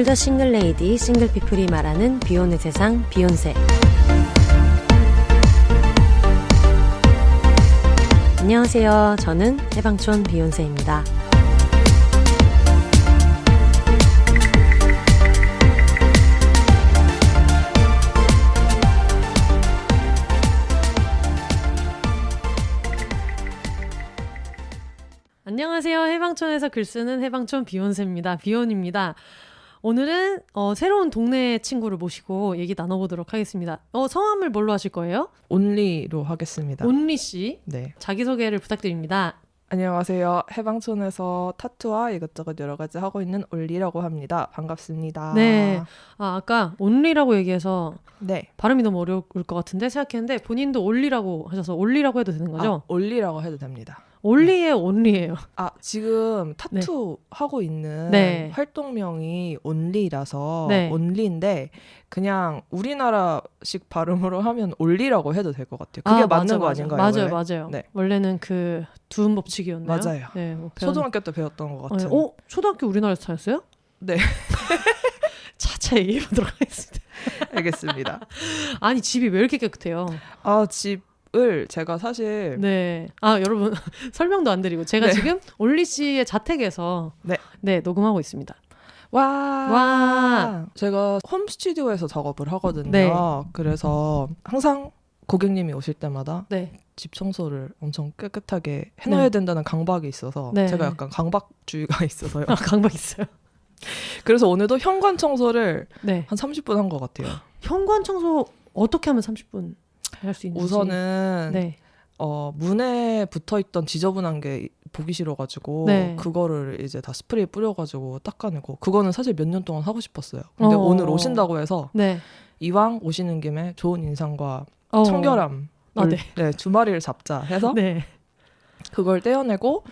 더 싱글 레이디, 싱글 피플이 말하는 비혼의 세상, 비욘세. 안녕하세요. 저는 해방촌 비욘세입니다. 안녕하세요. 해방촌에서 글 쓰는 해방촌 비욘세입니다. 비욘입니다. 오늘은 새로운 동네 친구를 모시고 얘기 나눠보도록 하겠습니다. 성함을 뭘로 하실 거예요? 온리로 하겠습니다. 온리 씨. 네. 자기소개를 부탁드립니다. 안녕하세요. 해방촌에서 타투와 이것저것 여러 가지 하고 있는 온리라고 합니다. 반갑습니다. 네. 아까 온리라고 얘기해서 네. 발음이 너무 어려울 것 같은데 생각했는데 본인도 온리라고 하셔서 온리라고 해도 되는 거죠? 온리라고 해도 됩니다. 온리예요, 온리예요? 지금 타투 하고 있는 활동명이 온리라서 네. 온리인데 그냥 우리나라식 발음으로 하면 올리라고 해도 될 것 같아요. 그게 맞는 거 아닌가요? 맞아요, 원래? 맞아요. 네. 원래는 그 두음 법칙이었나요? 맞아요. 네, 초등학교 때 배웠던 것 같은. 초등학교 우리나라에서 다녔어요? 네. 차차 얘기해보도록 하겠습니다. 알겠습니다. 아니 집이 왜 이렇게 깨끗해요? 집을 제가 사실 여러분 설명도 안 드리고 제가 지금 올리 씨의 자택에서 녹음하고 있습니다. 와. 제가 홈 스튜디오에서 작업을 하거든요. 네. 그래서 항상 고객님이 오실 때마다 집 청소를 엄청 깨끗하게 해놔야 된다는 강박이 있어서 제가 약간 강박주의가 있어서요. 강박 있어요? 그래서 오늘도 현관 청소를 한 30분 한 것 같아요. 현관 청소 어떻게 하면 30분 할 수 있는지? 우선은 문에 붙어있던 지저분한 게 보기 싫어가지고 그거를 이제 다 스프레이 뿌려가지고 닦아내고, 그거는 사실 몇 년 동안 하고 싶었어요. 근데 오늘 오신다고 해서 이왕 오시는 김에 좋은 인상과 청결함 두 마리를 잡자 해서 그걸 떼어내고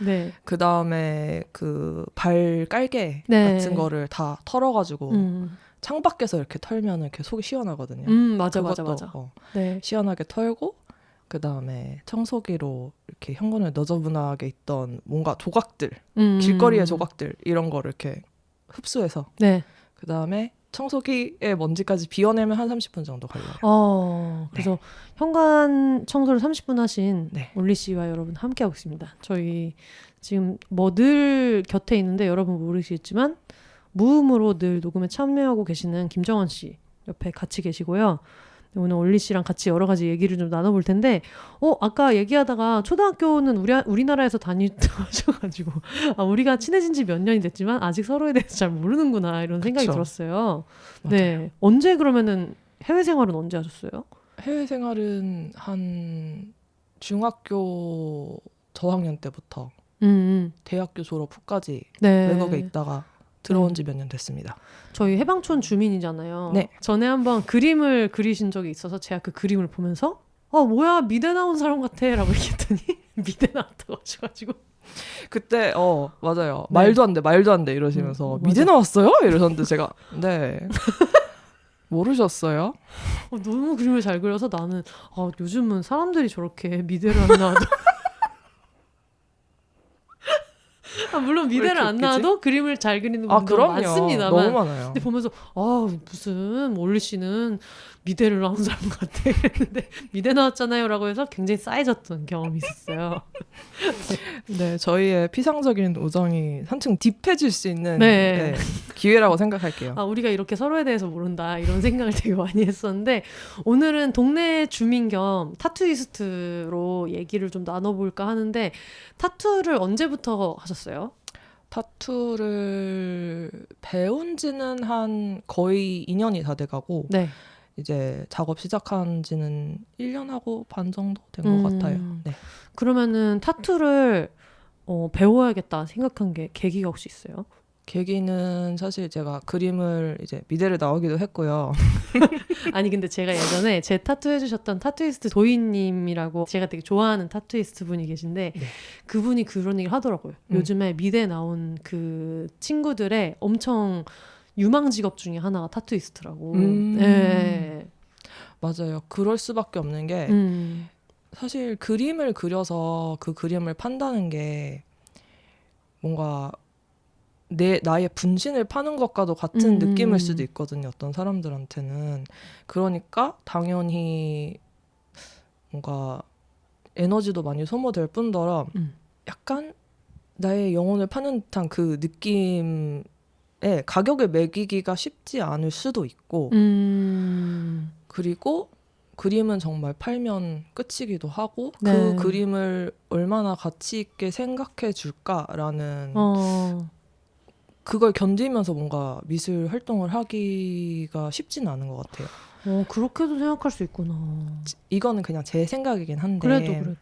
그 다음에 그 발 깔개 같은 거를 다 털어가지고 창밖에서 이렇게 털면 이렇게 속이 시원하거든요. 맞아. 시원하게 털고 그 다음에 청소기로 이렇게 현관에 너저분하게 있던 뭔가 조각들, 길거리의 조각들 이런 거를 이렇게 흡수해서 그 다음에 청소기의 먼지까지 비워내면 한 30분 정도 걸려요. 그래서 현관 청소를 30분 하신 올리 씨와 여러분 함께하고 있습니다. 저희 지금 늘 곁에 있는데 여러분 모르시겠지만 무음으로 늘 녹음에 참여하고 계시는 김정원 씨 옆에 같이 계시고요. 오늘 올리 씨랑 같이 여러 가지 얘기를 좀 나눠볼 텐데 아까 얘기하다가 초등학교는 우리나라에서 다니셔가지고 우리가 친해진 지 몇 년이 됐지만 아직 서로에 대해서 잘 모르는구나 이런 생각이 들었어요. 맞아요. 언제 그러면은 해외 생활은 언제 하셨어요? 해외 생활은 한 중학교 저학년 때부터 대학교 졸업 후까지 외국에 있다가 들어온 지 몇 년 됐습니다. 저희 해방촌 주민이잖아요. 네. 전에 한번 그림을 그리신 적이 있어서 제가 그 그림을 보면서 뭐야 미대 나온 사람 같아 라고 얘기했더니 미대 나왔다고 하셔가지고 그때 맞아요. 말도 안 돼 이러시면서 미대 나왔어요? 이러셨는데 제가 모르셨어요? 너무 그림을 잘 그려서 나는 요즘은 사람들이 저렇게 미대를 안 나와도 물론 미대를 안 나와도 그림을 잘 그리는 분들 많습니다만 너무 많아요. 근데 보면서 무슨 올리 씨는 미대를 나온 사람 같아 그랬는데 미대 나왔잖아요 라고 해서 굉장히 싸해졌던 경험이 있었어요. 네, 저희의 피상적인 우정이 한층 딥해질 수 있는 기회라고 생각할게요. 우리가 이렇게 서로에 대해서 모른다 이런 생각을 되게 많이 했었는데 오늘은 동네 주민 겸 타투이스트로 얘기를 좀 나눠볼까 하는데 타투를 언제부터 하셨어요? 타투를 배운 지는 한 거의 2년이 다 돼가고 이제 작업 시작한 지는 1년하고 반 정도 된 것 같아요. 그러면은 타투를 배워야겠다 생각한 게 계기가 혹시 있어요? 계기는 사실 제가 그림을 이제 미대를 나오기도 했고요. 아니 근데 제가 예전에 제 타투 해주셨던 타투이스트 도희님이라고 제가 되게 좋아하는 타투이스트 분이 계신데 그분이 그런 얘기를 하더라고요. 요즘에 미대 나온 그 친구들의 엄청 유망 직업 중에 하나가 타투이스트라고. 맞아요. 그럴 수밖에 없는 게 사실 그림을 그려서 그 그림을 판다는 게 뭔가 나의 분신을 파는 것과도 같은 느낌일 수도 있거든요. 어떤 사람들한테는. 그러니까 당연히 뭔가 에너지도 많이 소모될 뿐더러 약간 나의 영혼을 파는 듯한 그 느낌에 가격을 매기기가 쉽지 않을 수도 있고 그리고 그림은 정말 팔면 끝이기도 하고 네. 그 그림을 얼마나 가치 있게 생각해 줄까라는 그걸 견디면서 뭔가 미술 활동을 하기가 쉽지는 않은 것 같아요. 그렇게도 생각할 수 있구나. 이거는 그냥 제 생각이긴 한데 그래도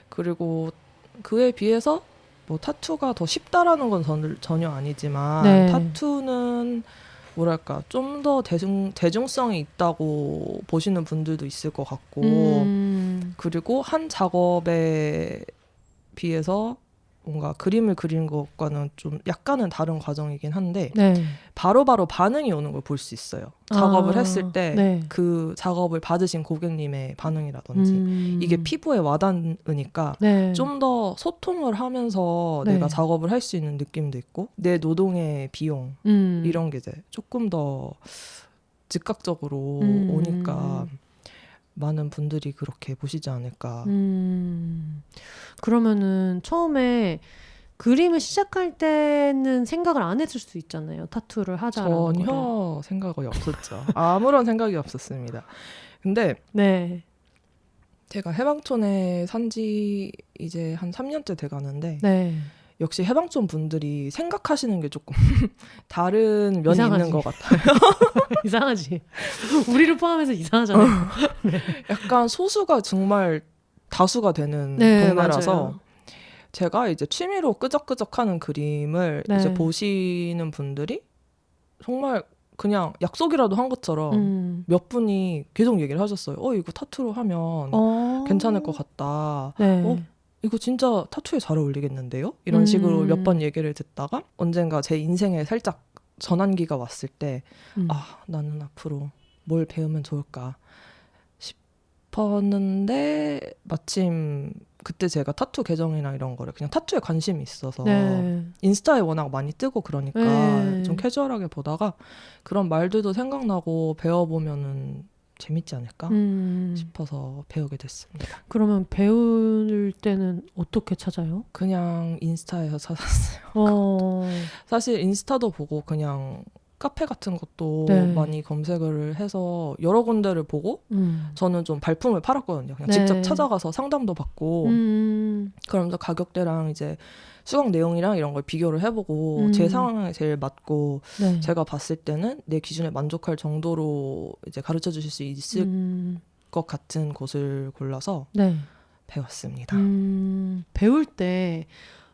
그리고 그에 비해서 뭐 타투가 더 쉽다라는 건 전혀 아니지만 네. 타투는 뭐랄까 좀 더 대중성이 있다고 보시는 분들도 있을 것 같고 그리고 한 작업에 비해서 뭔가 그림을 그리는 것과는 좀 약간은 다른 과정이긴 한데 네. 바로바로 반응이 오는 걸 볼 수 있어요. 작업을 했을 때 그 작업을 받으신 고객님의 반응이라든지 이게 피부에 와닿으니까 좀 더 소통을 하면서 내가 작업을 할 수 있는 느낌도 있고 내 노동의 비용 이런 게 이제 조금 더 즉각적으로 오니까 많은 분들이 그렇게 보시지 않을까. 그러면은 처음에 그림을 시작할 때는 생각을 안 했을 수 있잖아요. 타투를 하자라는 전혀 거를. 생각이 없었죠. 아무런 생각이 없었습니다. 근데 제가 해방촌에 산지 이제 한 3년째 돼가는데 역시 해방촌 분들이 생각하시는 게 조금 다른 면이 이상하지. 있는 것 같아요. 이상하지. 우리를 포함해서 이상하잖아요. 약간 소수가 정말 다수가 되는 동네라서 맞아요. 제가 이제 취미로 끄적끄적하는 그림을 이제 보시는 분들이 정말 그냥 약속이라도 한 것처럼 몇 분이 계속 얘기를 하셨어요. 이거 타투로 하면 괜찮을 것 같다. 이거 진짜 타투에 잘 어울리겠는데요? 이런 식으로 몇 번 얘기를 듣다가 언젠가 제 인생에 살짝 전환기가 왔을 때 나는 앞으로 뭘 배우면 좋을까 싶었는데 마침 그때 제가 타투 계정이나 이런 거를 그냥 타투에 관심이 있어서 인스타에 워낙 많이 뜨고 그러니까 좀 캐주얼하게 보다가 그런 말들도 생각나고 배워보면은 재밌지 않을까 싶어서 배우게 됐습니다. 그러면 배울 때는 어떻게 찾아요? 그냥 인스타에서 찾았어요. 사실 인스타도 보고 그냥 카페 같은 것도 많이 검색을 해서 여러 군데를 보고 저는 좀 발품을 팔았거든요. 그냥 직접 찾아가서 상담도 받고 그러면서 가격대랑 이제 수강 내용이랑 이런 걸 비교를 해보고 제 상황에 제일 맞고 제가 봤을 때는 내 기준에 만족할 정도로 이제 가르쳐 주실 수 있을 것 같은 곳을 골라서 배웠습니다. 배울 때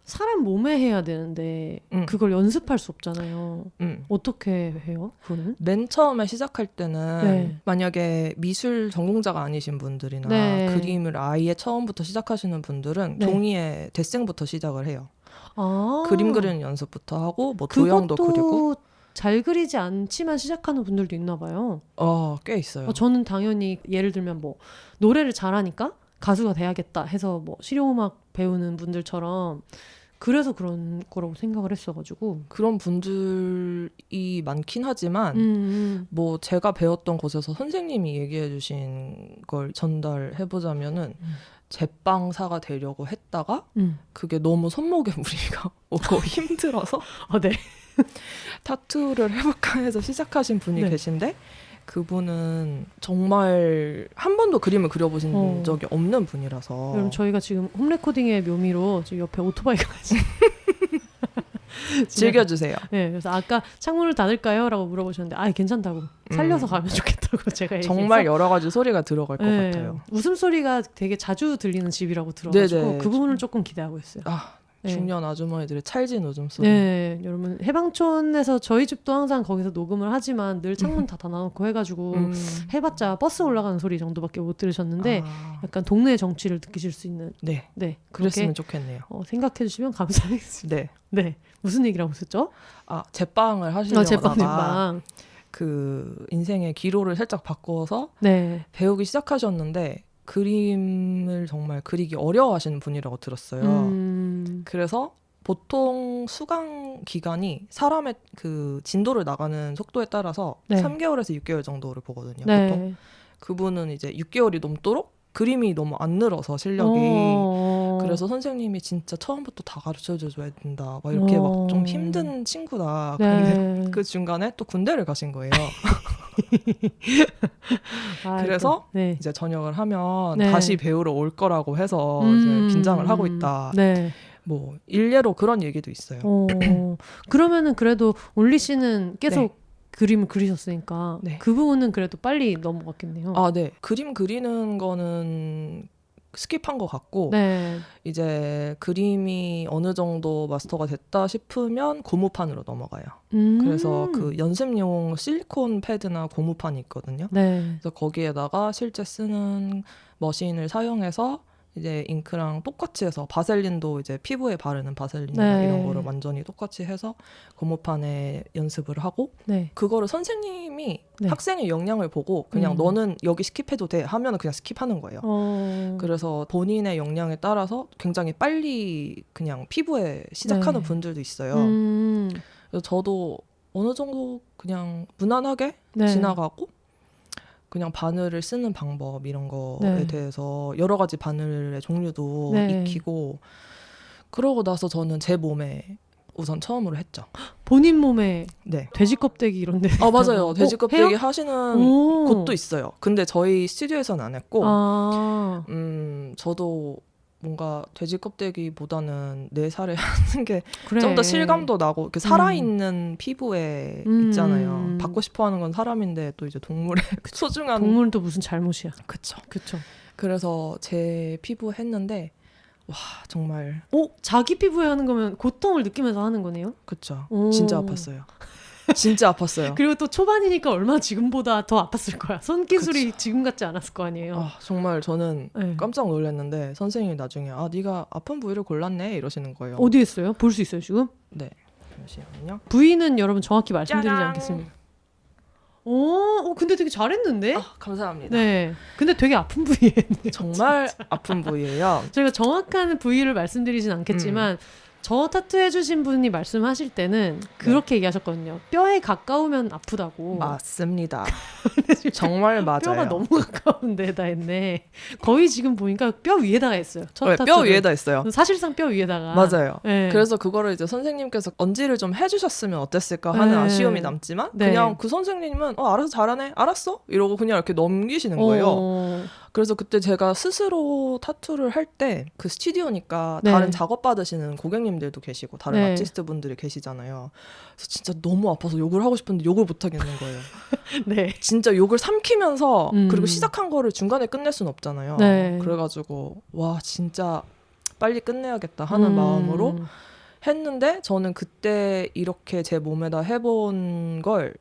사람 몸에 해야 되는데 그걸 연습할 수 없잖아요. 어떻게 해요? 그거는? 맨 처음에 시작할 때는 만약에 미술 전공자가 아니신 분들이나 그림을 아예 처음부터 시작하시는 분들은 종이에 데생부터 시작을 해요. 그림 그리는 연습부터 하고 뭐 도형도 그리고 잘 그리지 않지만 시작하는 분들도 있나 봐요. 꽤 있어요. 저는 당연히 예를 들면 뭐 노래를 잘하니까 가수가 돼야겠다 해서 뭐 실용음악 배우는 분들처럼 그래서 그런 거라고 생각을 했어가지고 그런 분들이 많긴 하지만 뭐 제가 배웠던 곳에서 선생님이 얘기해 주신 걸 전달해보자면은 제빵사가 되려고 했다가 그게 너무 손목에 무리가 오고 힘들어서 타투를 해볼까 해서 시작하신 분이 계신데 그분은 정말 한 번도 그림을 그려보신 적이 없는 분이라서 여러분 저희가 지금 홈레코딩의 묘미로 지금 옆에 오토바이가 즐겨주세요. 그래서 아까 창문을 닫을까요? 라고 물어보셨는데 괜찮다고 살려서 가면 좋겠다고 제가 얘기해서 정말 여러 가지 소리가 들어갈 것 같아요. 웃음소리가 되게 자주 들리는 집이라고 들어가지고 그 부분을 조금 기대하고 있어요. 중년 아주머니들의 찰진 웃음소리. 여러분 해방촌에서 저희 집도 항상 거기서 녹음을 하지만 늘 창문 다 닫아놓고 해가지고 해봤자 버스 올라가는 소리 정도밖에 못 들으셨는데 약간 동네의 정취를 느끼실 수 있는 그랬으면 좋겠네요. 생각해 주시면 감사하겠습니다. 무슨 얘기라고 했었죠? 제빵을 하시려다가 제빵. 그 인생의 기로를 살짝 바꿔서 배우기 시작하셨는데 그림을 정말 그리기 어려워하시는 분이라고 들었어요. 그래서 보통 수강 기간이 사람의 그 진도를 나가는 속도에 따라서 네. 3개월에서 6개월 정도를 보거든요. 네. 보통. 그분은 이제 6개월이 넘도록 그림이 너무 안 늘어서 실력이. 그래서 선생님이 진짜 처음부터 다 가르쳐줘야 된다. 막 이렇게 막 좀 힘든 친구다. 근데 네. 그 중간에 또 군대를 가신 거예요. 아, 그래서 네. 이제 전역을 하면 네. 다시 배우러 올 거라고 해서 이제 긴장을 하고 있다. 네. 뭐 일례로 그런 얘기도 있어요. 그러면은 그래도 올리 씨는 계속 네. 그림을 그리셨으니까 네. 그 부분은 그래도 빨리 넘어갔겠네요. 아, 네. 그림 그리는 거는 스킵한 것 같고 네. 이제 그림이 어느 정도 마스터가 됐다 싶으면 고무판으로 넘어가요. 그래서 그 연습용 실리콘 패드나 고무판이 있거든요. 네. 그래서 거기에다가 실제 쓰는 머신을 사용해서 이제 잉크랑 똑같이 해서 바셀린도 이제 피부에 바르는 바셀린이나 네. 이런 거를 완전히 똑같이 해서 고무판에 연습을 하고 네. 그거를 선생님이 네. 학생의 역량을 보고 그냥 너는 여기 스킵해도 돼 하면은 그냥 스킵하는 거예요. 그래서 본인의 역량에 따라서 굉장히 빨리 그냥 피부에 시작하는 네. 분들도 있어요. 그래서 저도 어느 정도 그냥 무난하게 네. 지나가고 그냥 바늘을 쓰는 방법 이런 거에 네. 대해서 여러 가지 바늘의 종류도 네. 익히고 그러고 나서 저는 제 몸에 우선 처음으로 했죠. 본인 몸에 네. 돼지 껍데기 이런 데. 맞아요. 돼지 껍데기 해요? 하시는 곳도 있어요. 근데 저희 스튜디오에서는 안 했고 저도 뭔가 돼지 껍데기보다는 내 살에 하는 게 좀 더 실감도 나고 이렇게 살아있는 피부에 있잖아요. 받고 싶어하는 건 사람인데 또 이제 동물의 소중한 동물은 또 무슨 잘못이야. 그쵸. 그쵸. 그래서 제 피부 했는데 와 정말 자기 피부에 하는 거면 고통을 느끼면서 하는 거네요. 그쵸. 진짜 아팠어요. 진짜 아팠어요. 그리고 또 초반이니까 얼마나 지금보다 더 아팠을 거야. 손기술이 그쵸. 지금 같지 않았을 거 아니에요. 정말 저는 네. 깜짝 놀랐는데 선생님이 나중에 네가 아픈 부위를 골랐네 이러시는 거예요. 어디 했어요? 볼 수 있어요 지금? 네. 잠시만요. 부위는 여러분 정확히 말씀드리지 짜잔! 않겠습니다. 근데 되게 잘했는데? 감사합니다. 네. 근데 되게 아픈 부위였네요. 정말 아픈 부위예요. 저희가 정확한 부위를 말씀드리진 않겠지만 저 타투 해주신 분이 말씀하실 때는 그렇게 얘기하셨거든요. 뼈에 가까우면 아프다고. 맞습니다. 정말 맞아요. 뼈가 너무 가까운 데다 했네. 거의 지금 보니까 뼈 위에다가 했어요. 첫 타투를. 뼈 위에다 했어요. 사실상 뼈 위에다가. 맞아요. 네. 그래서 그거를 이제 선생님께서 언지를 좀 해주셨으면 어땠을까 하는 네. 아쉬움이 남지만 네. 그냥 그 선생님은 알아서 잘하네 알았어 이러고 그냥 이렇게 넘기시는 거예요. 그래서 그때 제가 스스로 타투를 할 때 그 스튜디오니까 네. 다른 작업 받으시는 고객님들도 계시고 다른 네. 아티스트 분들이 계시잖아요. 그래서 진짜 너무 아파서 욕을 하고 싶은데 욕을 못 하겠는 거예요. 네. 진짜 욕을 삼키면서 그리고 시작한 거를 중간에 끝낼 순 없잖아요. 네. 그래가지고 와 진짜 빨리 끝내야겠다 하는 마음으로 했는데 저는 그때 이렇게 제 몸에다 해본 걸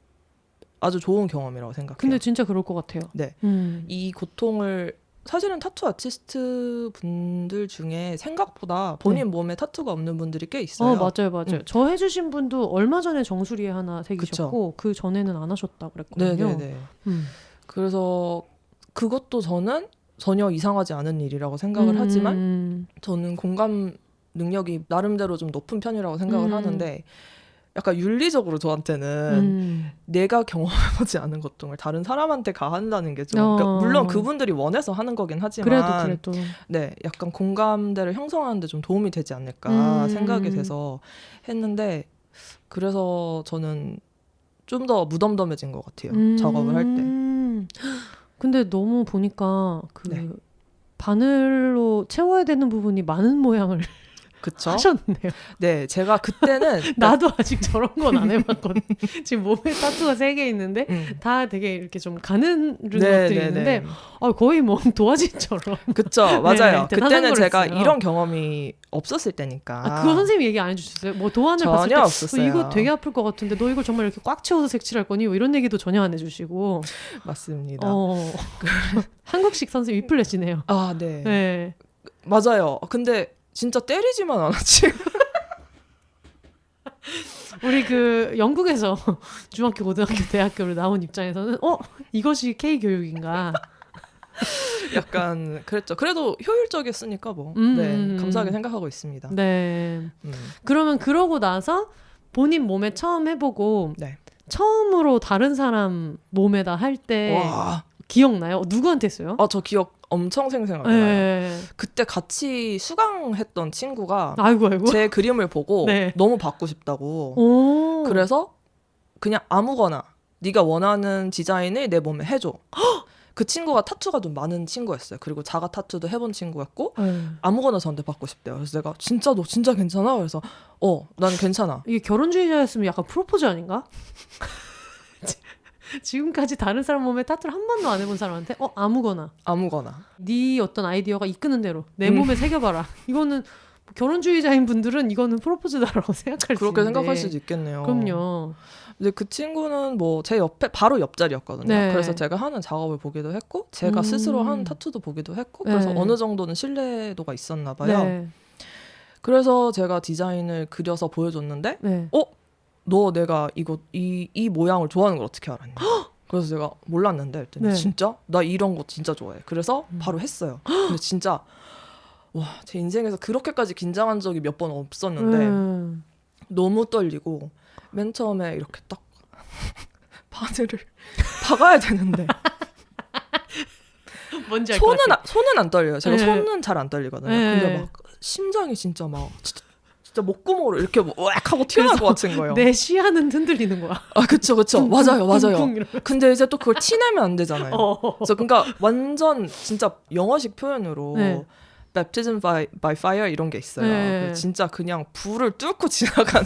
아주 좋은 경험이라고 생각해요. 근데 진짜 그럴 것 같아요. 네. 이 고통을 사실은 타투 아티스트 분들 중에 생각보다 본인 몸에 타투가 없는 분들이 꽤 있어요. 맞아요. 저 해주신 분도 얼마 전에 정수리에 하나 새기셨고 그 전에는 안 하셨다 그랬거든요. 네네네. 그래서 그것도 저는 전혀 이상하지 않은 일이라고 생각을 하지만 저는 공감 능력이 나름대로 좀 높은 편이라고 생각을 하는데 약간 윤리적으로 저한테는 내가 경험해보지 않은 고통을 다른 사람한테 가한다는 게 좀 그러니까 물론 그분들이 원해서 하는 거긴 하지만 그래도 네 약간 공감대를 형성하는 데 좀 도움이 되지 않을까 생각이 돼서 했는데 그래서 저는 좀 더 무덤덤해진 것 같아요. 작업을 할 때. 근데 너무 보니까 네. 바늘로 채워야 되는 부분이 많은 모양을 그쵸? 하셨네요. 네, 제가 그때는 나도 아직 저런 건 안 해봤거든. 지금 몸에 타투가 3개 있는데 다 되게 이렇게 좀 가는 것들이 있는데 거의 뭐 도화지처럼. 그쵸, 맞아요. 네, 그때는 제가 했어요. 이런 경험이 없었을 때니까. 그거 선생님이 얘기 안 해주셨어요? 뭐 도안을 봤을 때 전혀 없었어요. 이거 되게 아플 것 같은데 너 이걸 정말 이렇게 꽉 채워서 색칠할 거니? 뭐 이런 얘기도 전혀 안 해주시고. 맞습니다. 한국식 선생님 위플래시네요. 네. 네. 맞아요. 근데 진짜 때리지만 않았지. 우리 그 영국에서 중학교, 고등학교, 대학교를 나온 입장에서는 이것이 K 교육인가? 약간 그랬죠. 그래도 효율적이었으니까 뭐 네, 감사하게 생각하고 있습니다. 네. 그러면 그러고 나서 본인 몸에 처음 해보고 네. 처음으로 다른 사람 몸에다 할 때 기억나요? 누구한테 했어요? 저 기억 엄청 생생하게 나요. 그때 같이 수강했던 친구가 아이고. 제 그림을 보고 네. 너무 받고 싶다고. 그래서 그냥 아무거나 네가 원하는 디자인을 내 몸에 해줘. 그 친구가 타투가 좀 많은 친구였어요. 그리고 자가 타투도 해본 친구였고 아무거나 저한테 받고 싶대요. 그래서 내가 진짜 너 진짜 괜찮아? 그래서 나는 괜찮아. 이게 결혼주의자였으면 약간 프로포즈 아닌가? 지금까지 다른 사람 몸에 타투를 한 번도 안 해본 사람한테 아무거나 네 어떤 아이디어가 이끄는 대로 내 몸에 새겨봐라. 이거는 결혼주의자인 분들은 이거는 프로포즈다라고 생각할 수 있는데 그렇게 생각할 수도 있겠네요. 그럼요. 근데 그 친구는 뭐 제 옆에 바로 옆자리였거든요. 네. 그래서 제가 하는 작업을 보기도 했고 제가 스스로 하는 타투도 보기도 했고 그래서 어느 정도는 신뢰도가 있었나 봐요. 네. 그래서 제가 디자인을 그려서 보여줬는데 너 내가 이 모양을 좋아하는 걸 어떻게 알았냐. 그래서 제가 몰랐는데 했더니 진짜? 나 이런 거 진짜 좋아해. 그래서 바로 했어요. 근데 진짜 제 인생에서 그렇게까지 긴장한 적이 몇 번 없었는데 너무 떨리고 맨 처음에 이렇게 딱 바늘을 박아야 되는데 뭔지 알 것 같아. 손은 안 떨려요. 제가 손은 잘 안 떨리거든요. 근데 막 심장이 진짜 막 진짜 목구멍으로 이렇게 으악 하고 튀어나올 것 같은 거예요. 내 시야는 흔들리는 거야. 그쵸. 맞아요. 근데 이제 또 그걸 티내면 안 되잖아요. 그래서 그러니까 완전 진짜 영어식 표현으로 baptism by fire 이런 게 있어요. 진짜 그냥 불을 뚫고 지나가는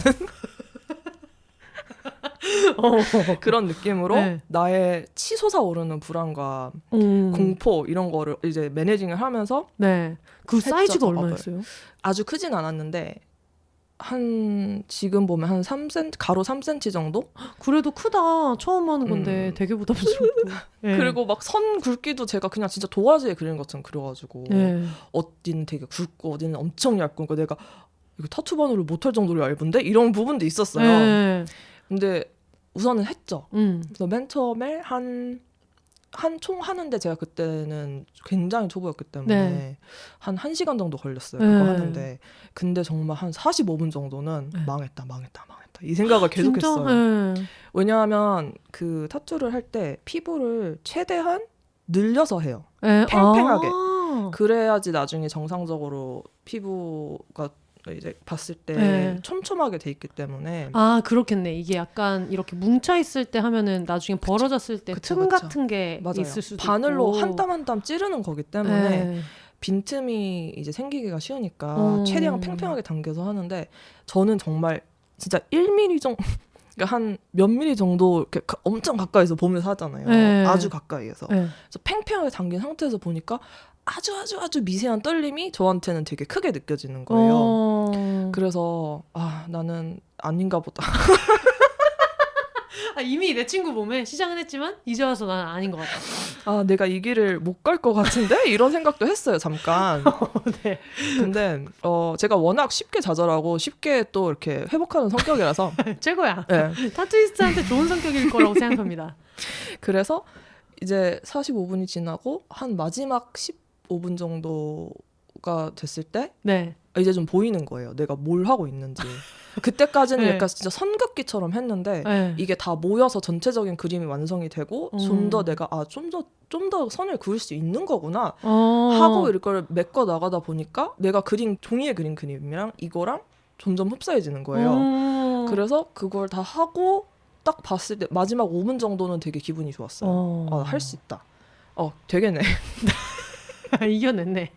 그런 느낌으로 나의 치솟아오르는 불안과 공포 이런 거를 이제 매니징을 하면서 그 사이즈가 얼마였어요? 아주 크진 않았는데 지금 보면 한 3cm, 가로 3cm 정도? 그래도 크다. 처음 하는 건데 되게 부담스럽고. 그리고 막 선 굵기도 제가 그냥 진짜 도화지에 그리는 것처럼 그려가지고 어디는 되게 굵고 어디는 엄청 얇고 그러니까 내가 이거 타투 바늘을 못할 정도로 얇은데? 이런 부분도 있었어요. 근데 우선은 했죠. 그래서 맨 처음에 한 총 하는데 제가 그때는 굉장히 초보였기 때문에 한 1시간 정도 걸렸어요. 그거 하는데. 근데 정말 한 45분 정도는 망했다. 이 생각을 계속했어요. 왜냐하면 그 타투를 할 때 피부를 최대한 늘려서 해요. 팽팽하게. 그래야지 나중에 정상적으로 피부가 이제 봤을 때 촘촘하게 돼 있기 때문에 그렇겠네. 이게 약간 이렇게 뭉쳐 있을 때 하면은 나중에 벌어졌을 때 틈 같은 게 있을 수도 바늘로 있고 한 땀 한 땀 찌르는 거기 때문에 빈틈이 이제 생기기가 쉬우니까 최대한 팽팽하게 당겨서 하는데 저는 정말 진짜 1mm 정도 그러니까 한 몇 미리 정도 이렇게 엄청 가까이서 보면서 하잖아요. 아주 가까이에서. 그래서 팽팽하게 당긴 상태에서 보니까 아주 미세한 떨림이 저한테는 되게 크게 느껴지는 거예요. 그래서 나는 아닌가 보다. 이미 내 친구 몸에 시작은 했지만 이제 와서 난 아닌 것 같다. 내가 이 길을 못 갈 것 같은데? 이런 생각도 했어요, 잠깐. 근데 제가 워낙 쉽게 좌절하고 쉽게 또 이렇게 회복하는 성격이라서 최고야. 타투이스트한테 좋은 성격일 거라고 생각합니다. 그래서 이제 45분이 지나고 한 마지막 15분 정도가 됐을 때 이제 좀 보이는 거예요. 내가 뭘 하고 있는지. 그때까지는 약간 진짜 선긋기처럼 했는데 이게 다 모여서 전체적인 그림이 완성이 되고 좀 더 내가 좀 더 선을 그을 수 있는 거구나 하고 이걸 메꿔 나가다 보니까 내가 종이에 그린 그림이랑 이거랑 점점 흡사해지는 거예요. 그래서 그걸 다 하고 딱 봤을 때 마지막 5분 정도는 되게 기분이 좋았어요. 할 수 있다. 되겠네. 이겨냈네.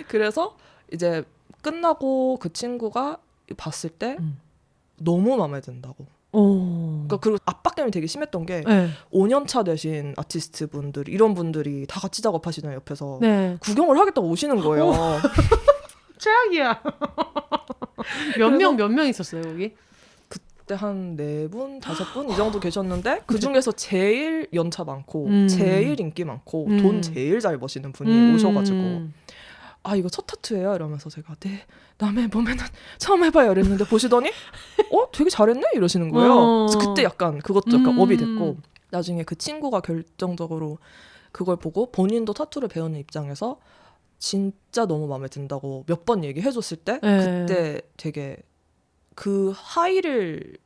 그래서 이제 끝나고 그 친구가 봤을 때 너무 마음에 든다고. 그러니까 그리고 압박감이 되게 심했던 게 5년차 되신 아티스트 분들 이런 분들이 다 같이 작업하시는 옆에서 구경을 하겠다고 오시는 거예요. 최악이야. 몇 명 있었어요 거기? 그때 한 4분, 5분 이 정도 계셨는데 그 중에서 제일 연차 많고 제일 인기 많고 돈 제일 잘 버시는 분이 오셔가지고 이거 첫 타투예요? 이러면서 제가 남의 몸에는 처음 해봐요 이랬는데 보시더니 되게 잘했네? 이러시는 거예요. 그래서 그때 약간 그것도 약간 업이 됐고 나중에 그 친구가 결정적으로 그걸 보고 본인도 타투를 배우는 입장에서 진짜 너무 마음에 든다고 몇 번 얘기해줬을 때 그때 되게 그 하이를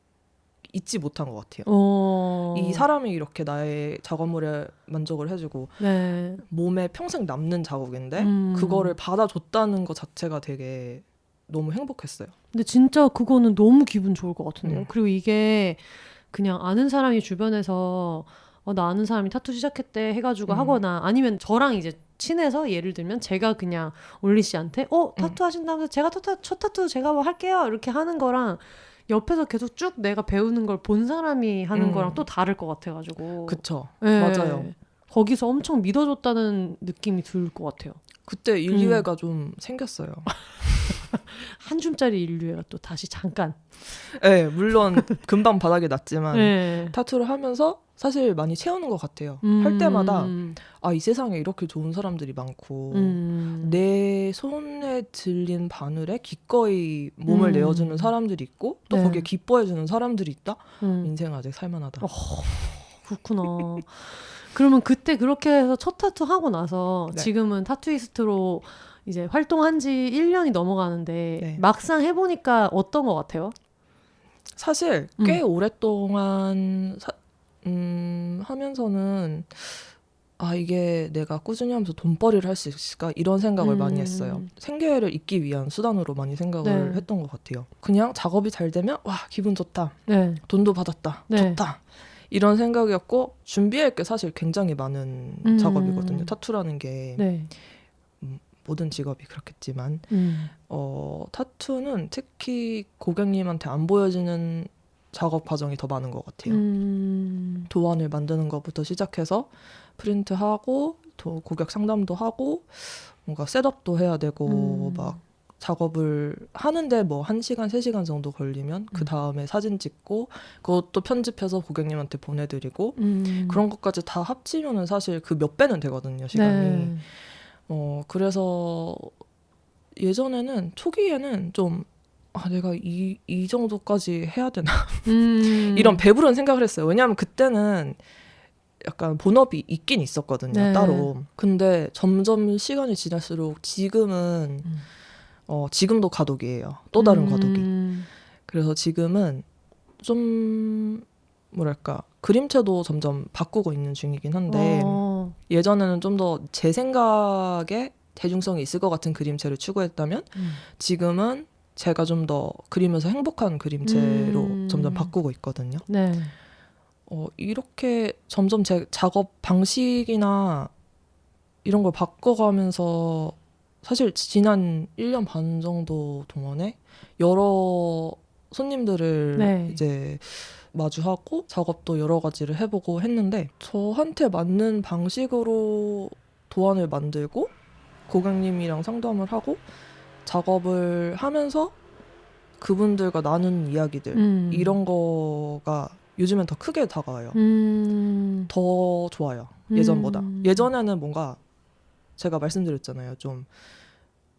잊지 못한 것 같아요. 이 사람이 이렇게 나의 작업물에 만족을 해주고 네. 몸에 평생 남는 자국인데 그거를 받아줬다는 것 자체가 되게 너무 행복했어요. 근데 진짜 그거는 너무 기분 좋을 것 같은데요. 그리고 이게 그냥 아는 사람이 주변에서 나 아는 사람이 타투 시작했대 해가지고 하거나 아니면 저랑 이제 친해서 예를 들면 제가 그냥 올리 씨한테 타투 하신다면서 제가 첫 타투 제가 뭐 할게요 이렇게 하는 거랑 옆에서 계속 쭉 내가 배우는 걸 본 사람이 하는 거랑 또 다를 것 같아가지고. 그쵸. 네. 맞아요. 거기서 엄청 믿어줬다는 느낌이 들 것 같아요. 그때 인류애가 좀 생겼어요. 한 줌짜리 인류애가 또 다시 잠깐. 네, 물론 금방 바닥에 났지만 네. 타투를 하면서 사실 많이 채우는 것 같아요. 할 때마다 이 세상에 이렇게 좋은 사람들이 많고 내 손에 들린 바늘에 기꺼이 몸을 내어주는 사람들이 있고 또 거기에 기뻐해주는 사람들이 있다? 인생 아직 살만하다. 그렇구나. 그러면 그때 그렇게 해서 첫 타투 하고 나서 지금은 타투이스트로 이제 활동한 지 1년이 넘어가는데 막상 해보니까 어떤 것 같아요? 사실 꽤 오랫동안 하면서는 이게 내가 꾸준히 하면서 돈벌이를 할 수 있을까 이런 생각을 많이 했어요. 생계를 잇기 위한 수단으로 많이 생각을 했던 것 같아요. 그냥 작업이 잘 되면 와 기분 좋다. 돈도 받았다. 좋다. 이런 생각이었고 준비할 게 사실 굉장히 많은 작업이거든요. 타투라는 게 모든 직업이 그렇겠지만 타투는 특히 고객님한테 안 보여지는 작업 과정이 더 많은 것 같아요. 도안을 만드는 것부터 시작해서 프린트하고 또 고객 상담도 하고 뭔가 셋업도 해야 되고 막 작업을 하는데 뭐 1시간, 3시간 정도 걸리면 그 다음에 사진 찍고 그것도 편집해서 고객님한테 보내드리고 그런 것까지 다 합치면은 사실 그 몇 배는 되거든요, 시간이. 그래서 예전에는 초기에는 좀 내가 이 정도까지 해야 되나 이런 배부른 생각을 했어요. 왜냐하면 그때는 약간 본업이 있긴 있었거든요, 따로. 근데 점점 시간이 지날수록 지금은 지금도 과독이에요. 또 다른 과독이. 그래서 지금은 좀 뭐랄까 그림체도 점점 바꾸고 있는 중이긴 한데 예전에는 좀 더 제 생각에 대중성이 있을 것 같은 그림체를 추구했다면 지금은 제가 좀 더 그리면서 행복한 그림체로 점점 바꾸고 있거든요. 이렇게 점점 제 작업 방식이나 이런 걸 바꿔가면서 사실 지난 1년 반 정도 동안에 여러 손님들을 이제 마주하고 작업도 여러 가지를 해보고 했는데 저한테 맞는 방식으로 도안을 만들고 고객님이랑 상담을 하고 작업을 하면서 그분들과 나누는 이야기들 이런 거가 요즘엔 더 크게 다가와요. 더 좋아요. 예전보다. 예전에는 뭔가 제가 말씀드렸잖아요. 좀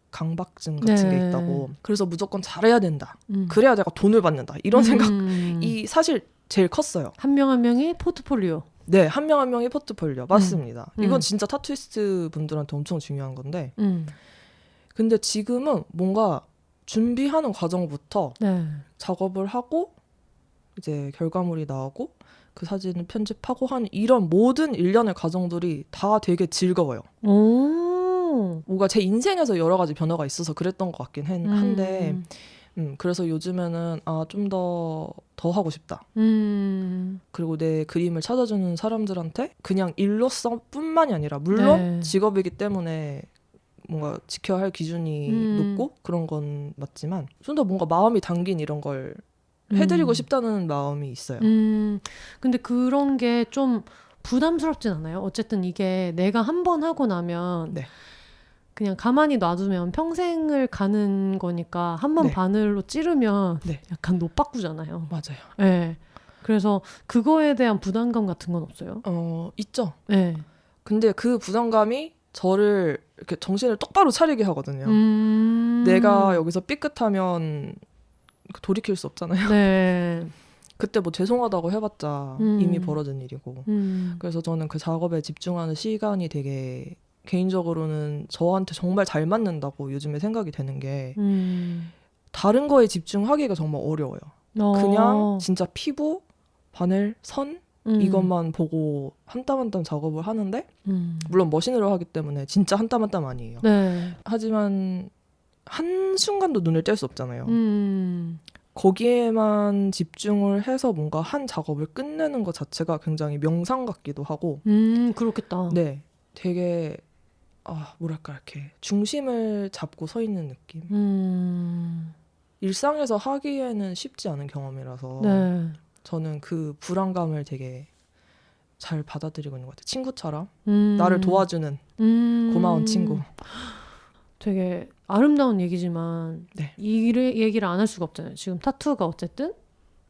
강박증 같은 게 있다고. 그래서 무조건 잘해야 된다. 그래야 내가 돈을 받는다. 이런 생각이 사실 제일 컸어요. 한 명 한 명이 포트폴리오. 네. 한 명 한 명이 포트폴리오. 맞습니다. 이건 진짜 타투이스트 분들한테 엄청 중요한 건데 근데 지금은 뭔가 준비하는 과정부터 작업을 하고 이제 결과물이 나오고 그 사진을 편집하고 하는 이런 모든 일련의 과정들이 다 되게 즐거워요. 뭔가 제 인생에서 여러 가지 변화가 있어서 그랬던 것 같긴 한데 그래서 요즘에는 좀 더 하고 싶다. 그리고 내 그림을 찾아주는 사람들한테 그냥 일로서 뿐만이 아니라 물론 직업이기 때문에 뭔가 지켜야 할 기준이 높고 그런 건 맞지만 좀 더 뭔가 마음이 담긴 이런 걸 해드리고 싶다는 마음이 있어요. 근데 그런 게 좀 부담스럽진 않아요? 어쨌든 이게 내가 한 번 하고 나면 그냥 가만히 놔두면 평생을 가는 거니까 한 번 바늘로 찌르면 약간 노빠꾸잖아요. 맞아요. 네. 그래서 그거에 대한 부담감 같은 건 없어요? 있죠. 네. 근데 그 부담감이 저를 이렇게 정신을 똑바로 차리게 하거든요. 내가 여기서 삐끗하면 돌이킬 수 없잖아요. 그때 뭐 죄송하다고 해봤자 이미 벌어진 일이고. 그래서 저는 그 작업에 집중하는 시간이 되게 개인적으로는 저한테 정말 잘 맞는다고 요즘에 생각이 되는 게 다른 거에 집중하기가 정말 어려워요. 그냥 진짜 피부, 바늘, 선 이것만 보고 한 땀 한 땀 작업을 하는데 물론 머신으로 하기 때문에 진짜 한 땀 한 땀 아니에요. 네. 하지만 한순간도 눈을 뗄 수 없잖아요. 거기에만 집중을 해서 뭔가 한 작업을 끝내는 것 자체가 굉장히 명상 같기도 하고 그렇겠다. 네, 되게 뭐랄까 이렇게 중심을 잡고 서 있는 느낌. 일상에서 하기에는 쉽지 않은 경험이라서 네. 저는 그 불안감을 되게 잘 받아들이고 있는 것 같아요. 친구처럼 나를 도와주는 고마운 친구. 되게 아름다운 얘기지만 네. 이 얘기를 안 할 수가 없잖아요. 지금 타투가 어쨌든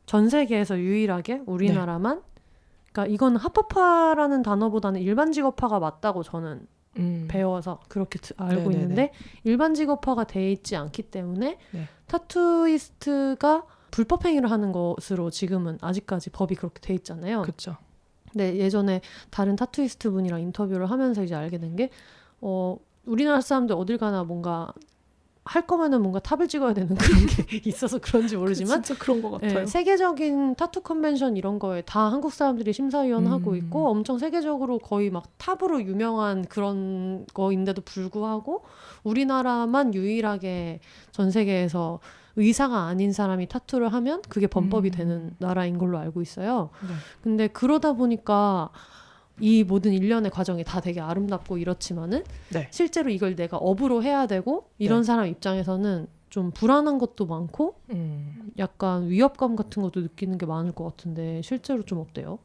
전 세계에서 유일하게 우리나라만 그러니까 이건 합법화라는 단어보다는 일반 직업화가 맞다고 저는 배워서 그렇게 알고 있는데 일반 직업화가 돼 있지 않기 때문에 타투이스트가 불법 행위를 하는 것으로 지금은 아직까지 법이 그렇게 돼 있잖아요. 그렇죠. 근데 예전에 다른 타투이스트 분이랑 인터뷰를 하면서 이제 알게 된 게 우리나라 사람들 어딜 가나 뭔가 할 거면은 뭔가 탑을 찍어야 되는 그런 게 있어서 그런지 모르지만 진짜 그런 것 같아요. 세계적인 타투 컨벤션 이런 거에 다 한국 사람들이 심사위원 하고 있고 엄청 세계적으로 거의 막 탑으로 유명한 그런 거인데도 불구하고 우리나라만 유일하게 전 세계에서 의사가 아닌 사람이 타투를 하면 그게 범법이 되는 나라인 걸로 알고 있어요. 근데 그러다 보니까 이 모든 일련의 과정이 다 되게 아름답고 이렇지만은 실제로 이걸 내가 업으로 해야 되고 이런 사람 입장에서는 좀 불안한 것도 많고 약간 위협감 같은 것도 느끼는 게 많을 것 같은데 실제로 좀 어때요?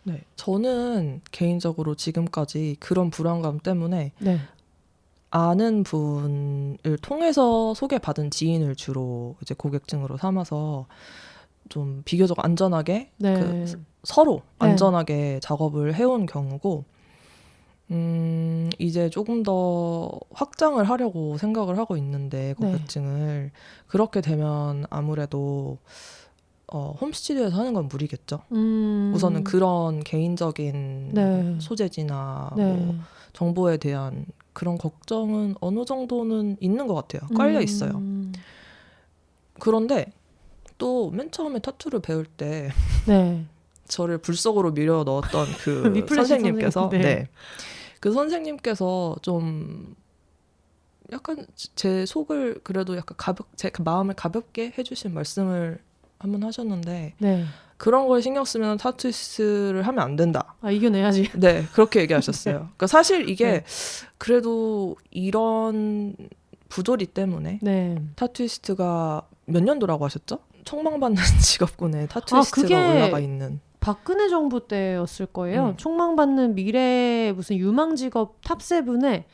네, 저는 개인적으로 지금까지 그런 불안감 때문에 아는 분을 통해서 소개받은 지인을 주로 이제 고객층으로 삼아서 좀 비교적 안전하게 서로 안전하게 작업을 해온 경우고 이제 조금 더 확장을 하려고 생각을 하고 있는데 고객층을 그렇게 되면 아무래도 홈스튜디오에서 하는 건 무리겠죠. 우선은 그런 개인적인 소재지나 뭐 정보에 대한 그런 걱정은 어느 정도는 있는 것 같아요. 깔려 있어요. 그런데 또 맨 처음에 타투를 배울 때 저를 불속으로 밀어 넣었던 그 선생님께서 그 선생님께서 좀 약간 제 속을 그래도 약간 제 마음을 가볍게 해주신 말씀을 한번 하셨는데 그런 걸 신경 쓰면 타투이스트를 하면 안 된다. 이겨내야지. 네, 그렇게 얘기하셨어요. 그러니까 사실 이게 그래도 이런 부조리 때문에 타투이스트가 몇 년도라고 하셨죠? 총망받는 직업군에 타투이스트가 올라가 있는. 박근혜 정부 때였을 거예요. 총망받는 미래 무슨 유망 직업 탑7에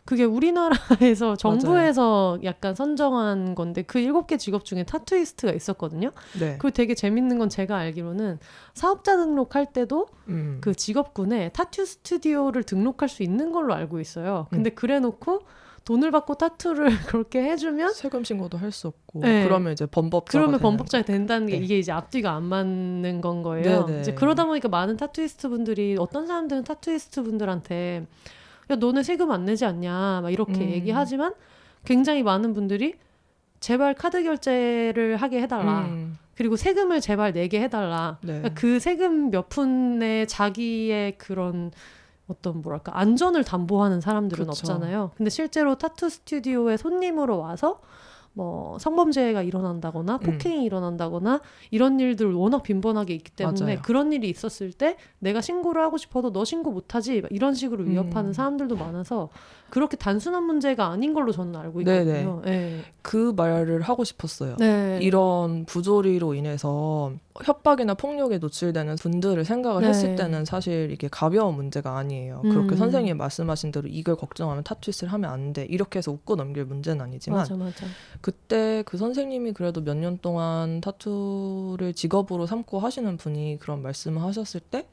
그게 우리나라에서 정부에서 약간 선정한 건데 그 7개 직업 중에 타투이스트가 있었거든요. 그리고 되게 재밌는 건 제가 알기로는 사업자 등록할 때도 그 직업군에 타투 스튜디오를 등록할 수 있는 걸로 알고 있어요. 근데 그래놓고 돈을 받고 타투를 그렇게 해주면 세금 신고도 할 수 없고 그러면 이제 범법자가 된다는 게 이게 이제 앞뒤가 안 맞는 건 거예요. 이제 그러다 보니까 많은 타투이스트 분들이 어떤 사람들은 타투이스트 분들한테 야 너네 세금 안 내지 않냐 막 이렇게 얘기하지만 굉장히 많은 분들이 제발 카드 결제를 하게 해달라. 그리고 세금을 제발 내게 해달라. 그러니까 그 세금 몇 푼에 자기의 그런 어떤 뭐랄까 안전을 담보하는 사람들은 없잖아요. 근데 실제로 타투 스튜디오에 손님으로 와서 뭐 성범죄가 일어난다거나 폭행이 일어난다거나 이런 일들 워낙 빈번하게 있기 때문에 그런 일이 있었을 때 내가 신고를 하고 싶어도 너 신고 못하지 이런 식으로 위협하는 사람들도 많아서 그렇게 단순한 문제가 아닌 걸로 저는 알고 있거든요. 그 말을 하고 싶었어요. 이런 부조리로 인해서 협박이나 폭력에 노출되는 분들을 생각을 했을 때는 사실 이게 가벼운 문제가 아니에요. 그렇게 선생님이 말씀하신 대로 이걸 걱정하면 타투이스트를 하면 안 돼. 이렇게 해서 웃고 넘길 문제는 아니지만 맞아. 그때 그 선생님이 그래도 몇 년 동안 타투를 직업으로 삼고 하시는 분이 그런 말씀을 하셨을 때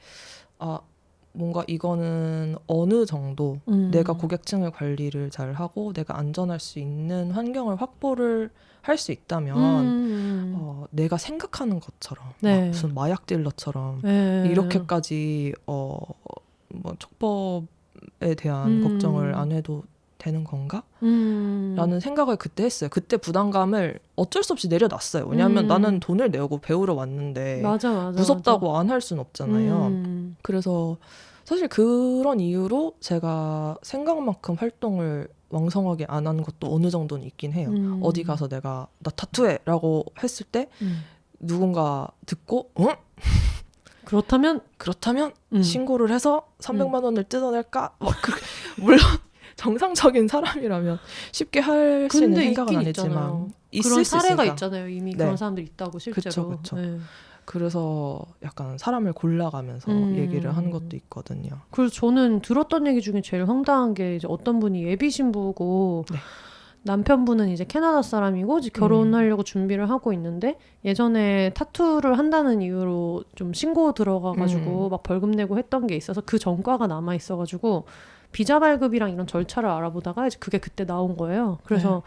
뭔가 이거는 어느 정도 내가 고객층의 관리를 잘 하고 내가 안전할 수 있는 환경을 확보를 할 수 있다면 내가 생각하는 것처럼 네. 무슨 마약 딜러처럼 네. 이렇게까지 뭐 촉법에 대한 걱정을 안 해도 되는 건가? 라는 생각을 그때 했어요. 그때 부담감을 어쩔 수 없이 내려놨어요. 왜냐하면 나는 돈을 내고 배우러 왔는데 맞아, 무섭다고 안 할 수는 없잖아요. 그래서 사실 그런 이유로 제가 생각만큼 활동을 왕성하게 안 하는 것도 어느 정도는 있긴 해요. 어디 가서 내가 나 타투해 라고 했을 때 누군가 듣고 그렇다면 신고를 해서 300만 원을 뜯어낼까? 물론 정상적인 사람이라면 쉽게 할 수 있는 생각은 아니지만 그런 사례가 있잖아요. 이미 네. 그런 사람들 있다고 실제로. 그쵸. 네. 그래서 약간 사람을 골라가면서 얘기를 하는 것도 있거든요. 그래서 저는 들었던 얘기 중에 제일 황당한 게 이제 어떤 분이 예비 신부고 네. 남편분은 이제 캐나다 사람이고 이제 결혼하려고 준비를 하고 있는데 예전에 타투를 한다는 이유로 좀 신고 들어가가지고 막 벌금 내고 했던 게 있어서 그 전과가 남아 있어가지고 비자 발급이랑 이런 절차를 알아보다가 이제 그게 그때 나온 거예요. 그래서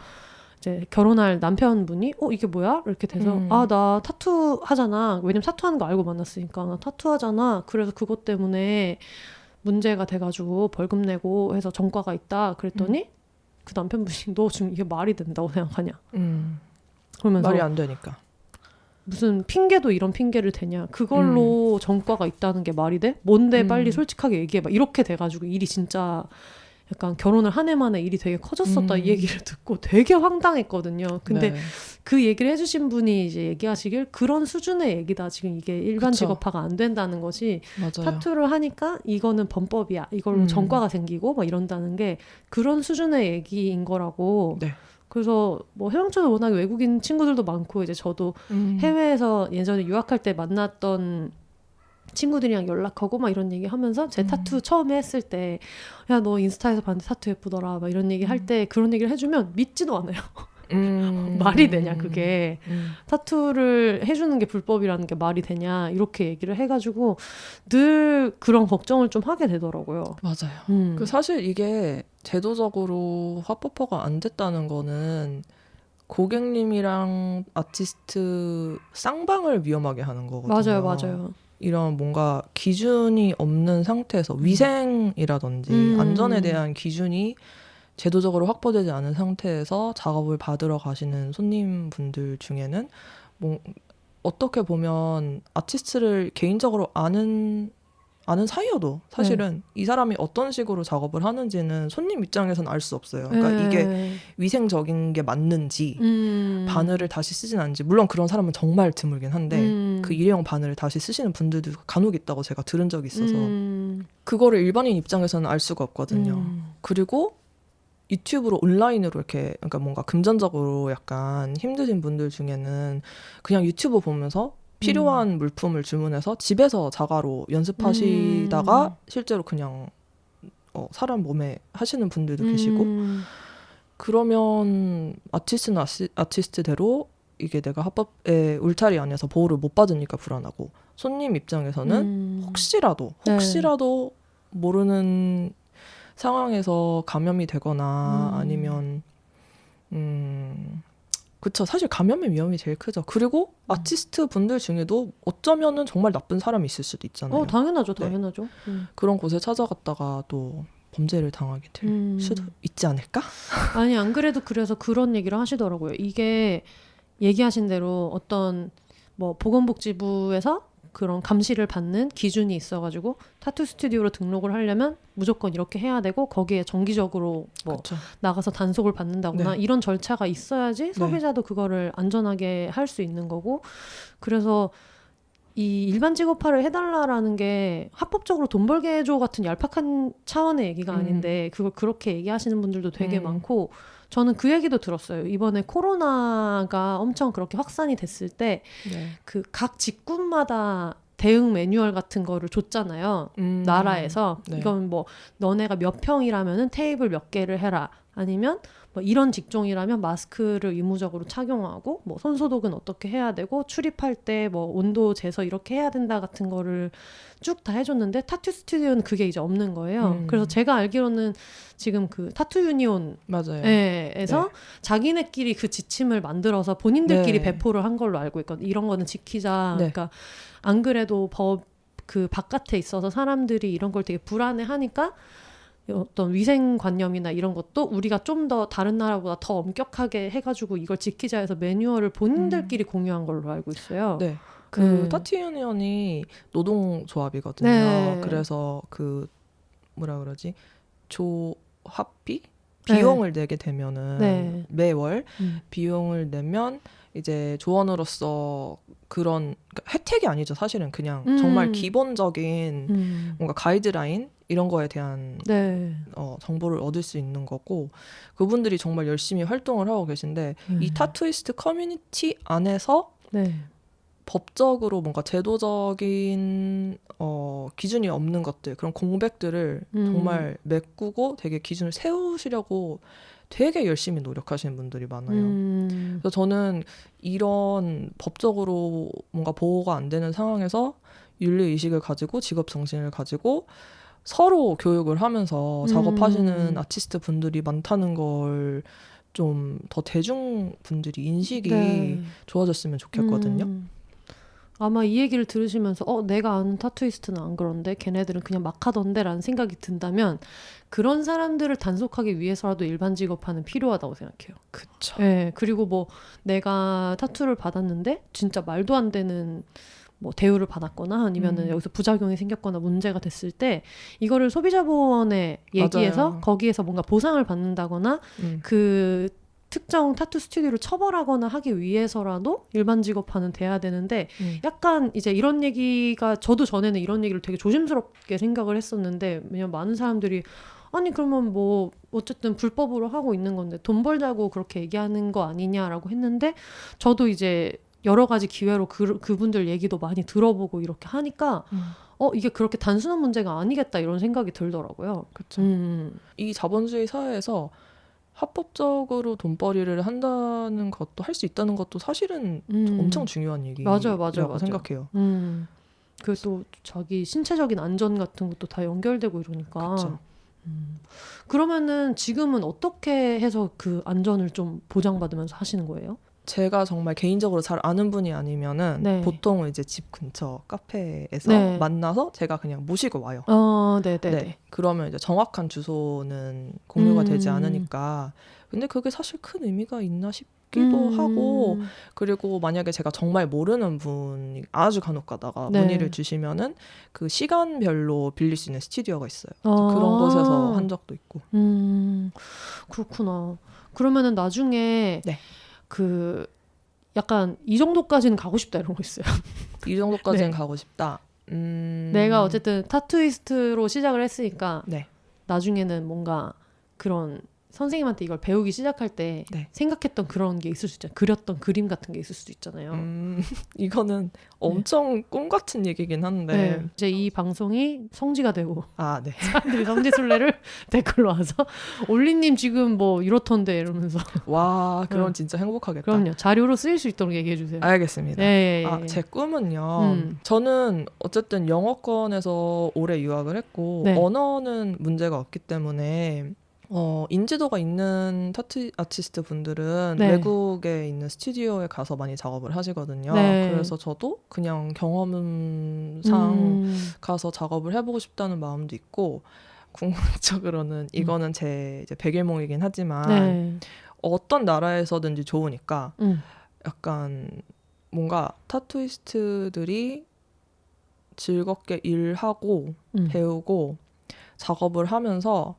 이제 결혼할 남편분이 이게 뭐야? 이렇게 돼서 나 타투 하잖아. 왜냐면 타투하는 거 알고 만났으니까 나 타투 하잖아. 그래서 그것 때문에 문제가 돼가지고 벌금 내고 해서 전과가 있다. 그랬더니 그 남편분이 너 지금 이게 말이 된다고 생각하냐? 그러면서 말이 안 되니까. 무슨 핑계도 이런 핑계를 대냐? 그걸로 전과가 있다는 게 말이 돼? 뭔데 빨리 솔직하게 얘기해봐. 이렇게 돼가지고 일이 진짜 약간 결혼을 한 해 만에 일이 되게 커졌었다 이 얘기를 듣고 되게 황당했거든요. 근데 그 얘기를 해주신 분이 이제 얘기하시길 그런 수준의 얘기다. 지금 이게 일반 직업화가 안 된다는 것이 맞아요. 타투를 하니까 이거는 범법이야. 이걸로 전과가 생기고 막 이런다는 게 그런 수준의 얘기인 거라고. 네. 그래서 뭐 해영초는 워낙 외국인 친구들도 많고 이제 저도 해외에서 예전에 유학할 때 만났던 친구들이랑 연락하고 막 이런 얘기 하면서 제 타투 처음에 했을 때 야 너 인스타에서 봤는데 타투 예쁘더라 막 이런 얘기 할 때 그런 얘기를 해주면 믿지도 않아요. 말이 되냐 그게 타투를 해주는 게 불법이라는 게 말이 되냐 이렇게 얘기를 해가지고 늘 그런 걱정을 좀 하게 되더라고요. 맞아요. 그 사실 이게 제도적으로 합법화가 안 됐다는 거는 고객님이랑 아티스트 쌍방을 위험하게 하는 거거든요. 맞아요. 이런 뭔가 기준이 없는 상태에서 위생이라든지 안전에 대한 기준이 제도적으로 확보되지 않은 상태에서 작업을 받으러 가시는 손님분들 중에는 뭐 어떻게 보면 아티스트를 개인적으로 아는 사이여도 사실은 이 사람이 어떤 식으로 작업을 하는지는 손님 입장에서는 알 수 없어요. 그러니까 이게 위생적인 게 맞는지 바늘을 다시 쓰진 않는지 물론 그런 사람은 정말 드물긴 한데 그 일회용 바늘을 다시 쓰시는 분들도 간혹 있다고 제가 들은 적이 있어서 그거를 일반인 입장에서는 알 수가 없거든요. 그리고 유튜브로 온라인으로 이렇게 그러니까 뭔가 금전적으로 약간 힘드신 분들 중에는 그냥 유튜브 보면서 필요한 물품을 주문해서 집에서 자가로 연습하시다가 실제로 그냥 사람 몸에 하시는 분들도 계시고 그러면 아티스트는 아티스트대로 이게 내가 합법의 울타리 안에서 보호를 못 받으니까 불안하고 손님 입장에서는 혹시라도 모르는 상황에서 감염이 되거나 아니면 그쵸. 사실 감염의 위험이 제일 크죠. 그리고 아티스트 분들 중에도 어쩌면은 정말 나쁜 사람이 있을 수도 있잖아요. 당연하죠. 그런 곳에 찾아갔다가 또 범죄를 당하게 될 수도 있지 않을까? 아니 안 그래도 그래서 그런 얘기를 하시더라고요. 이게 얘기하신 대로 어떤 뭐 보건복지부에서 그런 감시를 받는 기준이 있어가지고 타투 스튜디오로 등록을 하려면 무조건 이렇게 해야 되고 거기에 정기적으로 뭐 나가서 단속을 받는다거나 이런 절차가 있어야지 소비자도 그거를 안전하게 할 수 있는 거고 그래서 이 일반 직업화를 해달라라는 게 합법적으로 돈 벌게 해줘 같은 얄팍한 차원의 얘기가 아닌데 그걸 그렇게 얘기하시는 분들도 되게 많고 저는 그 얘기도 들었어요. 이번에 코로나가 엄청 그렇게 확산이 됐을 때 그 각 직군마다 대응 매뉴얼 같은 거를 줬잖아요. 나라에서. 이건 뭐 너네가 몇 평이라면은 테이블 몇 개를 해라. 아니면 뭐 이런 직종이라면 마스크를 의무적으로 착용하고 뭐 손소독은 어떻게 해야 되고 출입할 때 뭐 온도 재서 이렇게 해야 된다 같은 거를 쭉 다 해줬는데 타투 스튜디오는 그게 이제 없는 거예요. 그래서 제가 알기로는 지금 그 타투 유니온 맞아요. 에서 네. 자기네끼리 그 지침을 만들어서 본인들끼리 네. 배포를 한 걸로 알고 있거든요. 이런 거는 지키자. 네. 그러니까 안 그래도 법 그 바깥에 있어서 사람들이 이런 걸 되게 불안해하니까 어떤 위생관념이나 이런 것도 우리가 좀 더 다른 나라보다 더 엄격하게 해가지고 이걸 지키자 해서 매뉴얼을 본인들끼리 공유한 걸로 알고 있어요. 네. 그 타투 유니언이 노동조합이거든요. 네. 그래서 그 뭐라 그러지? 조합비? 비용을 네. 내게 되면은 네. 매월 비용을 내면 이제 조원으로서 그런 그러니까 혜택이 아니죠. 사실은 그냥 정말 기본적인 뭔가 가이드라인 이런 거에 대한 네. 정보를 얻을 수 있는 거고 그분들이 정말 열심히 활동을 하고 계신데 이 타투이스트 커뮤니티 안에서 네. 법적으로 뭔가 제도적인 기준이 없는 것들 그런 공백들을 정말 메꾸고 되게 기준을 세우시려고 되게 열심히 노력하시는 분들이 많아요. 그래서 저는 이런 법적으로 뭔가 보호가 안 되는 상황에서 윤리의식을 가지고 직업정신을 가지고 서로 교육을 하면서 작업하시는 아티스트 분들이 많다는 걸 좀 더 대중분들이 인식이 네. 좋아졌으면 좋겠거든요. 아마 이 얘기를 들으시면서 내가 아는 타투이스트는 안 그런데 걔네들은 그냥 막 하던데 라는 생각이 든다면 그런 사람들을 단속하기 위해서라도 일반 직업화는 필요하다고 생각해요. 그쵸. 네, 그리고 뭐 내가 타투를 받았는데 진짜 말도 안 되는 뭐 대우를 받았거나 아니면은 여기서 부작용이 생겼거나 문제가 됐을 때 이거를 소비자보호원에 얘기해서 맞아요. 거기에서 뭔가 보상을 받는다거나 그 특정 타투 스튜디오를 처벌하거나 하기 위해서라도 일반 직업화는 돼야 되는데 약간 이제 이런 얘기가 저도 전에는 이런 얘기를 되게 조심스럽게 생각을 했었는데 왜냐면 많은 사람들이 아니 그러면 뭐 어쨌든 불법으로 하고 있는 건데 돈 벌자고 그렇게 얘기하는 거 아니냐라고 했는데 저도 이제 여러 가지 기회로 그분들 얘기도 많이 들어보고 이렇게 하니까 이게 그렇게 단순한 문제가 아니겠다 이런 생각이 들더라고요. 그렇죠. 이 자본주의 사회에서 합법적으로 돈벌이를 한다는 것도 할 수 있다는 것도 사실은 엄청 중요한 얘기라고 맞아요. 생각해요. 그리고 또 자기 신체적인 안전 같은 것도 다 연결되고 이러니까. 그쵸. 그러면은 지금은 어떻게 해서 그 안전을 좀 보장받으면서 하시는 거예요? 제가 정말 개인적으로 잘 아는 분이 아니면은 네. 보통은 이제 집 근처 카페에서 네. 만나서 제가 그냥 모시고 와요. 네. 그러면 이제 정확한 주소는 공유가 되지 않으니까. 근데 그게 사실 큰 의미가 있나 싶기도 하고 그리고 만약에 제가 정말 모르는 분이 아주 간혹 가다가 네. 문의를 주시면은 그 시간별로 빌릴 수 있는 스튜디오가 있어요. 그런 곳에서 한 적도 있고. 그렇구나. 그러면은 나중에 네. 그 약간 이 정도까지는 가고 싶다 이런 거 있어요. 이 정도까지는 네. 가고 싶다. 내가 어쨌든 타투이스트로 시작을 했으니까 네. 나중에는 뭔가 그런 선생님한테 이걸 배우기 시작할 때 네. 생각했던 그런 게 있을 수 있잖아요. 그렸던 그림 같은 게 있을 수도 있잖아요. 이거는 엄청 꿈 같은 얘기긴 한데 네. 이제 이 방송이 성지가 되고 네. 사람들이 성지순례를 댓글로 와서 올리님 지금 뭐 이렇던데 이러면서 와 그럼 진짜 행복하겠다. 그럼요. 자료로 쓰일 수 있도록 얘기해 주세요. 알겠습니다. 제 꿈은요. 저는 어쨌든 영어권에서 오래 유학을 했고 네. 언어는 문제가 없기 때문에 인지도가 있는 타투 아티스트 분들은 네. 외국에 있는 스튜디오에 가서 많이 작업을 하시거든요. 네. 그래서 저도 그냥 경험상 가서 작업을 해보고 싶다는 마음도 있고 궁극적으로는 이거는 제 이제 백일몽이긴 하지만 네. 어떤 나라에서든지 좋으니까 약간 뭔가 타투이스트들이 즐겁게 일하고 배우고 작업을 하면서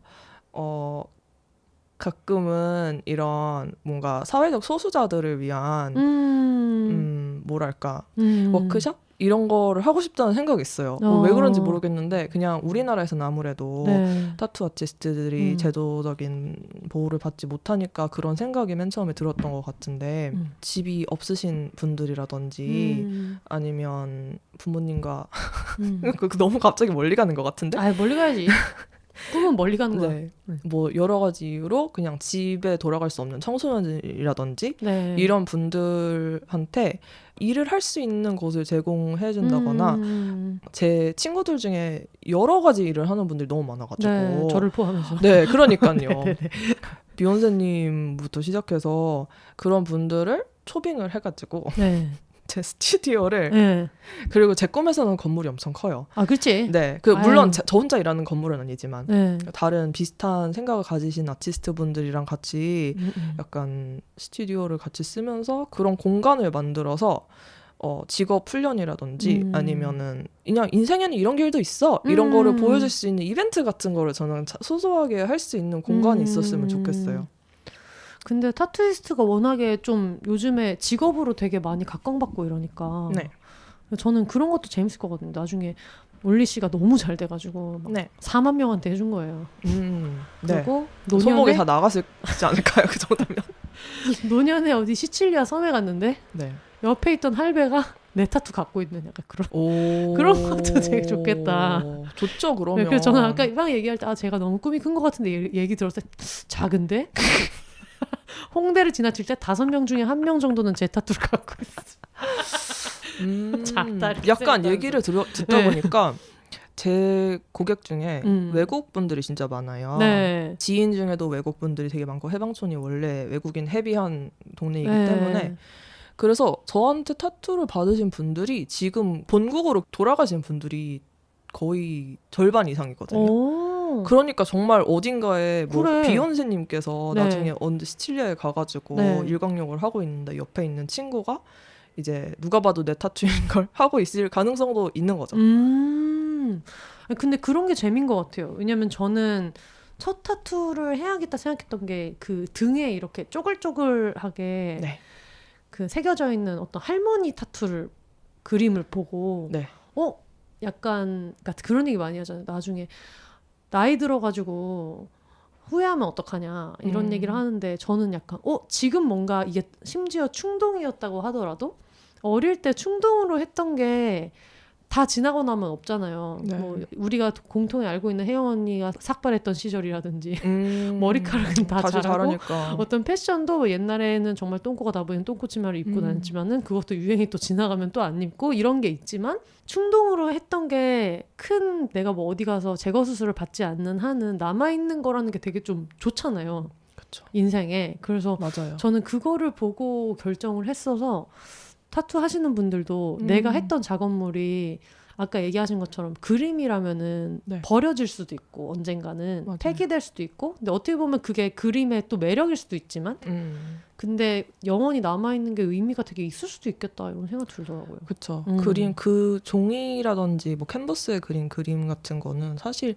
가끔은 이런 뭔가 사회적 소수자들을 위한 뭐랄까 워크숍? 이런 거를 하고 싶다는 생각이 있어요. 왜 그런지 모르겠는데 그냥 우리나라에서는 아무래도 네. 타투 아티스트들이 제도적인 보호를 받지 못하니까 그런 생각이 맨 처음에 들었던 것 같은데 집이 없으신 분들이라든지 아니면 부모님과 너무 갑자기 멀리 가는 것 같은데? 멀리 가야지. 꿈은 멀리 가는 거야. 네. 뭐 여러 가지 이유로 그냥 집에 돌아갈 수 없는 청소년이라든지 네. 이런 분들한테 일을 할 수 있는 곳을 제공해 준다거나 제 친구들 중에 여러 가지 일을 하는 분들이 너무 많아가지고 네, 저를 포함해서. 네, 그러니까요. 네네네. 비욘세님부터 시작해서 그런 분들을 초빙을 해가지고 네. 제 스튜디오를 네. 그리고 제 꿈에서는 건물이 엄청 커요. 아, 그렇지. 네, 그 물론 저 혼자 일하는 건물은 아니지만 네. 다른 비슷한 생각을 가지신 아티스트 분들이랑 같이 약간 스튜디오를 같이 쓰면서 그런 공간을 만들어서 직업 훈련이라든지 아니면은 그냥 인생에는 이런 길도 있어 이런 거를 보여줄 수 있는 이벤트 같은 거를 저는 소소하게 할 수 있는 공간이 있었으면 좋겠어요. 근데 타투이스트가 워낙에 좀 요즘에 직업으로 되게 많이 각광받고 이러니까 네. 저는 그런 것도 재밌을 거거든요. 나중에 올리 씨가 너무 잘 돼가지고 막 네. 4만 명한테 해준 거예요. 그리고 네. 손목이 다 나갔지 않을까요? 그 정도면. 노년에 어디 시칠리아 섬에 갔는데 네. 옆에 있던 할배가 내 타투 갖고 있는 약간 그런 것도 되게 좋겠다. 좋죠, 그러면. 네, 그래서 저는 아까 막 얘기할 때 제가 너무 꿈이 큰 것 같은데 얘기 들었을 때 작은데? 홍대를 지나칠 때 5명 중에 1명 정도는 제 타투를 갖고 있어. 작다. 약간 얘기를 듣다 보니까 제 고객 중에 외국 분들이 진짜 많아요. 네. 지인 중에도 외국 분들이 되게 많고 해방촌이 원래 외국인 헤비한 동네이기 네. 때문에 그래서 저한테 타투를 받으신 분들이 지금 본국으로 돌아가신 분들이 거의 절반 이상이거든요. 오. 그러니까 정말 어딘가에 뭐 그래. 비욘세님께서 네. 나중에 언제 시칠리아에 가가지고 네. 일광욕을 하고 있는데 옆에 있는 친구가 이제 누가 봐도 내 타투인 걸 하고 있을 가능성도 있는 거죠. 근데 그런 게 재미인 것 같아요. 왜냐면 저는 첫 타투를 해야겠다 생각했던 게 그 등에 이렇게 쪼글쪼글하게 네. 그 새겨져 있는 어떤 할머니 타투를 그림을 보고 네. 약간 그러니까 그런 얘기 많이 하잖아요. 나중에 나이 들어가지고 후회하면 어떡하냐 이런 얘기를 하는데 저는 약간 지금 뭔가 이게 심지어 충동이었다고 하더라도 어릴 때 충동으로 했던 게 다 지나고 나면 없잖아요. 네. 뭐 우리가 공통에 알고 있는 혜영 언니가 삭발했던 시절이라든지 머리카락은 다 다시 자라고 자라니까. 어떤 패션도 옛날에는 정말 똥꼬가 다 보이는 똥꼬치마를 입고 다녔지만은 그것도 유행이 또 지나가면 또 안 입고 이런 게 있지만 충동으로 했던 게 큰 내가 뭐 어디 가서 제거 수술을 받지 않는 한은 남아있는 거라는 게 되게 좀 좋잖아요. 그쵸. 인생에. 그래서 맞아요. 저는 그거를 보고 결정을 했어서 타투 하시는 분들도 내가 했던 작업물이 아까 얘기하신 것처럼 그림이라면은 네. 버려질 수도 있고 언젠가는 맞아요. 폐기될 수도 있고 근데 어떻게 보면 그게 그림의 또 매력일 수도 있지만 근데 영원히 남아있는 게 의미가 되게 있을 수도 있겠다 이런 생각 들더라고요. 그렇죠. 그림 그 종이라든지 뭐 캔버스에 그린 그림 같은 거는 사실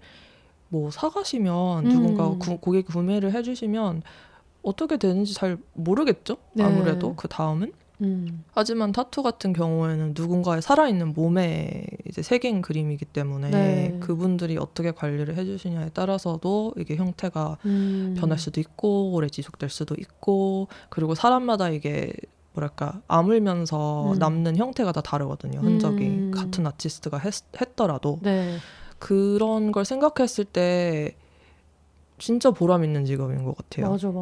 뭐 사가시면 누군가 고객이 구매를 해주시면 어떻게 되는지 잘 모르겠죠. 네. 아무래도 그 다음은. 하지만 타투 같은 경우에는 누군가의 살아있는 몸에 이제 새긴 그림이기 때문에 네. 그분들이 어떻게 관리를 해주시냐에 따라서도 이게 형태가 변할 수도 있고 오래 지속될 수도 있고 그리고 사람마다 이게 뭐랄까 아물면서 남는 형태가 다 다르거든요. 흔적이 같은 아티스트가 했더라도 네. 그런 걸 생각했을 때 진짜 보람 있는 직업인 것 같아요. 맞아.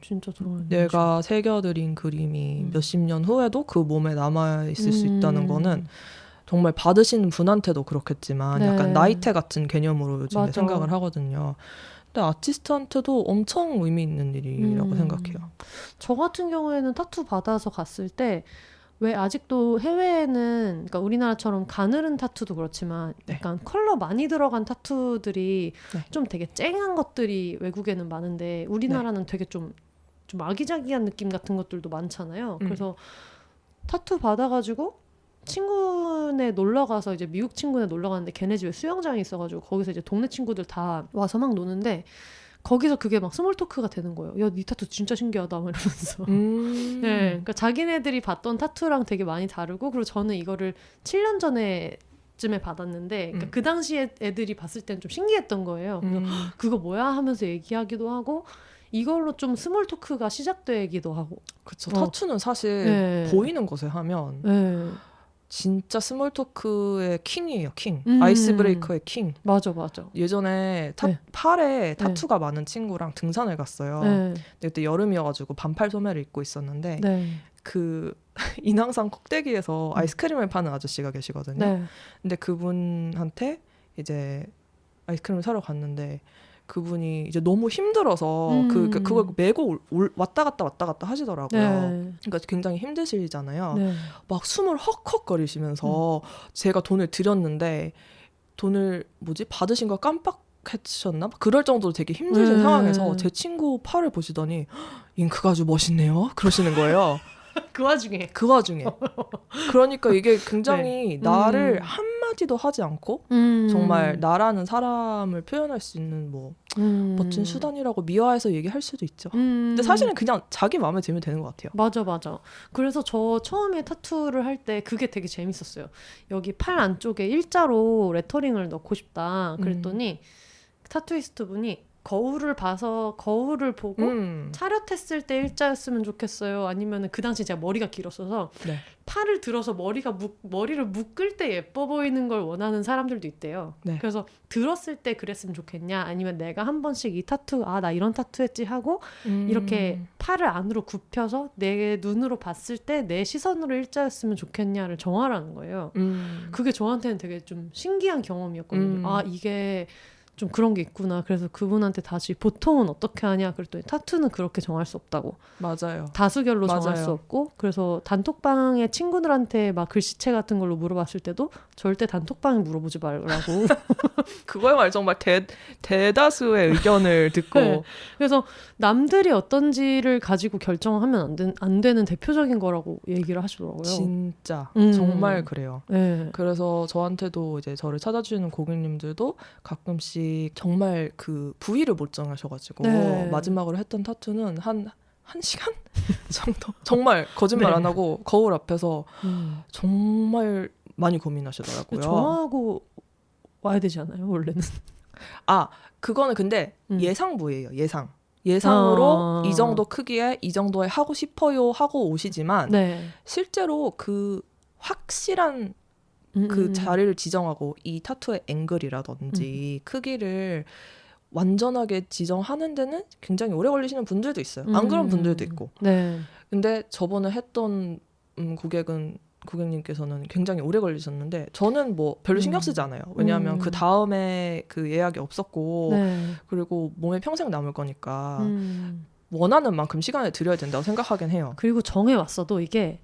진짜 내가 새겨드린 그림이 몇십 년 후에도 그 몸에 남아있을 수 있다는 거는 정말 받으시는 분한테도 그렇겠지만 네. 약간 나이테 같은 개념으로 요즘에 맞아. 생각을 하거든요. 근데 아티스트한테도 엄청 의미 있는 일이라고 생각해요. 저 같은 경우에는 타투 받아서 갔을 때 왜 아직도 해외에는 그러니까 우리나라처럼 가늘은 타투도 그렇지만 약간 컬러 많이 들어간 타투들이 좀 되게 쨍한 것들이 외국에는 많은데 우리나라는 되게 좀 아기자기한 느낌 같은 것들도 많잖아요. 그래서 타투 받아가지고 친구네 놀러 가서 이제 미국 친구네 놀러 갔는데 걔네 집에 수영장이 있어가지고 거기서 이제 동네 친구들 다 와서 막 노는데 거기서 그게 막 스몰 토크가 되는 거예요. 야, 니 타투 진짜 신기하다 막 이러면서. 네, 그러니까 자기네들이 봤던 타투랑 되게 많이 다르고 그리고 저는 이거를 7년 전에쯤에 받았는데 그러니까 그 당시에 애들이 봤을 땐 좀 신기했던 거예요. 그래서 그거 뭐야 하면서 얘기하기도 하고 이걸로 좀 스몰 토크가 시작되기도 하고. 그렇죠. 타투는 사실 보이는 곳에 하면 진짜 스몰 토크의 킹이에요. 킹. 아이스 브레이커의 킹. 맞아. 예전에 팔에 타투가 많은 친구랑 등산을 갔어요. 근데 그때 여름이어가지고 반팔 소매를 입고 있었는데 그 인왕산 꼭대기에서 아이스크림을 파는 아저씨가 계시거든요. 근데 그분한테 이제 아이스크림을 사러 갔는데 그분이 이제 너무 힘들어서 그걸 메고 왔다 갔다 하시더라고요. 그러니까 굉장히 힘드시잖아요. 막 숨을 헉헉거리시면서 제가 돈을 드렸는데 돈을 받으신 거 깜빡했셨나? 그럴 정도로 되게 힘드신 상황에서 제 친구 팔을 보시더니 잉크가 아주 멋있네요. 그러시는 거예요. 그 와중에. 그러니까 이게 굉장히 나를 한마디도 하지 않고 정말 나라는 사람을 표현할 수 있는 멋진 수단이라고 미화해서 얘기할 수도 있죠. 근데 사실은 그냥 자기 마음에 들면 되는 것 같아요. 맞아. 그래서 저 처음에 타투를 할 때 그게 되게 재밌었어요. 여기 팔 안쪽에 일자로 레터링을 넣고 싶다. 그랬더니 타투이스트 분이 거울을 보고 차렷했을 때 일자였으면 좋겠어요. 아니면 그 당시 제가 머리가 길었어서 팔을 들어서 머리를 묶을 때 예뻐 보이는 걸 원하는 사람들도 있대요. 그래서 들었을 때 그랬으면 좋겠냐, 아니면 내가 한 번씩 이 타투 나 이런 타투 했지 하고 이렇게 팔을 안으로 굽혀서 내 눈으로 봤을 때 내 시선으로 일자였으면 좋겠냐를 정하라는 거예요. 그게 저한테는 되게 좀 신기한 경험이었거든요. 이게 좀 그런 게 있구나. 그래서 그분한테 다시 보통은 어떻게 하냐 그랬더니 타투는 그렇게 정할 수 없다고. 맞아요. 다수결로 정할 수 없고, 그래서 단톡방에 친구들한테 막 글씨체 같은 걸로 물어봤을 때도 절대 단톡방에 물어보지 말라고. 그거야말로 정말 대다수의 의견을 듣고 그래서 남들이 어떤지를 가지고 결정하면 안 되는 대표적인 거라고 얘기를 하시더라고요. 진짜 정말 그래요. 그래서 저한테도 이제 저를 찾아주시는 고객님들도 가끔씩 정말 그 부위를 못 정하셔가지고 마지막으로 했던 타투는 한 시간 정도? 정말 거짓말 안 하고 거울 앞에서 정말 많이 고민하시더라고요. 정하고 와야 되지 않아요, 원래는? 그거는 근데 예상 부위예요. 예상으로 이 정도 크기에 이 정도에 하고 싶어요 하고 오시지만 실제로 그 확실한 그 자리를 지정하고 이 타투의 앵글이라든지 크기를 완전하게 지정하는 데는 굉장히 오래 걸리시는 분들도 있어요. 안 그런 분들도 있고. 근데 저번에 했던 고객님께서는 굉장히 오래 걸리셨는데 저는 별로 신경 쓰지 않아요. 왜냐하면 그 다음에 그 예약이 없었고 그리고 몸에 평생 남을 거니까 원하는 만큼 시간을 들여야 된다고 생각하긴 해요. 그리고 정해왔어도 이게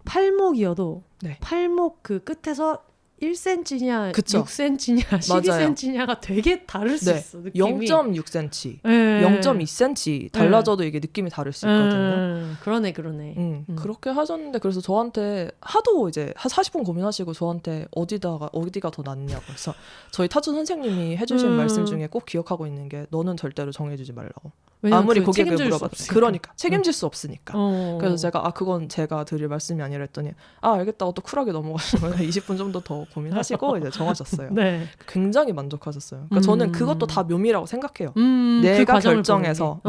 팔목이어도 팔목 그 끝에서 1cm냐, 6cm냐, 12cm냐가 되게 다를 수 있어. 느낌이. 0.6cm, 0.2cm 달라져도 이게 느낌이 다를 수 있거든요. 그러네. 그렇게 하셨는데 그래서 저한테 하도 이제 40분 고민하시고 저한테 어디가 더 낫냐고. 그래서 저희 타투 선생님이 해주신 말씀 중에 꼭 기억하고 있는 게 너는 절대로 정해주지 말라고. 아무리 고객을 물어봐도 그러니까 책임질 수 없으니까. 그래서 제가 그건 제가 드릴 말씀이 아니라 했더니 알겠다고 또 쿨하게 넘어가시고 20분 정도 더 고민하시고 이제 정하셨어요. 굉장히 만족하셨어요. 그러니까 저는 그것도 다 묘미라고 생각해요. 내가 결정해서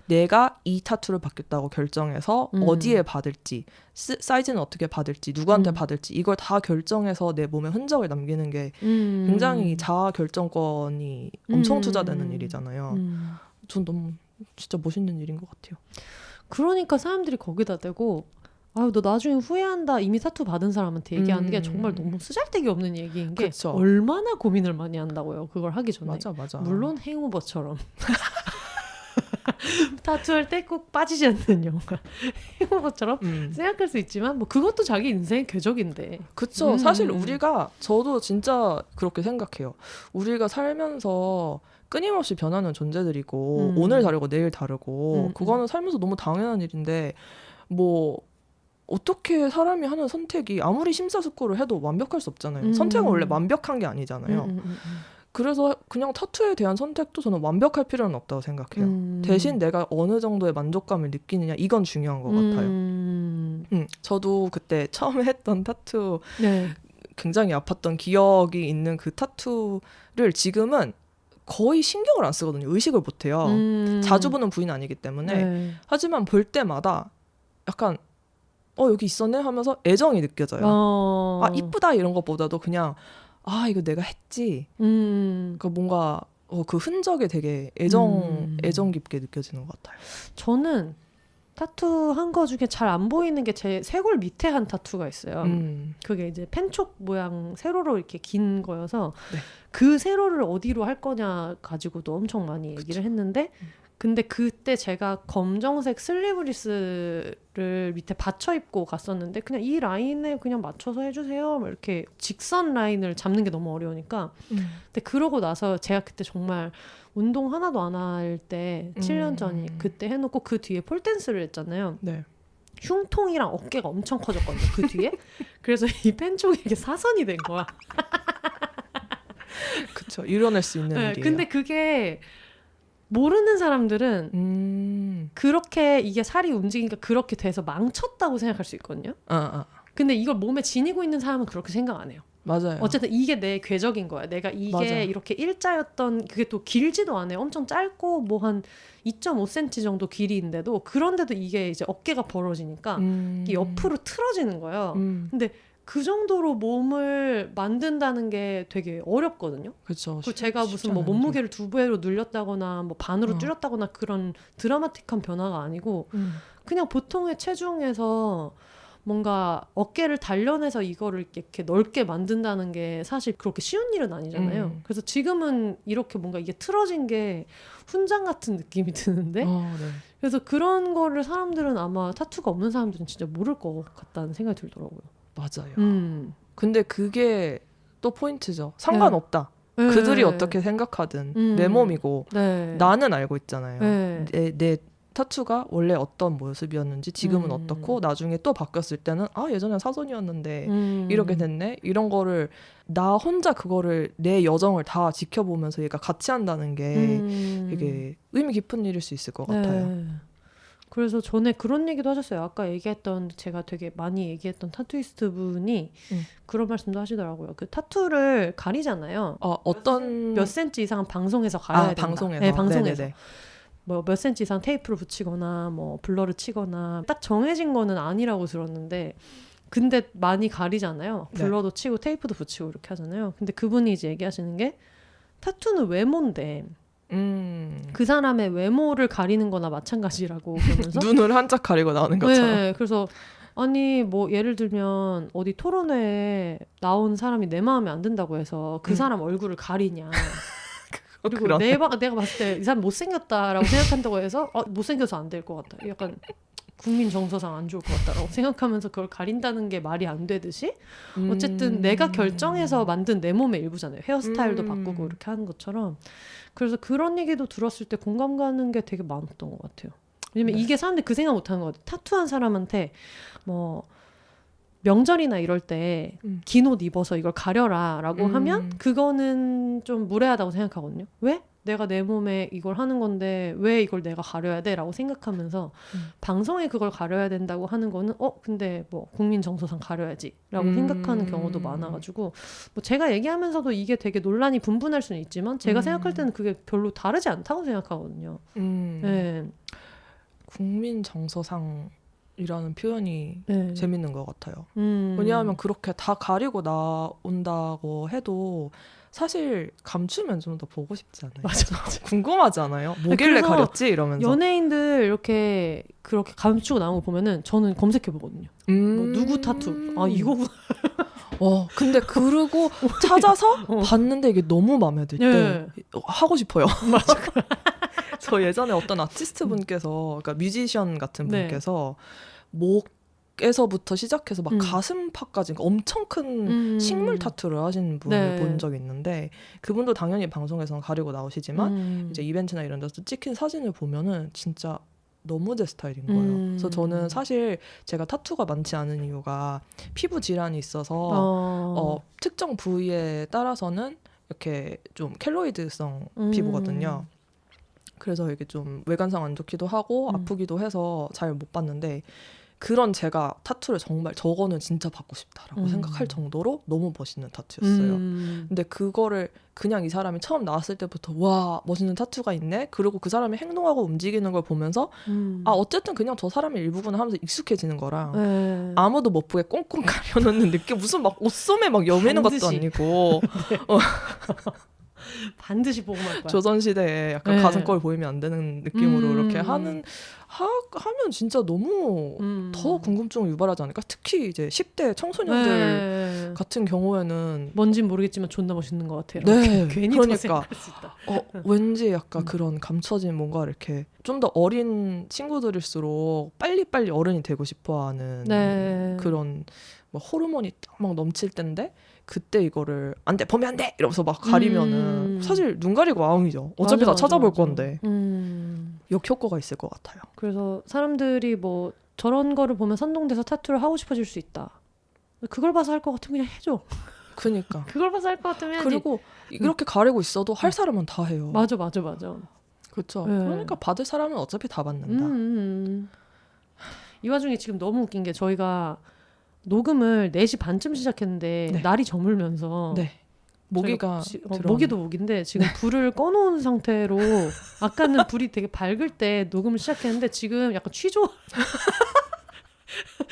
내가 이 타투를 받겠다고 결정해서 어디에 받을지, 사이즈는 어떻게 받을지, 누구한테 받을지 이걸 다 결정해서 내 몸에 흔적을 남기는 게 굉장히 자아 결정권이 엄청 투자되는 일이잖아요. 전 너무 진짜 멋있는 일인 것 같아요. 그러니까 사람들이 거기다 대고 너 나중에 후회한다 이미 타투 받은 사람한테 얘기하는 게 정말 너무 쓰잘데기 없는 얘기인 게 얼마나 고민을 많이 한다고요. 그걸 하기 전에. 맞아. 물론 행오버처럼 타투할 때 꼭 빠지지 않는 영화 행오버처럼 생각할 수 있지만 그것도 자기 인생의 궤적인데. 그쵸. 사실 저도 진짜 그렇게 생각해요. 우리가 살면서 끊임없이 변하는 존재들이고 오늘 다르고 내일 다르고 그거는 살면서 너무 당연한 일인데 어떻게 사람이 하는 선택이 아무리 심사숙고를 해도 완벽할 수 없잖아요. 선택은 원래 완벽한 게 아니잖아요. 그래서 그냥 타투에 대한 선택도 저는 완벽할 필요는 없다고 생각해요. 대신 내가 어느 정도의 만족감을 느끼느냐 이건 중요한 것 같아요. 저도 그때 처음에 했던 타투 굉장히 아팠던 기억이 있는 그 타투를 지금은 거의 신경을 안 쓰거든요. 의식을 못해요. 자주 보는 부위는 아니기 때문에. 하지만 볼 때마다 약간 여기 있었네 하면서 애정이 느껴져요. 아 이쁘다 이런 것보다도 그냥 이거 내가 했지. 그러니까 뭔가 그 흔적이 되게 애정 깊게 느껴지는 것 같아요. 저는 타투 한 거 중에 잘 안 보이는 게 제 쇄골 밑에 한 타투가 있어요. 그게 이제 펜촉 모양 세로로 이렇게 긴 거여서 네. 그 세로를 어디로 할 거냐 가지고도 엄청 많이 얘기를 했는데 근데 그때 제가 검정색 슬리브리스를 밑에 받쳐 입고 갔었는데 그냥 이 라인에 그냥 맞춰서 해주세요. 이렇게 직선 라인을 잡는 게 너무 어려우니까 근데 그러고 나서 제가 그때 정말 운동 하나도 안 할 때 7년 전이 그때 해놓고 그 뒤에 폴댄스를 했잖아요. 네. 흉통이랑 어깨가 엄청 커졌거든요. 그 뒤에. 그래서 이 펜촉이 이게 사선이 된 거야. 그쵸. 이뤄낼 수 있는 네, 일이에요. 근데 그게 모르는 사람들은 그렇게 이게 살이 움직이니까 그렇게 돼서 망쳤다고 생각할 수 있거든요. 근데 이걸 몸에 지니고 있는 사람은 그렇게 생각 안 해요. 맞아요. 어쨌든 이게 내 궤적인 거야. 내가 이게 맞아. 이렇게 일자였던 그게 또 길지도 않아요. 엄청 짧고 뭐 한 2.5cm 정도 길이인데도 그런데도 이게 이제 어깨가 벌어지니까 이게 옆으로 틀어지는 거예요. 근데 그 정도로 몸을 만든다는 게 되게 어렵거든요. 그렇죠. 제가 무슨 뭐 몸무게를 2배로 늘렸다거나 뭐 반으로 줄였다거나 그런 드라마틱한 변화가 아니고 그냥 보통의 체중에서 뭔가 어깨를 단련해서 이거를 이렇게 넓게 만든다는 게 사실 그렇게 쉬운 일은 아니잖아요. 그래서 지금은 이렇게 뭔가 이게 틀어진 게 훈장 같은 느낌이 드는데 네. 그래서 그런 거를 사람들은 아마 타투가 없는 사람들은 진짜 모를 것 같다는 생각이 들더라고요. 맞아요. 근데 그게 또 포인트죠. 상관없다. 네. 그들이 어떻게 생각하든 내 몸이고 네. 나는 알고 있잖아요. 네. 내 타투가 원래 어떤 모습이었는지 지금은 어떻고 나중에 또 바뀌었을 때는 예전엔 사선이었는데 이렇게 됐네. 이런 거를 나 혼자 그거를 내 여정을 다 지켜보면서 얘가 같이 한다는 게 되게 의미 깊은 일일 수 있을 것 같아요. 그래서 전에 그런 얘기도 하셨어요. 아까 얘기했던 제가 되게 많이 얘기했던 타투이스트 분이 그런 말씀도 하시더라고요. 그 타투를 가리잖아요. 어떤 몇 센치 이상 방송에서 가려야 된다. 방송에서. 네, 방송에서. 네네네. 뭐 몇 센치 이상 테이프를 붙이거나 뭐 블러를 치거나 딱 정해진 거는 아니라고 들었는데 근데 많이 가리잖아요. 블러도 치고 테이프도 붙이고 이렇게 하잖아요. 근데 그분이 이제 얘기하시는 게 타투는 외모인데 그 사람의 외모를 가리는 거나 마찬가지라고 그러면서 눈을 한짝 가리고 나오는 것처럼. 네, 그래서 아니 뭐 예를 들면 어디 토론회에 나온 사람이 내 마음에 안 든다고 해서 그 사람 얼굴을 가리냐. 그리고 내가 봤을 때 이 사람 못생겼다라고 생각한다고 해서 못생겨서 안 될 것 같다. 약간 국민 정서상 안 좋을 것 같다라고 생각하면서 그걸 가린다는 게 말이 안 되듯이 어쨌든 내가 결정해서 만든 내 몸의 일부잖아요. 헤어스타일도 바꾸고 이렇게 하는 것처럼. 그래서 그런 얘기도 들었을 때 공감 가는 게 되게 많았던 것 같아요. 왜냐면 이게 사람들이 그 생각 못하는 것 같아요. 타투한 사람한테 뭐 명절이나 이럴 때 긴 옷 입어서 이걸 가려라 라고 하면 그거는 좀 무례하다고 생각하거든요. 왜? 내가 내 몸에 이걸 하는 건데 왜 이걸 내가 가려야 돼? 라고 생각하면서 방송에 그걸 가려야 된다고 하는 거는 근데 뭐 국민 정서상 가려야지 라고 생각하는 경우도 많아가지고 뭐 제가 얘기하면서도 이게 되게 논란이 분분할 수는 있지만 제가 생각할 때는 그게 별로 다르지 않다고 생각하거든요. 네. 국민 정서상 이라는 표현이 재밌는 것 같아요. 왜냐하면 그렇게 다 가리고 나온다고 해도 사실 감추면 좀 더 보고 싶지 않아요? 맞아. 궁금하지 않아요? 뭐길래 가렸지? 이러면서. 연예인들 이렇게 그렇게 감추고 나온 거 보면은 저는 검색해 보거든요. 뭐 누구 타투? 이거구나. 근데 그러고 찾아서 봤는데 이게 너무 마음에 들 때 하고 싶어요. 맞아. 저 예전에 어떤 아티스트 분께서, 그러니까 뮤지션 같은 분께서 목에서부터 시작해서 막 가슴팍까지 엄청 큰 식물 타투를 하신 분을 본 적이 있는데 그분도 당연히 방송에서는 가리고 나오시지만 이제 이벤트나 이런 데서 찍힌 사진을 보면은 진짜 너무 제 스타일인 거예요. 그래서 저는 사실 제가 타투가 많지 않은 이유가 피부 질환이 있어서 특정 부위에 따라서는 이렇게 좀 켈로이드성 피부거든요. 그래서 이게 좀 외관상 안 좋기도 하고 아프기도 해서 잘 못 봤는데 그런 제가 타투를 정말 저거는 진짜 받고 싶다라고 생각할 정도로 너무 멋있는 타투였어요. 근데 그거를 그냥 이 사람이 처음 나왔을 때부터 와 멋있는 타투가 있네. 그리고 그 사람이 행동하고 움직이는 걸 보면서 아 어쨌든 그냥 저 사람의 일부구나 하면서 익숙해지는 거랑 아무도 못 보게 꽁꽁 감겨놓는 느낌 무슨 막 옷소매 막 여미는 것도 아니고 반드시 보고 말 거야. 조선시대에 약간 가슴골 보이면 안 되는 느낌으로 이렇게 하면 진짜 너무 더 궁금증을 유발하지 않을까? 특히 이제 10대 청소년들 같은 경우에는 뭔진 모르겠지만 존나 멋있는 것 같아요. 네, 괜히 그러니까 더 생각할 수 있다. 왠지 약간 그런 감춰진 뭔가 이렇게 좀 더 어린 친구들일수록 빨리빨리 어른이 되고 싶어하는 그런 뭐 호르몬이 막 넘칠 텐데 맞아. 이거를 안 돼 보면 안 돼 이러면서 막 가리면은 사실 눈 가리고 마음이죠. 어차피 다 찾아볼 건데 역효과가 있을 것 같아요. 그래서 사람들이 뭐 저런 거를 보면 선동돼서 타투를 하고 싶어질 수 있다. 그걸 봐서 할 것 같으면 그냥 해줘. 그니까 그걸 봐서 할 것 같으면 해야지. 그리고 이렇게 가리고 있어도 할 사람은 다 해요. 맞아. 그렇죠. 그러니까 받을 사람은 어차피 다 받는다. 이 와중에 지금 너무 웃긴 게 저희가 녹음을 4시 반쯤 시작했는데 날이 저물면서 모기가 모기도 모기인데 지금 불을 꺼놓은 상태로 아까는 불이 되게 밝을 때 녹음을 시작했는데 지금 약간 취조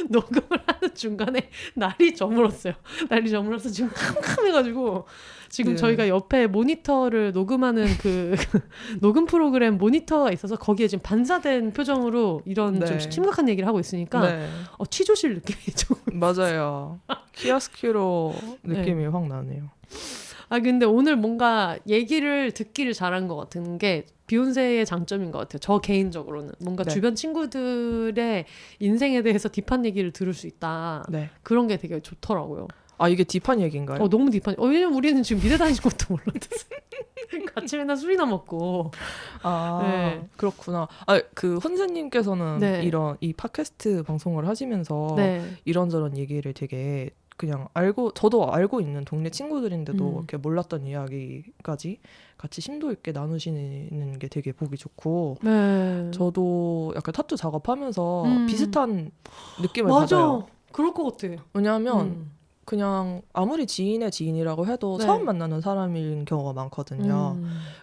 녹음을 하는 중간에 날이 저물었어요. 날이 저물어서 지금 캄캄해가지고 지금 저희가 옆에 모니터를 녹음하는 그 녹음 프로그램 모니터가 있어서 거기에 지금 반사된 표정으로 이런 좀 심각한 얘기를 하고 있으니까 취조실 느낌이 좀 맞아요. 키아스키로 느낌이 확 나네요. 근데 오늘 뭔가 얘기를 듣기를 잘한 것 같은 게 비욘세의 장점인 것 같아요. 저 개인적으로는 뭔가 주변 친구들의 인생에 대해서 딥한 얘기를 들을 수 있다. 그런 게 되게 좋더라고요. 이게 딥한 얘기인가요? 너무 딥한. 왜냐면 우리는 지금 미대 다니는 것도 몰랐어. 같이 맨날 술이나 먹고. 그렇구나. 그 혼세님께서는 이런 이 팟캐스트 방송을 하시면서 이런저런 얘기를 되게 그냥 저도 알고 있는 동네 친구들인데도 이렇게 몰랐던 이야기까지 같이 심도 있게 나누시는 게 되게 보기 좋고 저도 약간 타투 작업하면서 비슷한 느낌을 받아요. 그럴 것 같아. 왜냐하면 그냥 아무리 지인의 지인이라고 해도 처음 만나는 사람인 경우가 많거든요.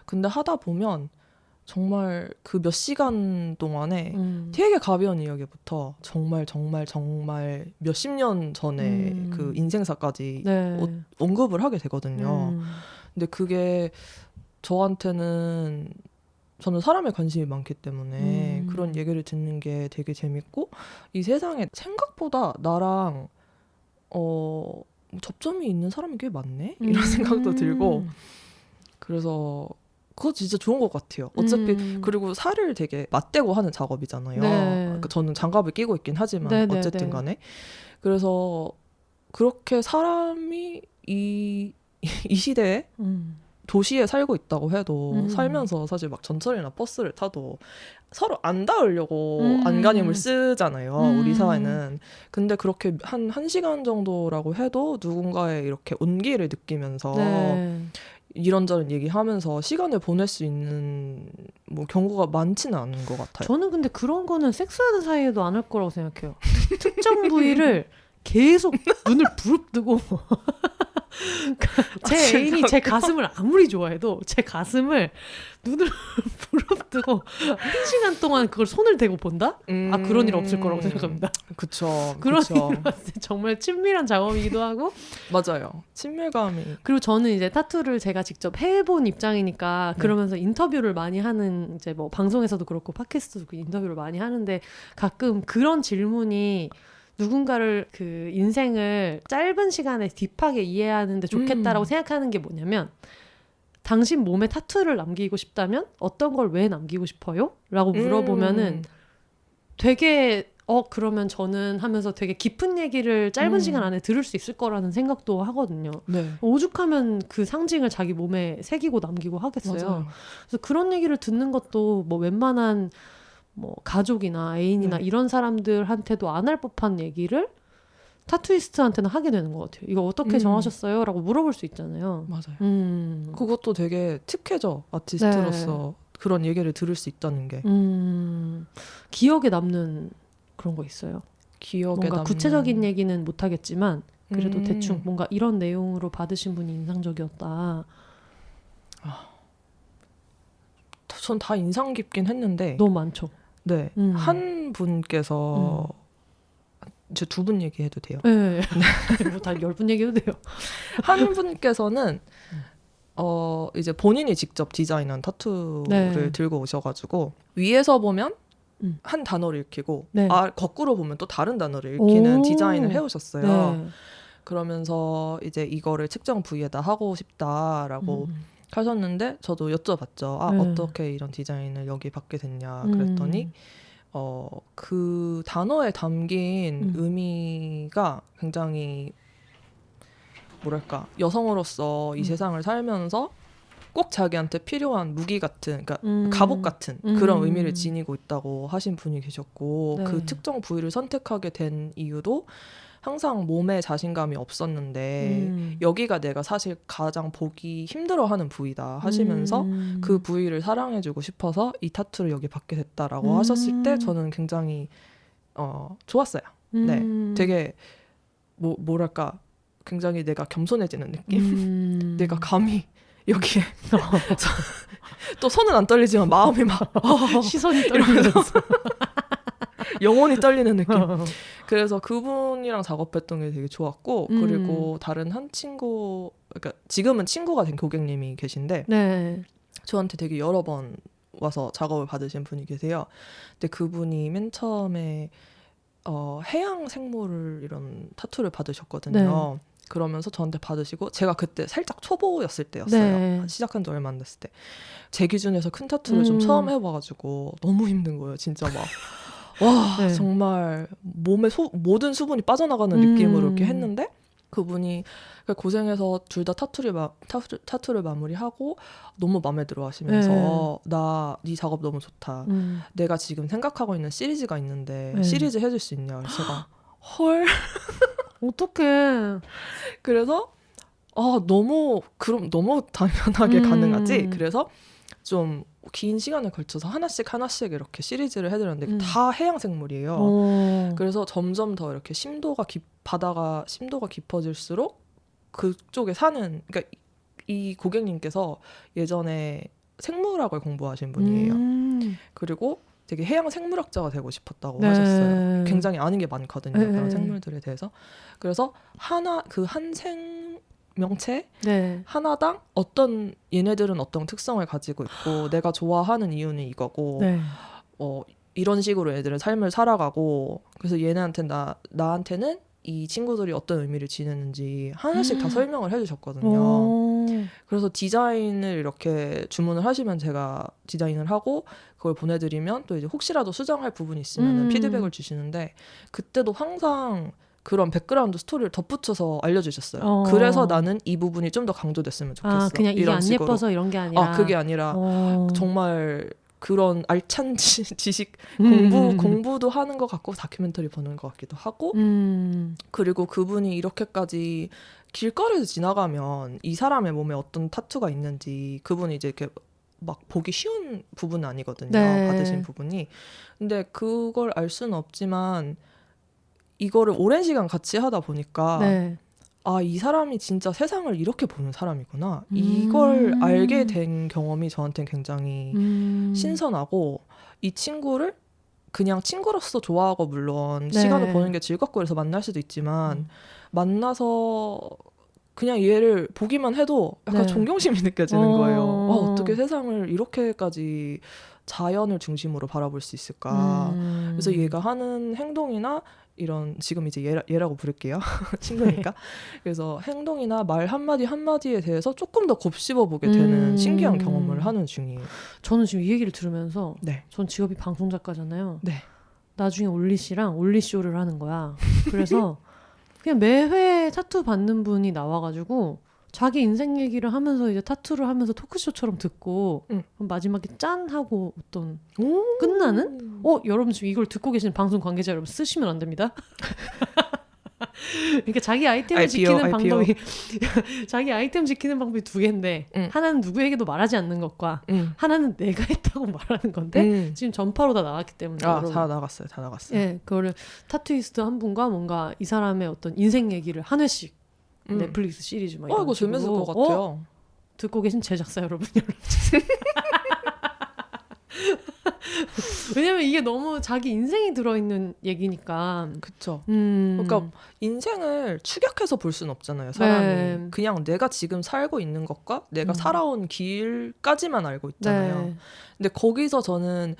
근데 하다 보면 정말 그 몇 시간 동안에 되게 가벼운 이야기부터 정말 몇십 년 전에 그 인생사까지 언급을 하게 되거든요. 근데 그게 저는 사람에 관심이 많기 때문에 그런 얘기를 듣는 게 되게 재밌고 이 세상에 생각보다 나랑 접점이 있는 사람이 꽤 많네? 이런 생각도 들고 그래서 그거 진짜 좋은 것 같아요. 어차피 그리고 살을 되게 맞대고 하는 작업이잖아요. 그러니까 저는 장갑을 끼고 있긴 하지만 어쨌든 간에 그래서 그렇게 사람이 이 시대에 도시에 살고 있다고 해도 살면서 사실 막 전철이나 버스를 타도 서로 안 닿으려고 안간힘을 쓰잖아요. 우리 사회는. 근데 그렇게 한 1시간 정도라고 해도 누군가의 이렇게 온기를 느끼면서 이런저런 얘기하면서 시간을 보낼 수 있는 뭐 경우가 많지는 않은 것 같아요. 저는 근데 그런 거는 섹스하는 사이에도 안 할 거라고 생각해요. 특정 부위를 계속 눈을 부릅뜨고 제 애인이 제 가슴을 아무리 좋아해도 제 가슴을 눈을 부릅뜨고 1시간 동안 그걸 손을 대고 본다? 그런 일 없을 거라고 생각합니다. 그쵸. 그런 일 정말 친밀한 작업이기도 하고 맞아요. 친밀감이. 그리고 저는 이제 타투를 제가 직접 해본 입장이니까 그러면서 인터뷰를 많이 하는 이제 뭐 방송에서도 그렇고 팟캐스트도 인터뷰를 많이 하는데 가끔 그런 질문이 누군가를 그 인생을 짧은 시간에 딥하게 이해하는데 좋겠다라고 생각하는 게 뭐냐면 당신 몸에 타투를 남기고 싶다면 어떤 걸 왜 남기고 싶어요? 라고 물어보면은 되게 그러면 저는 하면서 되게 깊은 얘기를 짧은 시간 안에 들을 수 있을 거라는 생각도 하거든요. 오죽하면 그 상징을 자기 몸에 새기고 남기고 하겠어요. 맞아요. 그래서 그런 얘기를 듣는 것도 뭐 웬만한 뭐 가족이나 애인이나 이런 사람들한테도 안 할 법한 얘기를 타투이스트한테는 하게 되는 것 같아요. 이거 어떻게 정하셨어요? 라고 물어볼 수 있잖아요. 맞아요. 그것도 되게 특혜죠. 아티스트로서 그런 얘기를 들을 수 있다는 게. 기억에 남는 그런 거 있어요? 기억에 뭔가 남는... 구체적인 얘기는 못하겠지만 그래도 대충 뭔가 이런 내용으로 받으신 분이 인상적이었다. 전 다 인상 깊긴 했는데 너무 많죠. 네, 한 분께서 저 두 분 얘기해도 돼요? 네. 뭐 다 10분 얘기해도 돼요. 한 분께서는 이제 본인이 직접 디자인한 타투를 네. 들고 오셔가지고 위에서 보면 한 단어를 읽히고 네. 거꾸로 보면 또 다른 단어를 읽히는 디자인을 해오셨어요. 네. 그러면서 이제 이거를 측정 부위에다 하고 싶다라고 하셨는데 저도 여쭤봤죠. 어떻게 이런 디자인을 여기 받게 됐냐 그랬더니 그 단어에 담긴 의미가 굉장히 뭐랄까 여성으로서 이 세상을 살면서 꼭 자기한테 필요한 무기 같은 그러니까 갑옷 같은 그런 의미를 지니고 있다고 하신 분이 계셨고 네. 그 특정 부위를 선택하게 된 이유도 항상 몸에 자신감이 없었는데 여기가 내가 사실 가장 보기 힘들어하는 부위다 하시면서 그 부위를 사랑해주고 싶어서 이 타투를 여기 받게 됐다라고 하셨을 때 저는 굉장히 좋았어요. 네, 되게 뭐랄까 굉장히 내가 겸손해지는 느낌? 내가 감히 여기에 또 손은 안 떨리지만 마음이 막 시선이 떨리면서 영혼이 떨리는 느낌. 그래서 그분이랑 작업했던 게 되게 좋았고 그리고 다른 한 친구 그러니까 지금은 친구가 된 고객님이 계신데 네. 저한테 되게 여러 번 와서 작업을 받으신 분이 계세요. 근데 그분이 맨 처음에 해양 생물을 이런 타투를 받으셨거든요. 네. 그러면서 저한테 받으시고 제가 그때 살짝 초보였을 때였어요. 네. 시작한 지 얼마 안 됐을 때. 제 기준에서 큰 타투를 좀 처음 해봐가지고 너무 힘든 거예요. 진짜 막. 와 네. 정말 몸에 모든 수분이 빠져나가는 느낌으로 이렇게 했는데 그분이 고생해서 둘 다 타투를 마무리하고 너무 마음에 들어 하시면서 나 네 작업 너무 좋다. 내가 지금 생각하고 있는 시리즈가 있는데 시리즈 해줄 수 있냐. 그래서 제가 헐 어떡해. 그래서 그럼 너무 당연하게 가능하지. 그래서 좀 긴 시간을 걸쳐서 하나씩 이렇게 시리즈를 해드렸는데 다 해양 생물이에요. 그래서 점점 더 이렇게 바다가 심도가 깊어질수록 그쪽에 사는 그러니까 이 고객님께서 예전에 생물학을 공부하신 분이에요. 그리고 되게 해양 생물학자가 되고 싶었다고 네. 하셨어요. 굉장히 아는 게 많거든요. 네. 그런 생물들에 대해서. 그래서 한 생명체 네. 하나당 얘네들은 어떤 특성을 가지고 있고 내가 좋아하는 이유는 이거고 네. 이런 식으로 애들은 삶을 살아가고 그래서 나한테는 이 친구들이 어떤 의미를 지니는지 하나씩 다 설명을 해주셨거든요. 그래서 디자인을 이렇게 주문을 하시면 제가 디자인을 하고 그걸 보내드리면 또 이제 혹시라도 수정할 부분이 있으면 피드백을 주시는데 그때도 항상 그런 백그라운드 스토리를 덧붙여서 알려주셨어요. 그래서 나는 이 부분이 좀 더 강조됐으면 좋겠어. 그냥 이게 안 식으로. 예뻐서 이런 게 아니라. 그게 아니라 정말 그런 알찬 지식 공부도 하는 것 같고 다큐멘터리 보는 것 같기도 하고 그리고 그분이 이렇게까지 길거리에서 지나가면 이 사람의 몸에 어떤 타투가 있는지 그분이 이제 이렇게 막 보기 쉬운 부분은 아니거든요. 네. 받으신 부분이. 근데 그걸 알 수는 없지만 이거를 오랜 시간 같이 하다 보니까 네. 이 사람이 진짜 세상을 이렇게 보는 사람이구나. 이걸 알게 된 경험이 저한테는 굉장히 신선하고 이 친구를 그냥 친구로서 좋아하고 물론 네. 시간을 보는 게 즐겁고 그래서 만날 수도 있지만 만나서 그냥 얘를 보기만 해도 약간 존경심이 느껴지는 거예요. 어떻게 세상을 이렇게까지 자연을 중심으로 바라볼 수 있을까. 그래서 얘가 하는 행동이나 이런 지금 이제 얘라고 부를게요. 친구니까. 그래서 행동이나 말 한마디에 대해서 조금 더 곱씹어보게 되는 신기한 경험을 하는 중이에요. 저는 지금 이 얘기를 들으면서 네. 전 직업이 방송작가잖아요. 네. 나중에 올리 씨랑 올리쇼를 하는 거야. 그래서 그냥 매회 타투 받는 분이 나와가지고 자기 인생 얘기를 하면서 이제 타투를 하면서 토크쇼처럼 듣고 그럼 마지막에 짠 하고 어떤 끝나는? 여러분 지금 이걸 듣고 계시는 방송 관계자 여러분 쓰시면 안 됩니다. 그러니까 자기 아이템을 지키는 방법이 자기 아이템 지키는 방법이 두 개인데 하나는 누구에게도 말하지 않는 것과 하나는 내가 했다고 말하는 건데 지금 전파로 다 나왔기 때문에 다 나갔어요. 예, 그거를 타투이스트 한 분과 뭔가 이 사람의 어떤 인생 얘기를 한 회씩 넷플릭스 시리즈 막 이런 이거 식으로 재밌을 것 같아요. 듣고 계신 제작사 여러분 연락주세요. 왜냐면 이게 너무 자기 인생이 들어있는 얘기니까. 그쵸. 그러니까 인생을 축약해서 볼 수는 없잖아요, 사람이. 네. 그냥 내가 지금 살고 있는 것과 내가 살아온 길까지만 알고 있잖아요. 네. 근데 거기서 저는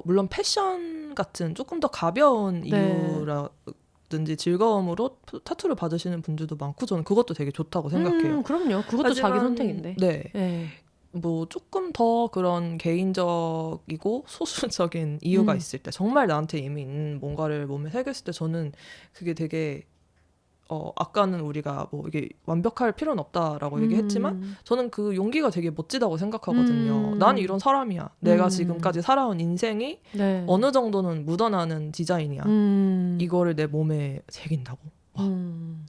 물론 패션 같은 조금 더 가벼운 이유라든지 즐거움으로 타투를 받으시는 분들도 많고 저는 그것도 되게 좋다고 생각해요. 그럼요. 그것도 하지만, 자기 선택인데. 네. 뭐 조금 더 그런 개인적이고 소수적인 이유가 있을 때 정말 나한테 의미 있는 뭔가를 몸에 새겼을 때 저는 그게 되게 아까는 우리가 뭐 이게 완벽할 필요는 없다라고 얘기했지만 저는 그 용기가 되게 멋지다고 생각하거든요. 난 이런 사람이야. 내가 지금까지 살아온 인생이 어느 정도는 묻어나는 디자인이야. 이거를 내 몸에 새긴다고. 와,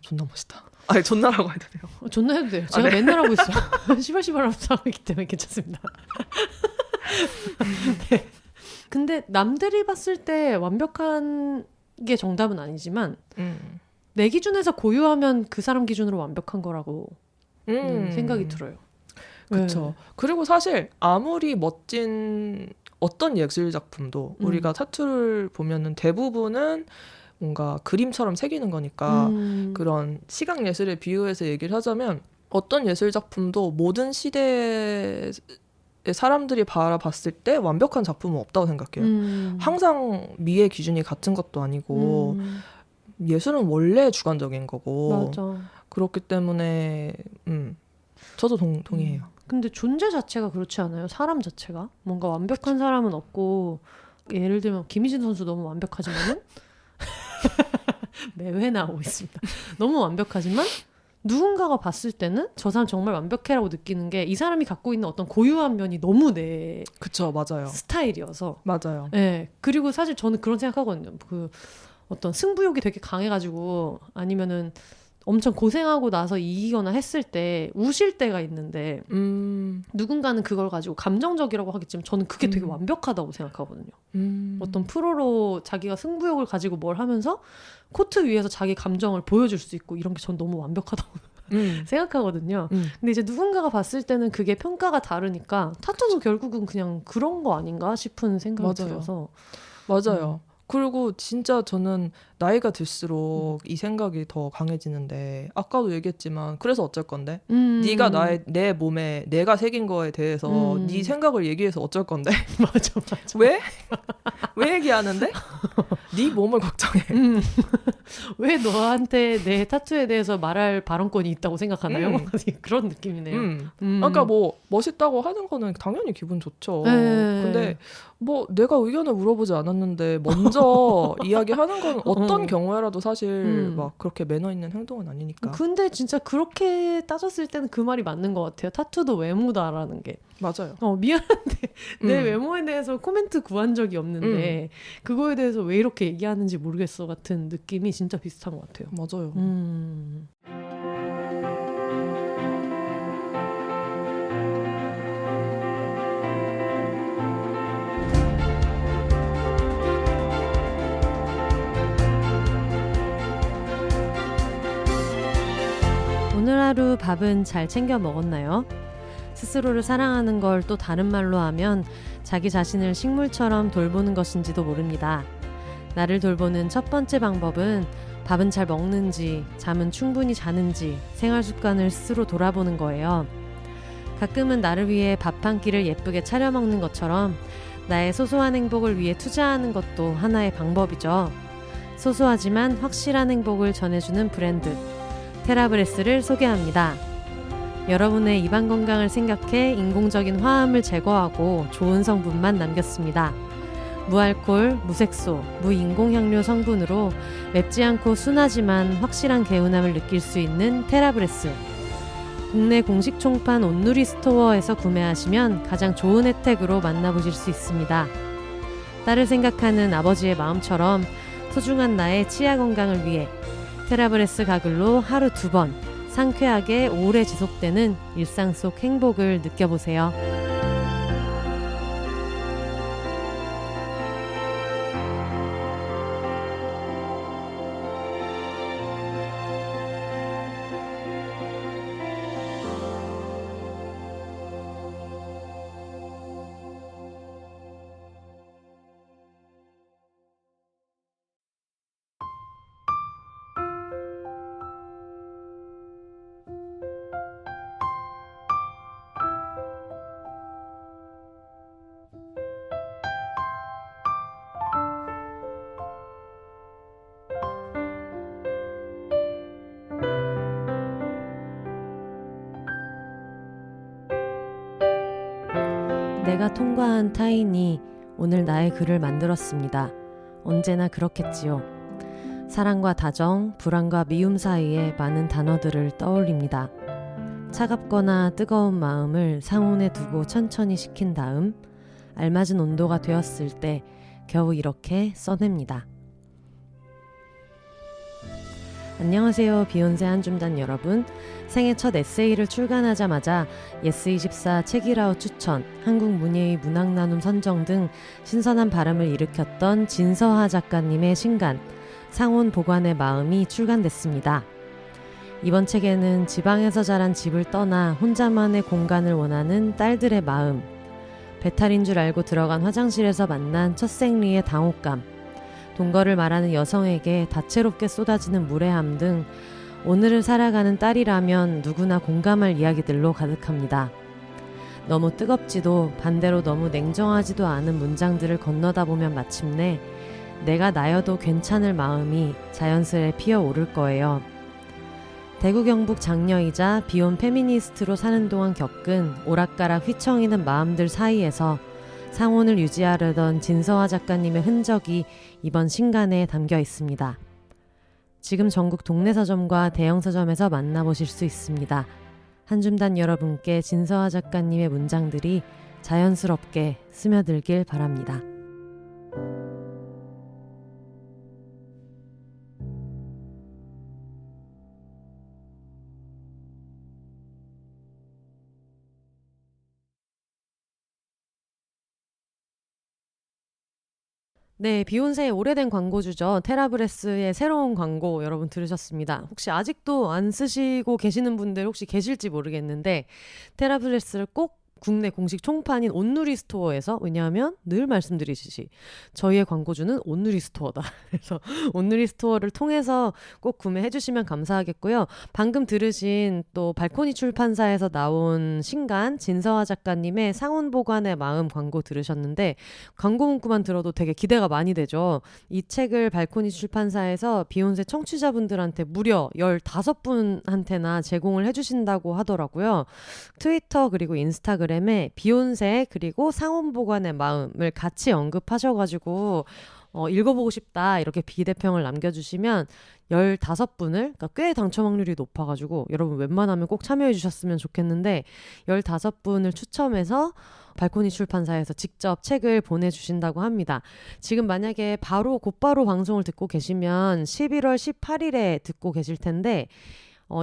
존나 멋있다. 아니 존나라고 해도 돼요. 존나 해도 돼요. 제가 맨날 하고 있어요. 시발시발 하면서 하고 있기 때문에 괜찮습니다. 네. 근데 남들이 봤을 때 완벽한 게 정답은 아니지만 내 기준에서 고유하면 그 사람 기준으로 완벽한 거라고 생각이 들어요. 그렇죠. 그리고 사실 아무리 멋진 어떤 예술 작품도 우리가 타투를 보면은 대부분은 뭔가 그림처럼 새기는 거니까 그런 시각 예술에 비유해서 얘기를 하자면 어떤 예술 작품도 모든 시대의 사람들이 바라봤을 때 완벽한 작품은 없다고 생각해요. 항상 미의 기준이 같은 것도 아니고 예술은 원래 주관적인 거고 맞아. 그렇기 때문에 저도 동의해요. 근데 존재 자체가 그렇지 않아요? 사람 자체가? 뭔가 완벽한 사람은 없고 예를 들면 김희진 선수 너무 완벽하지만은 매회 나오고 있습니다. 너무 완벽하지만 누군가가 봤을 때는 저 사람 정말 완벽해라고 느끼는 게 이 사람이 갖고 있는 어떤 고유한 면이 너무 내 그쵸, 맞아요. 스타일이어서. 맞아요. 네, 그리고 사실 저는 그런 생각하거든요. 그 어떤 승부욕이 되게 강해가지고 아니면은 엄청 고생하고 나서 이기거나 했을 때 우실 때가 있는데 누군가는 그걸 가지고 감정적이라고 하겠지만 저는 그게 되게 완벽하다고 생각하거든요. 어떤 프로로 자기가 승부욕을 가지고 뭘 하면서 코트 위에서 자기 감정을 보여줄 수 있고 이런 게 전 너무 완벽하다고 생각하거든요. 근데 이제 누군가가 봤을 때는 그게 평가가 다르니까 타투도 결국은 그냥 그런 거 아닌가 싶은 생각이 들어서. 맞아요. 그리고 진짜 저는 나이가 들수록 이 생각이 더 강해지는데 아까도 얘기했지만 그래서 어쩔 건데 네가 내 몸에 내가 새긴 거에 대해서 네 생각을 얘기해서 어쩔 건데 맞아. 왜? 왜 얘기하는데? 네 몸을 걱정해. 왜 너한테 내 타투에 대해서 말할 발언권이 있다고 생각하나요? 그런 느낌이네요. 그러니까 뭐 멋있다고 하는 거는 당연히 기분 좋죠. 근데 뭐 내가 의견을 물어보지 않았는데 먼저 이야기하는 건 어떤 경우에라도 사실 막 그렇게 매너 있는 행동은 아니니까. 근데 진짜 그렇게 따졌을 때는 그 말이 맞는 것 같아요. 타투도 외모다라는 게. 맞아요. 미안한데 내 외모에 대해서 코멘트 구한 적이 없는데 그거에 대해서 왜 이렇게 얘기하는지 모르겠어 같은 느낌이 진짜 비슷한 것 같아요. 맞아요. 오늘 하루 밥은 잘 챙겨 먹었나요? 스스로를 사랑하는 걸 또 다른 말로 하면 자기 자신을 식물처럼 돌보는 것인지도 모릅니다. 나를 돌보는 첫 번째 방법은 밥은 잘 먹는지, 잠은 충분히 자는지 생활 습관을 스스로 돌아보는 거예요. 가끔은 나를 위해 밥 한 끼를 예쁘게 차려 먹는 것처럼 나의 소소한 행복을 위해 투자하는 것도 하나의 방법이죠. 소소하지만 확실한 행복을 전해주는 브랜드 테라브레스를 소개합니다. 여러분의 입안 건강을 생각해 인공적인 화합을 제거하고 좋은 성분만 남겼습니다. 무알콜, 무색소, 무인공향료 성분으로 맵지 않고 순하지만 확실한 개운함을 느낄 수 있는 테라브레스. 국내 공식 총판 온누리 스토어에서 구매하시면 가장 좋은 혜택으로 만나보실 수 있습니다. 딸을 생각하는 아버지의 마음처럼 소중한 나의 치아 건강을 위해 테라브레스 가글로 하루 2번 상쾌하게 오래 지속되는 일상 속 행복을 느껴보세요. 내가 통과한 타인이 오늘 나의 글을 만들었습니다. 언제나 그렇겠지요. 사랑과 다정, 불안과 미움 사이에 많은 단어들을 떠올립니다. 차갑거나 뜨거운 마음을 상온에 두고 천천히 식힌 다음 알맞은 온도가 되었을 때 겨우 이렇게 써냅니다. 안녕하세요. 비욘세 한줌단 여러분. 생애 첫 에세이를 출간하자마자 예스24 책이라웃 추천, 한국문예의 문학나눔 선정 등 신선한 바람을 일으켰던 진서하 작가님의 신간 상온 보관의 마음이 출간됐습니다. 이번 책에는 지방에서 자란 집을 떠나 혼자만의 공간을 원하는 딸들의 마음, 배탈인 줄 알고 들어간 화장실에서 만난 첫 생리의 당혹감, 동거를 말하는 여성에게 다채롭게 쏟아지는 무례함 등 오늘을 살아가는 딸이라면 누구나 공감할 이야기들로 가득합니다. 너무 뜨겁지도 반대로 너무 냉정하지도 않은 문장들을 건너다 보면 마침내 내가 나여도 괜찮을 마음이 자연스레 피어오를 거예요. 대구 경북 장녀이자 비혼 페미니스트로 사는 동안 겪은 오락가락 휘청이는 마음들 사이에서 상온을 유지하려던 진서하 작가님의 흔적이 이번 신간에 담겨 있습니다. 지금 전국 동네 서점과 대형 서점에서 만나보실 수 있습니다. 한줌단 여러분께 진서하 작가님의 문장들이 자연스럽게 스며들길 바랍니다. 네, 비욘세의 오래된 광고주죠. 테라브레스의 새로운 광고 여러분 들으셨습니다. 혹시 아직도 안 쓰시고 계시는 분들 혹시 계실지 모르겠는데 테라브레스를 꼭 국내 공식 총판인 온누리 스토어에서, 왜냐하면 늘 말씀드리듯이 저희의 광고주는 온누리 스토어다. 그래서 온누리 스토어를 통해서 꼭 구매해 주시면 감사하겠고요. 방금 들으신 또 발코니 출판사에서 나온 신간 진서하 작가님의 상온 보관의 마음 광고 들으셨는데 광고 문구만 들어도 되게 기대가 많이 되죠. 이 책을 발코니 출판사에서 비욘세 청취자분들한테 무려 15분한테나 제공을 해주신다고 하더라고요. 트위터 그리고 인스타그램 비욘세 그리고 상온 보관의 마음을 같이 언급하셔가지고 읽어보고 싶다 이렇게 비대평을 남겨주시면 15분을, 그러니까 꽤 당첨 확률이 높아가지고 여러분 웬만하면 꼭 참여해 주셨으면 좋겠는데 15분을 추첨해서 발코니 출판사에서 직접 책을 보내주신다고 합니다. 지금 만약에 곧바로 방송을 듣고 계시면 11월 18일에 듣고 계실 텐데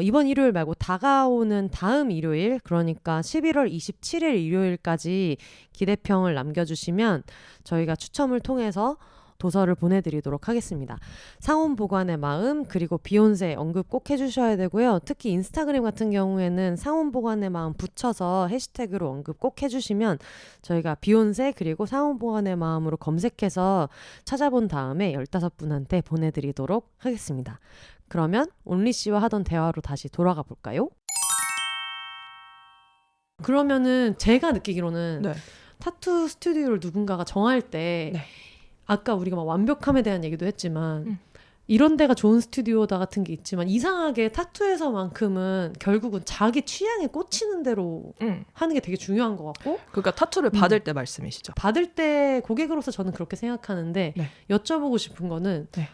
이번 일요일 말고 다가오는 다음 일요일, 그러니까 11월 27일 일요일까지 기대평을 남겨주시면 저희가 추첨을 통해서 도서를 보내드리도록 하겠습니다. 상온 보관의 마음 그리고 비욘세 언급 꼭 해주셔야 되고요. 특히 인스타그램 같은 경우에는 상온 보관의 마음 붙여서 해시태그로 언급 꼭 해주시면 저희가 비욘세 그리고 상온 보관의 마음으로 검색해서 찾아본 다음에 15분한테 보내드리도록 하겠습니다. 그러면 온리 씨와 하던 대화로 다시 돌아가 볼까요? 그러면은 제가 느끼기로는 네. 타투 스튜디오를 누군가가 정할 때 네. 아까 우리가 막 완벽함에 대한 얘기도 했지만 이런 데가 좋은 스튜디오다 같은 게 있지만 이상하게 타투에서만큼은 결국은 자기 취향에 꽂히는 대로 하는 게 되게 중요한 것 같고, 그러니까 타투를 받을 때 말씀이시죠? 받을 때 고객으로서 저는 그렇게 생각하는데 네. 여쭤보고 싶은 거는 네.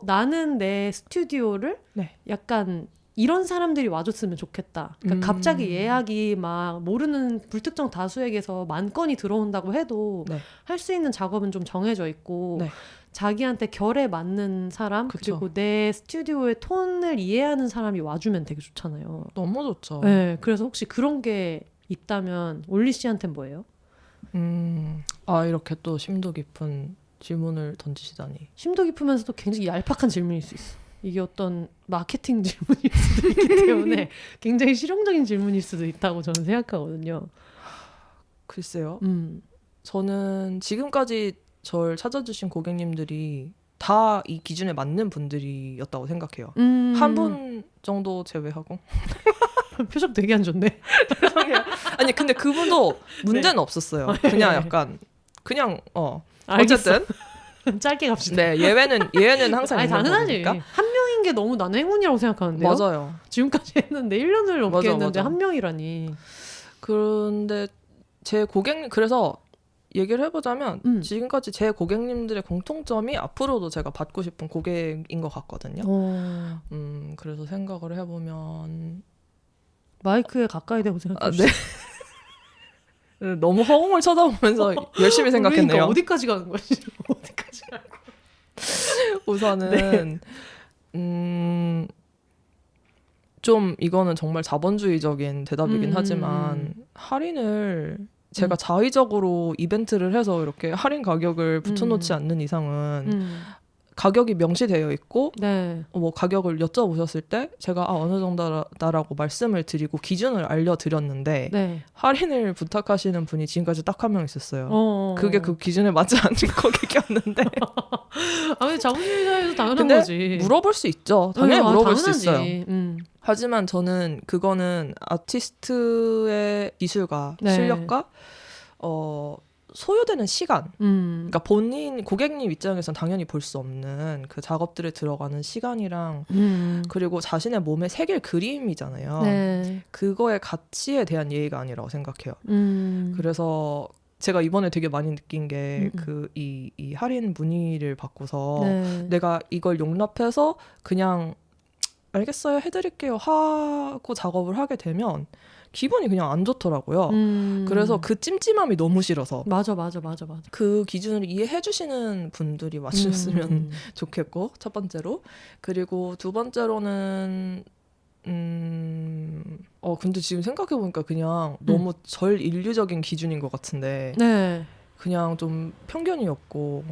나는 내 스튜디오를 네. 약간 이런 사람들이 와줬으면 좋겠다. 그러니까 갑자기 예약이 막 모르는 불특정 다수에게서 10,000건이 들어온다고 해도 네. 할 수 있는 작업은 좀 정해져 있고 네. 자기한테 결에 맞는 사람 그쵸. 그리고 내 스튜디오의 톤을 이해하는 사람이 와주면 되게 좋잖아요. 너무 좋죠. 네, 그래서 혹시 그런 게 있다면 올리 씨한테는 뭐예요? 이렇게 또 심도 깊은 질문을 던지시다니. 심도 깊으면서도 굉장히 얄팍한 질문일 수 있어. 이게 어떤 마케팅 질문일 수도 있기 때문에 굉장히 실용적인 질문일 수도 있다고 저는 생각하거든요. 글쎄요. 저는 지금까지 절 찾아주신 고객님들이 다 이 기준에 맞는 분들이었다고 생각해요. 한 분 정도 제외하고. 표정 되게 안 좋네. 죄송해요. 아니 근데 그분도 문제는 없었어요. 그냥 약간 그냥 어쨌든 짧게 갑시다. 네, 예외는 항상 있는 당연하지. 거니까. 한 명인 게 너무 나는 행운이라고 생각하는데요. 맞아요. 지금까지 했는데 1년을 넘게 맞아, 했는데 맞아. 한 명이라니. 그런데 제 고객님 그래서 얘기를 해보자면 지금까지 제 고객님들의 공통점이 앞으로도 제가 받고 싶은 고객인 것 같거든요. 그래서 생각을 해보면 마이크에 가까이 대고 생각해주세요. 네. 너무 허공을 쳐다보면서 열심히 생각했네요. 그러니까 어디까지 가는 거야? 어디까지 가는 거야? 우선은 좀 이거는 정말 자본주의적인 대답이긴 하지만 할인을 제가 자의적으로 이벤트를 해서 이렇게 할인 가격을 붙여놓지 않는 이상은 가격이 명시되어 있고 네. 뭐 가격을 여쭤보셨을 때 제가 어느 정도다라고 말씀을 드리고 기준을 알려드렸는데 네. 할인을 부탁하시는 분이 지금까지 딱 한 명 있었어요. 그게 그 기준에 맞지 않는 고객이었는데 아니 자본주의 사회에서 당연한 근데 거지. 물어볼 수 있죠. 당연히 물어볼 수 있어요. 하지만 저는 그거는 아티스트의 기술과 네. 실력과 소요되는 시간, 그러니까 본인 고객님 입장에서는 당연히 볼 수 없는 그 작업들에 들어가는 시간이랑 그리고 자신의 몸에 새길 그림이잖아요. 네. 그거의 가치에 대한 예의가 아니라고 생각해요. 그래서 제가 이번에 되게 많이 느낀 게 이 할인 문의를 받고서 네. 내가 이걸 용납해서 그냥 알겠어요, 해드릴게요 하고 작업을 하게 되면 기분이 그냥 안 좋더라고요. 그래서 그 찜찜함이 너무 싫어서 맞아. 그 기준을 이해해 주시는 분들이 와주셨으면 좋겠고, 첫 번째로. 그리고 두 번째로는 근데 지금 생각해보니까 그냥 너무 절인류적인 기준인 것 같은데 네. 그냥 좀 편견이었고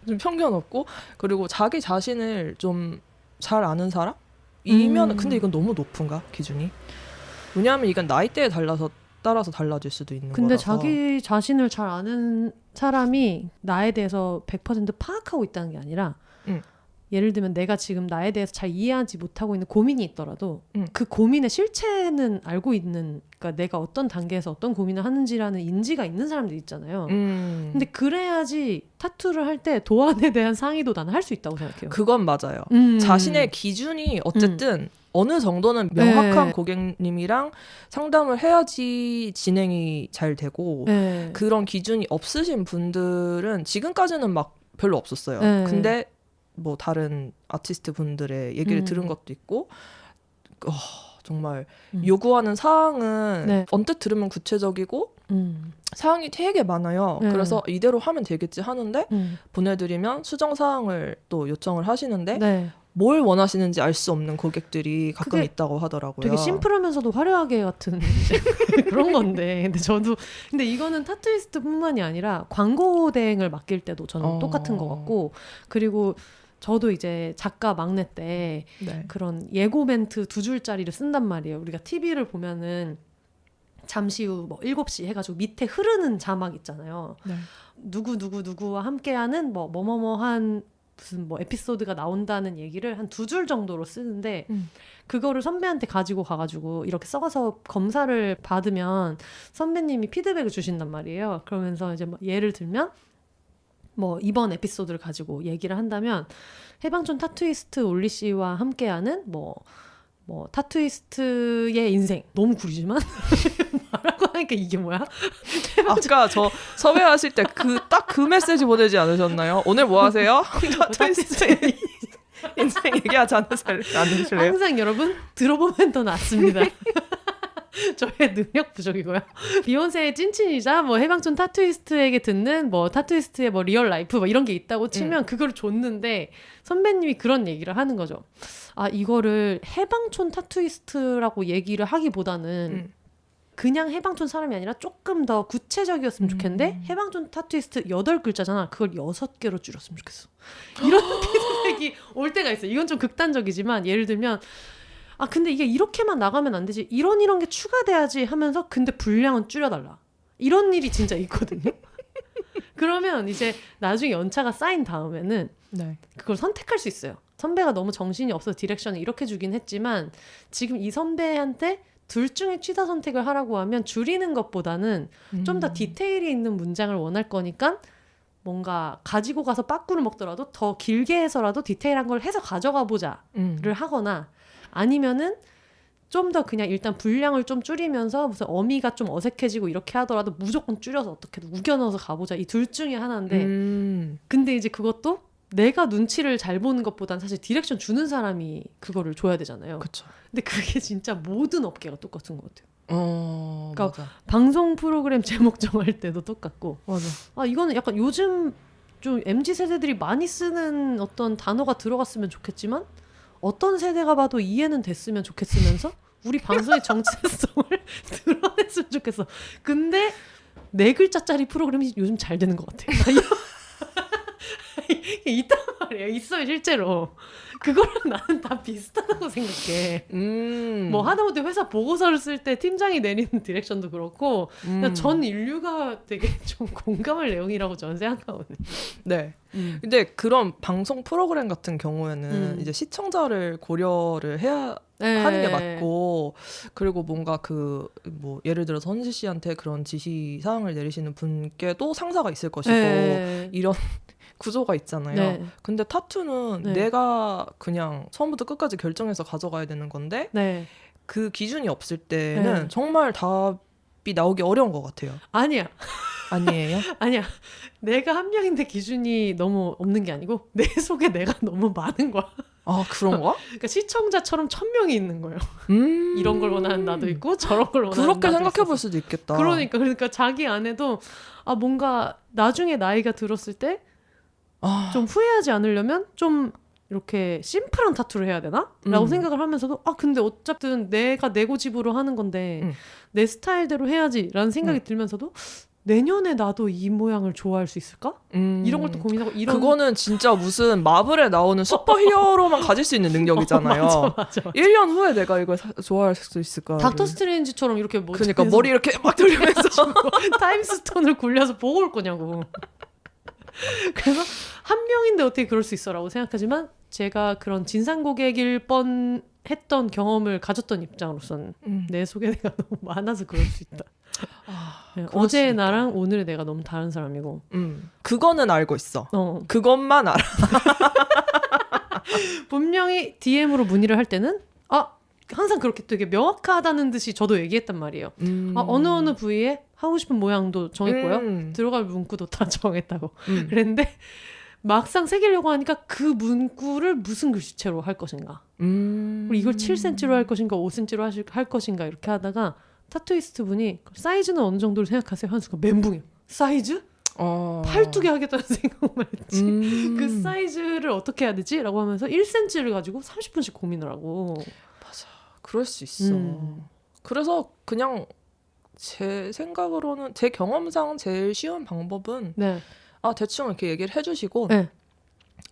좀 편견 없고, 그리고 자기 자신을 좀 잘 아는 사람? 이면 근데 이건 너무 높은가 기준이? 왜냐하면 이건 나이대에 따라서 달라질 수도 있는 근데 거라서. 자기 자신을 잘 아는 사람이 나에 대해서 100% 파악하고 있다는 게 아니라 예를 들면 내가 지금 나에 대해서 잘 이해하지 못하고 있는 고민이 있더라도 그 고민의 실체는 알고 있는, 그러니까 내가 어떤 단계에서 어떤 고민을 하는지라는 인지가 있는 사람들 있잖아요. 근데 그래야지 타투를 할 때 도안에 대한 상의도 나는 할 수 있다고 생각해요. 그건 맞아요. 자신의 기준이 어쨌든 어느 정도는 명확한 고객님이랑 상담을 해야지 진행이 잘 되고 그런 기준이 없으신 분들은 지금까지는 막 별로 없었어요. 근데 뭐 다른 아티스트 분들의 얘기를 들은 것도 있고 정말 요구하는 사항은 언뜻 들으면 구체적이고 사항이 되게 많아요. 그래서 이대로 하면 되겠지 하는데 보내드리면 수정 사항을 또 요청을 하시는데 뭘 원하시는지 알 수 없는 고객들이 가끔 있다고 하더라고요. 되게 심플하면서도 화려하게 같은 그런 건데 근데 이거는 타투이스트뿐만이 아니라 광고 대행을 맡길 때도 저는 똑같은 것 같고, 그리고 저도 이제 작가 막내 때 그런 예고 멘트 2줄짜리를 쓴단 말이에요. 우리가 TV를 보면은 잠시 후 뭐 7시 해가지고 밑에 흐르는 자막 있잖아요. 누구와 함께하는 뭐뭐뭐한 무슨 뭐 에피소드가 나온다는 얘기를 한 2줄 정도로 쓰는데 그거를 선배한테 가지고 가가지고 이렇게 써서 검사를 받으면 선배님이 피드백을 주신단 말이에요. 그러면서 이제 뭐 예를 들면 뭐 이번 에피소드를 가지고 얘기를 한다면 해방촌 타투이스트 올리 씨와 함께하는 뭐 타투이스트의 인생, 너무 구리지만 말하고 하니까 이게 뭐야? 아까 저 섭외하실 때 딱 그 메시지 보내지 않으셨나요? 오늘 뭐 하세요? 타투이스트 인생 얘기하지 않으실래요? 항상 여러분 들어보면 더 낫습니다. 저의 능력 부족이고요. 비욘세의 찐친이자 뭐 해방촌 타투이스트에게 듣는 뭐 타투이스트의 뭐 리얼 라이프 뭐 이런 게 있다고 치면 그걸 줬는데 선배님이 그런 얘기를 하는 거죠. 아, 이거를 해방촌 타투이스트라고 얘기를 하기보다는 그냥 해방촌 사람이 아니라 조금 더 구체적이었으면 좋겠는데 해방촌 타투이스트 8글자잖아. 그걸 6개로 줄였으면 좋겠어. 이런 피드백이 올 때가 있어요. 이건 좀 극단적이지만 예를 들면 아 근데 이게 이렇게만 나가면 안 되지. 이런 게 추가돼야지 하면서 근데 분량은 줄여달라. 이런 일이 진짜 있거든요. 그러면 이제 나중에 연차가 쌓인 다음에는 네. 그걸 선택할 수 있어요. 선배가 너무 정신이 없어서 디렉션을 이렇게 주긴 했지만 지금 이 선배한테 둘 중에 취사 선택을 하라고 하면 줄이는 것보다는 좀 더 디테일이 있는 문장을 원할 거니까 뭔가 가지고 가서 빠꾸를 먹더라도 더 길게 해서라도 디테일한 걸 해서 가져가 보자를 하거나 아니면은 좀 더 그냥 일단 분량을 좀 줄이면서 무슨 어미가 좀 어색해지고 이렇게 하더라도 무조건 줄여서 어떻게든 우겨 넣어서 가보자. 이 둘 중에 하나인데 근데 이제 그것도 내가 눈치를 잘 보는 것보단 사실 디렉션 주는 사람이 그거를 줘야 되잖아요. 그쵸. 근데 그게 진짜 모든 업계가 똑같은 것 같아요. 그러니까 맞아. 방송 프로그램 제목 정할 때도 똑같고 맞아. 아 이거는 약간 요즘 좀 MZ세대들이 많이 쓰는 어떤 단어가 들어갔으면 좋겠지만 어떤 세대가 봐도 이해는 됐으면 좋겠으면서 우리 방송의 정체성을 드러냈으면 좋겠어. 근데 4글자짜리 프로그램이 요즘 잘 되는 것 같아요. 있단 말이에요. 있어요 실제로. 그거랑 나는 다 비슷하다고 생각해. 뭐 하다못해 회사 보고서를 쓸 때 팀장이 내리는 디렉션도 그렇고 그냥 전 인류가 되게 좀 공감할 내용이라고 저는 생각하거든요. 네. 근데 그런 방송 프로그램 같은 경우에는 이제 시청자를 고려를 해야 하는 게 맞고 그리고 뭔가 그 뭐 예를 들어서 헌시 씨한테 그런 지시 사항을 내리시는 분께도 상사가 있을 것이고 이런 구조가 있잖아요. 네. 근데 타투는 네. 내가 그냥 처음부터 끝까지 결정해서 가져가야 되는 건데 네. 그 기준이 없을 때는 정말 답이 나오기 어려운 것 같아요. 아니야. 아니에요? 아니야. 내가 한 명인데 기준이 너무 없는 게 아니고 내 속에 내가 너무 많은 거야. 아 그런가? 그러니까 시청자처럼 1000명이 있는 거예요. 이런 걸 원하는 나도 있고 저런 걸 원하는 그렇게 나도 생각해 볼 있어서. 수도 있겠다. 그러니까 자기 안에도 아 뭔가 나중에 나이가 들었을 때 좀 후회하지 않으려면 좀 이렇게 심플한 타투를 해야 되나? 라고 생각을 하면서도 아 근데 어쨌든 내가 내 고집으로 하는 건데 내 스타일대로 해야지 라는 생각이 들면서도 내년에 나도 이 모양을 좋아할 수 있을까? 이런 걸 또 고민하고 이런 그거는 진짜 무슨 마블에 나오는 슈퍼히어로만 가질 수 있는 능력이잖아요. 맞아. 1년 후에 내가 이걸 좋아할 수 있을까? 닥터 스트레인지처럼 이렇게 뭐 그러니까 머리 이렇게 막 돌리면서 타임스톤을 굴려서 보고 올 거냐고. 그래서 한 명인데 어떻게 그럴 수 있어라고 생각하지만 제가 그런 진상 고객일 뻔 했던 경험을 가졌던 입장으로서는 내 속에 내가 너무 많아서 그럴 수 있다. 어제의 나랑 오늘의 내가 너무 다른 사람이고. 그거는 알고 있어. 그것만 알아. 분명히 DM으로 문의를 할 때는 항상 그렇게 되게 명확하다는 듯이 저도 얘기했단 말이에요. 어느 부위에 하고 싶은 모양도 정했고요. 들어갈 문구도 다 정했다고. 그랬는데 막상 새기려고 하니까 그 문구를 무슨 글씨체로 할 것인가. 그리고 이걸 7cm로 할 것인가 5cm로 할 것인가 이렇게 하다가 타투이스트 분이 사이즈는 어느 정도로 생각하세요? 하는 순간 멘붕이에요. 사이즈? 팔뚝에 하겠다는 생각만 했지. 그 사이즈를 어떻게 해야 되지? 라고 하면서 1cm를 가지고 30분씩 고민을 하고. 맞아. 그럴 수 있어. 그래서 그냥 제 생각으로는 제 경험상 제일 쉬운 방법은 대충 이렇게 얘기를 해주시고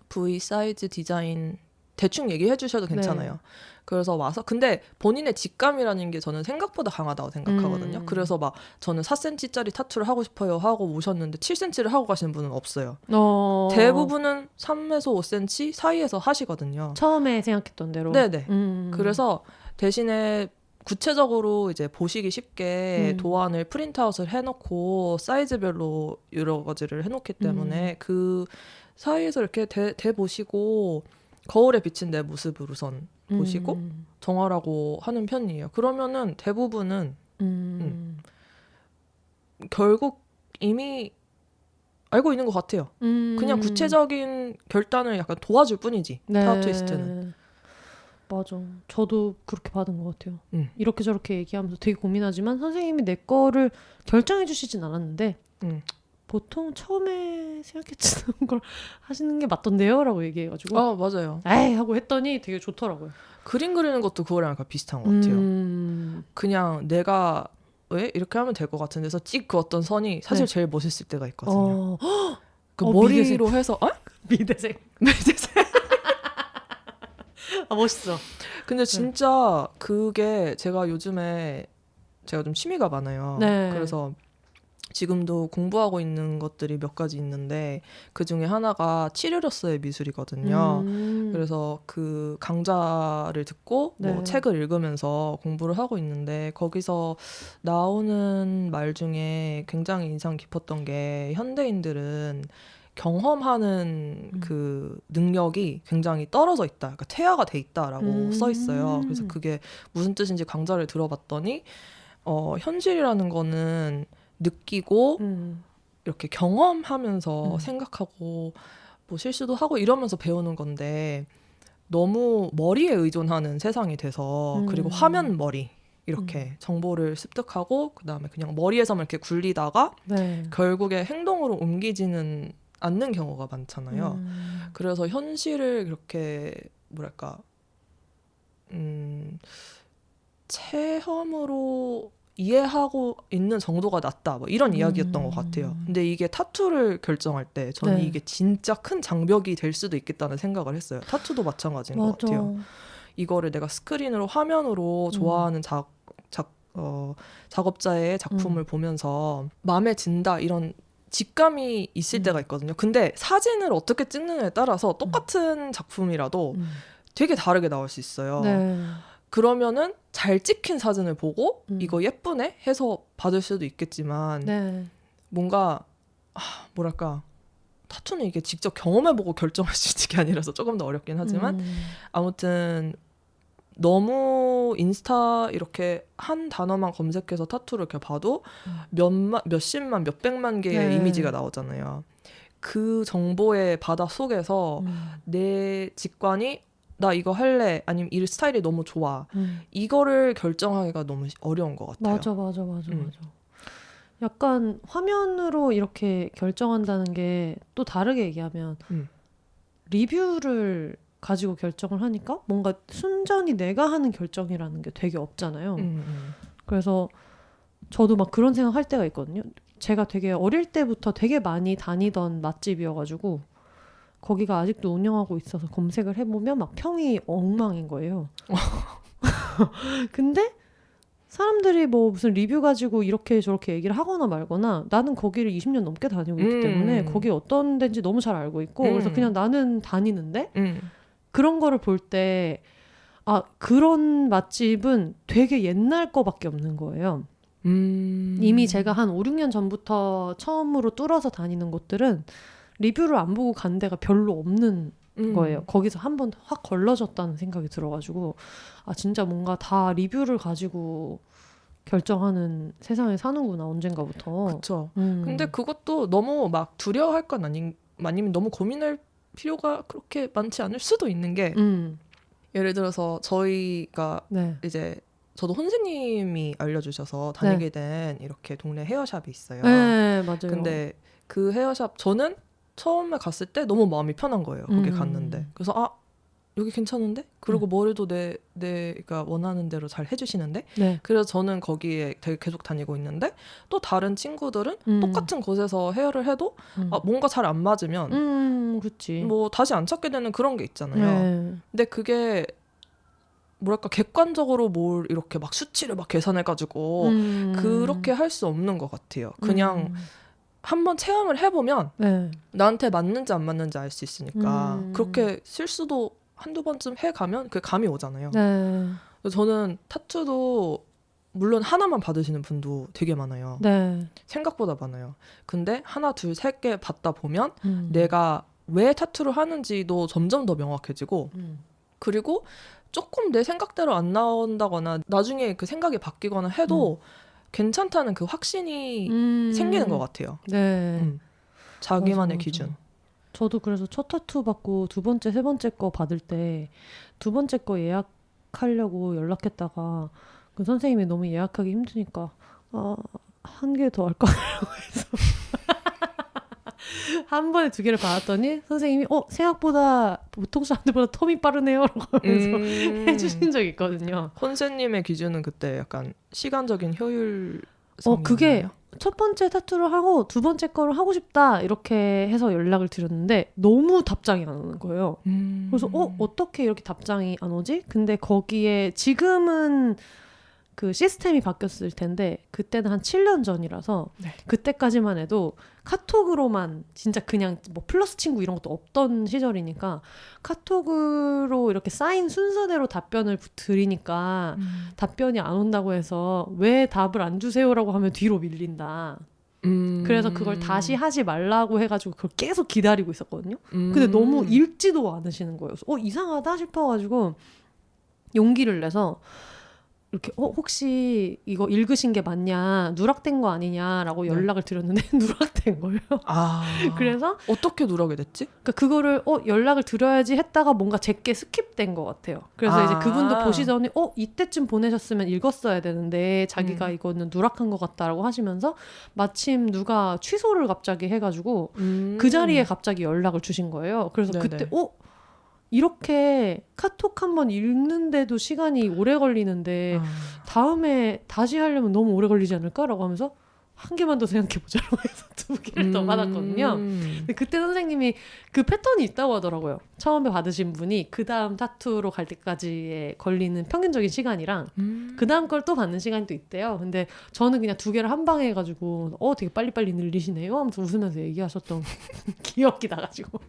부위, 사이즈, 디자인 대충 얘기해 주셔도 괜찮아요. 그래서 와서 근데 본인의 직감이라는 게 저는 생각보다 강하다고 생각하거든요. 그래서 막 저는 4cm짜리 타투를 하고 싶어요 하고 오셨는데 7cm를 하고 가시는 분은 없어요. 대부분은 3에서 5cm 사이에서 하시거든요. 처음에 생각했던 대로. 네네. 그래서 대신에 구체적으로 이제 보시기 쉽게 도안을 프린트아웃을 해놓고 사이즈별로 여러 가지를 해놓기 때문에 그 사이에서 이렇게 대보시고 거울에 비친 내 모습을 우선 보시고 정하라고 하는 편이에요. 그러면은 대부분은 결국 이미 알고 있는 것 같아요. 그냥 구체적인 결단을 약간 도와줄 뿐이지. 타투이스트는. 맞아. 저도 그렇게 받은 것 같아요. 이렇게 저렇게 얘기하면서 되게 고민하지만 선생님이 내 거를 결정해 주시진 않았는데 보통 처음에 생각했던 걸 하시는 게 맞던데요? 라고 얘기해가지고 맞아요. 에이 하고 했더니 되게 좋더라고요. 그림 그리는 것도 그거랑 약간 비슷한 것 같아요. 그냥 내가 왜? 이렇게 하면 될 것 같은 데서 찍 그었던 선이 사실 제일 멋있을 때가 있거든요. 그 머리로 미대생. 해서 미대생. 멋있어. 근데 진짜 그게 제가 요즘에 제가 좀 취미가 많아요. 그래서 지금도 공부하고 있는 것들이 몇 가지 있는데 그 중에 하나가 치르로서의 미술이거든요. 그래서 그 강좌를 듣고 뭐 책을 읽으면서 공부를 하고 있는데 거기서 나오는 말 중에 굉장히 인상 깊었던 게 현대인들은 경험하는 그 능력이 굉장히 떨어져 있다. 그러니까 퇴화가 돼 있다라고 써 있어요. 그래서 그게 무슨 뜻인지 강좌를 들어봤더니 현실이라는 거는 느끼고 이렇게 경험하면서 생각하고 뭐 실수도 하고 이러면서 배우는 건데 너무 머리에 의존하는 세상이 돼서 그리고 화면 머리 이렇게 정보를 습득하고 그다음에 그냥 머리에서만 이렇게 굴리다가 결국에 행동으로 옮기지는 않는 경우가 많잖아요. 그래서 현실을 그렇게 뭐랄까 체험으로 이해하고 있는 정도가 낮다 뭐 이런 이야기였던 것 같아요. 근데 이게 타투를 결정할 때 저는 이게 진짜 큰 장벽이 될 수도 있겠다는 생각을 했어요. 타투도 마찬가지인 것 같아요. 이거를 내가 스크린으로 화면으로 좋아하는 작업자의 작품을 보면서 마음에 든다 이런 직감이 있을 때가 있거든요. 근데 사진을 어떻게 찍느냐에 따라서 똑같은 작품이라도 되게 다르게 나올 수 있어요. 그러면은 잘 찍힌 사진을 보고 이거 예쁘네 해서 받을 수도 있겠지만 뭔가 뭐랄까 타투는 이게 직접 경험해보고 결정할 수 있는 게 아니라서 조금 더 어렵긴 하지만 아무튼 너무 인스타 이렇게 한 단어만 검색해서 타투를 이렇게 봐도 몇십만 몇백만 개의 이미지가 나오잖아요. 그 정보의 바다 속에서 내 직관이 나 이거 할래 아니면 이 스타일이 너무 좋아 이거를 결정하기가 너무 어려운 것 같아요. 맞아. 약간 화면으로 이렇게 결정한다는 게 또 다르게 얘기하면 리뷰를 가지고 결정을 하니까 뭔가 순전히 내가 하는 결정이라는 게 되게 없잖아요. 그래서 저도 막 그런 생각 할 때가 있거든요. 제가 되게 어릴 때부터 되게 많이 다니던 맛집이어가지고 거기가 아직도 운영하고 있어서 검색을 해보면 막 평이 엉망인 거예요. 근데 사람들이 뭐 무슨 리뷰 가지고 이렇게 저렇게 얘기를 하거나 말거나 나는 거기를 20년 넘게 다니고 있기 때문에 거기 어떤 데인지 너무 잘 알고 있고 그래서 그냥 나는 다니는데 그런 거를 볼 때 그런 맛집은 되게 옛날 거밖에 없는 거예요. 이미 제가 한 5, 6년 전부터 처음으로 뚫어서 다니는 곳들은 리뷰를 안 보고 간 데가 별로 없는 거예요. 거기서 한번 확 걸러졌다는 생각이 들어가지고 진짜 뭔가 다 리뷰를 가지고 결정하는 세상에 사는구나 언젠가부터. 그렇죠. 근데 그것도 너무 막 두려워할 건 아니면 너무 고민할 필요가 그렇게 많지 않을 수도 있는 게 예를 들어서 저희가 이제 저도 선생님이 알려주셔서 다니게 된 이렇게 동네 헤어샵이 있어요. 네, 맞아요. 근데 그 헤어샵 저는 처음에 갔을 때 너무 마음이 편한 거예요. 거기 갔는데. 그래서 여기 괜찮은데? 그리고 머리도 내가 원하는 대로 잘 해주시는데? 그래서 저는 거기에 되게 계속 다니고 있는데 또 다른 친구들은 똑같은 곳에서 헤어를 해도 뭔가 잘 안 맞으면 그치. 뭐 다시 안 찾게 되는 그런 게 있잖아요. 근데 그게 뭐랄까 객관적으로 뭘 이렇게 막 수치를 막 계산해가지고 그렇게 할 수 없는 것 같아요. 그냥 한번 체험을 해보면 나한테 맞는지 안 맞는지 알 수 있으니까 그렇게 실수도 한두 번쯤 해가면 그 감이 오잖아요. 저는 타투도 물론 하나만 받으시는 분도 되게 많아요. 생각보다 많아요. 근데 하나, 둘, 세 개 받다 보면 내가 왜 타투를 하는지도 점점 더 명확해지고 그리고 조금 내 생각대로 안 나온다거나 나중에 그 생각이 바뀌거나 해도 괜찮다는 그 확신이 생기는 것 같아요. 자기만의 맞아. 기준. 저도 그래서 첫 타투 받고 두 번째, 세 번째 거 받을 때 두 번째 거 예약 예약하려고 연락했다가 그 선생님이 너무 예약하기 힘드니까 한 개 더 할까 해서 한 번에 2개를 받았더니 선생님이 생각보다 보통 사람들보다 텀이 빠르네요 라고 하면서 해주신 적이 있거든요. 혼세님의 기준은 그때 약간 시간적인 효율 그게 첫 번째 타투를 하고 2번째 거를 하고 싶다 이렇게 해서 연락을 드렸는데 너무 답장이 안 오는 거예요. 그래서 어떻게 이렇게 답장이 안 오지? 근데 거기에 지금은 그 시스템이 바뀌었을 텐데 그때는 한 7년 전이라서 네. 그때까지만 해도 카톡으로만 진짜 그냥 뭐 플러스 친구 이런 것도 없던 시절이니까 카톡으로 이렇게 쌓인 순서대로 답변을 드리니까 답변이 안 온다고 해서 왜 답을 안 주세요라고 하면 뒤로 밀린다. 그래서 그걸 다시 하지 말라고 해가지고 그걸 계속 기다리고 있었거든요. 근데 너무 읽지도 않으시는 거예요. 그래서 이상하다 싶어가지고 용기를 내서 이렇게 혹시 이거 읽으신 게 맞냐 누락된 거 아니냐라고 연락을 드렸는데 누락된 거예요. 그래서 어떻게 누락이 됐지? 그러니까 그거를 연락을 드려야지 했다가 뭔가 제게 스킵된 것 같아요. 그래서 이제 그분도 보시더니 이때쯤 보내셨으면 읽었어야 되는데 자기가 이거는 누락한 것 같다라고 하시면서 마침 누가 취소를 갑자기 해가지고 그 자리에 갑자기 연락을 주신 거예요. 그래서 네네. 그때 이렇게 카톡 한번 읽는데도 시간이 오래 걸리는데 다음에 다시 하려면 너무 오래 걸리지 않을까라고 하면서 한 개만 더 생각해보자라고 해서 2개를 더 받았거든요. 근데 그때 선생님이 그 패턴이 있다고 하더라고요. 처음에 받으신 분이 그 다음 타투로 갈 때까지에 걸리는 평균적인 시간이랑 그 다음 걸 또 받는 시간이 또 있대요. 근데 저는 그냥 2개를 한 방에 해가지고 되게 빨리빨리 늘리시네요 하면서 웃으면서 얘기하셨던 기억이 나가지고.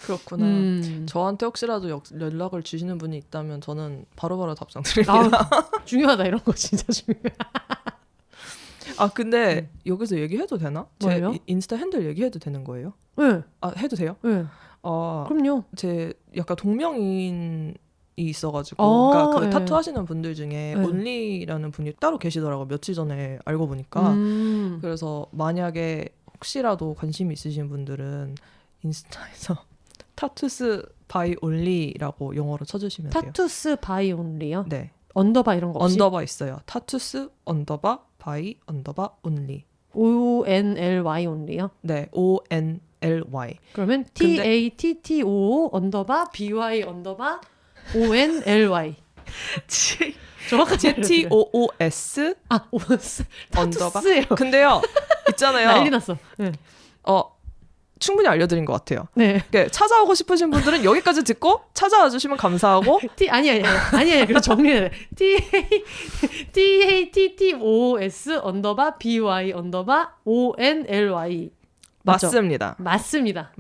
그렇구나. 저한테 혹시라도 연락을 주시는 분이 있다면 저는 바로바로 답장 드립니다. 중요하다. 이런 거 진짜 중요해. 근데 여기서 얘기해도 되나? 뭐예요? 제 인스타 핸들 얘기해도 되는 거예요? 네. 해도 돼요? 네. 그럼요. 제 약간 동명인이 있어가지고 그러니까 그 네. 타투 하시는 분들 중에 온리라는 분이 따로 계시더라고요. 며칠 전에 알고 보니까. 그래서 만약에 혹시라도 관심이 있으신 분들은 인스타에서 타투스 바이 온리라고 영어로 쳐주시면 돼요. 타투스 바이 온리요? 네. 언더바 이런 거 없이? 언더바 있어요. 타투스 언더바 바이 언더바 온리. ONLY 온리요? 네, ONLY. 그러면 TATTO 언더바 BY 언더바 ONLY. 정확하게 TOOS OS 언더바. 타투스예요. 근데요, 있잖아요. 난리 났어. 네. 충분히 알려드린 것 같아요. 네. 그러니까 찾아오고 싶으신 분들은 여기까지 듣고 찾아와 주시면 감사하고. 아니야. 그래서 정리해야 돼. TATTOS 언더바 BY 언더바 ONLY. 맞습니다. 맞습니다.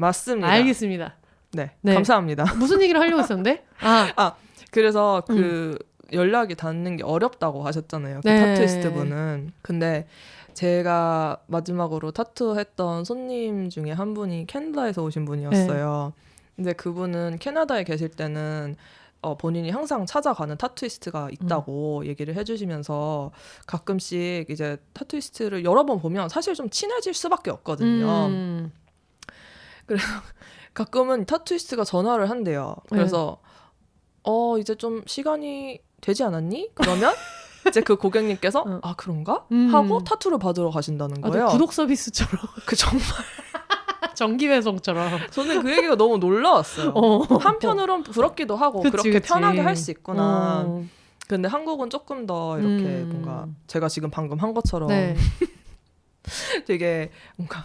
알겠습니다. 네. 감사합니다. 무슨 얘기를 하려고 했었는데? 그래서 그 연락이 닿는 게 어렵다고 하셨잖아요. 그 타투이스트 분은. 근데 제가 마지막으로 타투했던 손님 중에 한 분이 캐나다에서 오신 분이었어요. 근데 그분은 캐나다에 계실 때는 본인이 항상 찾아가는 타투이스트가 있다고 얘기를 해주시면서 가끔씩 이제 타투이스트를 여러 번 보면 사실 좀 친해질 수밖에 없거든요. 그래서 가끔은 타투이스트가 전화를 한대요. 그래서 이제 좀 시간이 되지 않았니? 그러면 이제 그 고객님께서 그런가? 하고 타투를 받으러 가신다는 거예요. 구독 서비스처럼. 정말 정기 배송처럼. 저는 그 얘기가 너무 놀라웠어요. 한편으로는 부럽기도 하고 그렇게 편하게 할 수 있구나. 근데 한국은 조금 더 이렇게 뭔가 제가 지금 방금 한 것처럼 되게 뭔가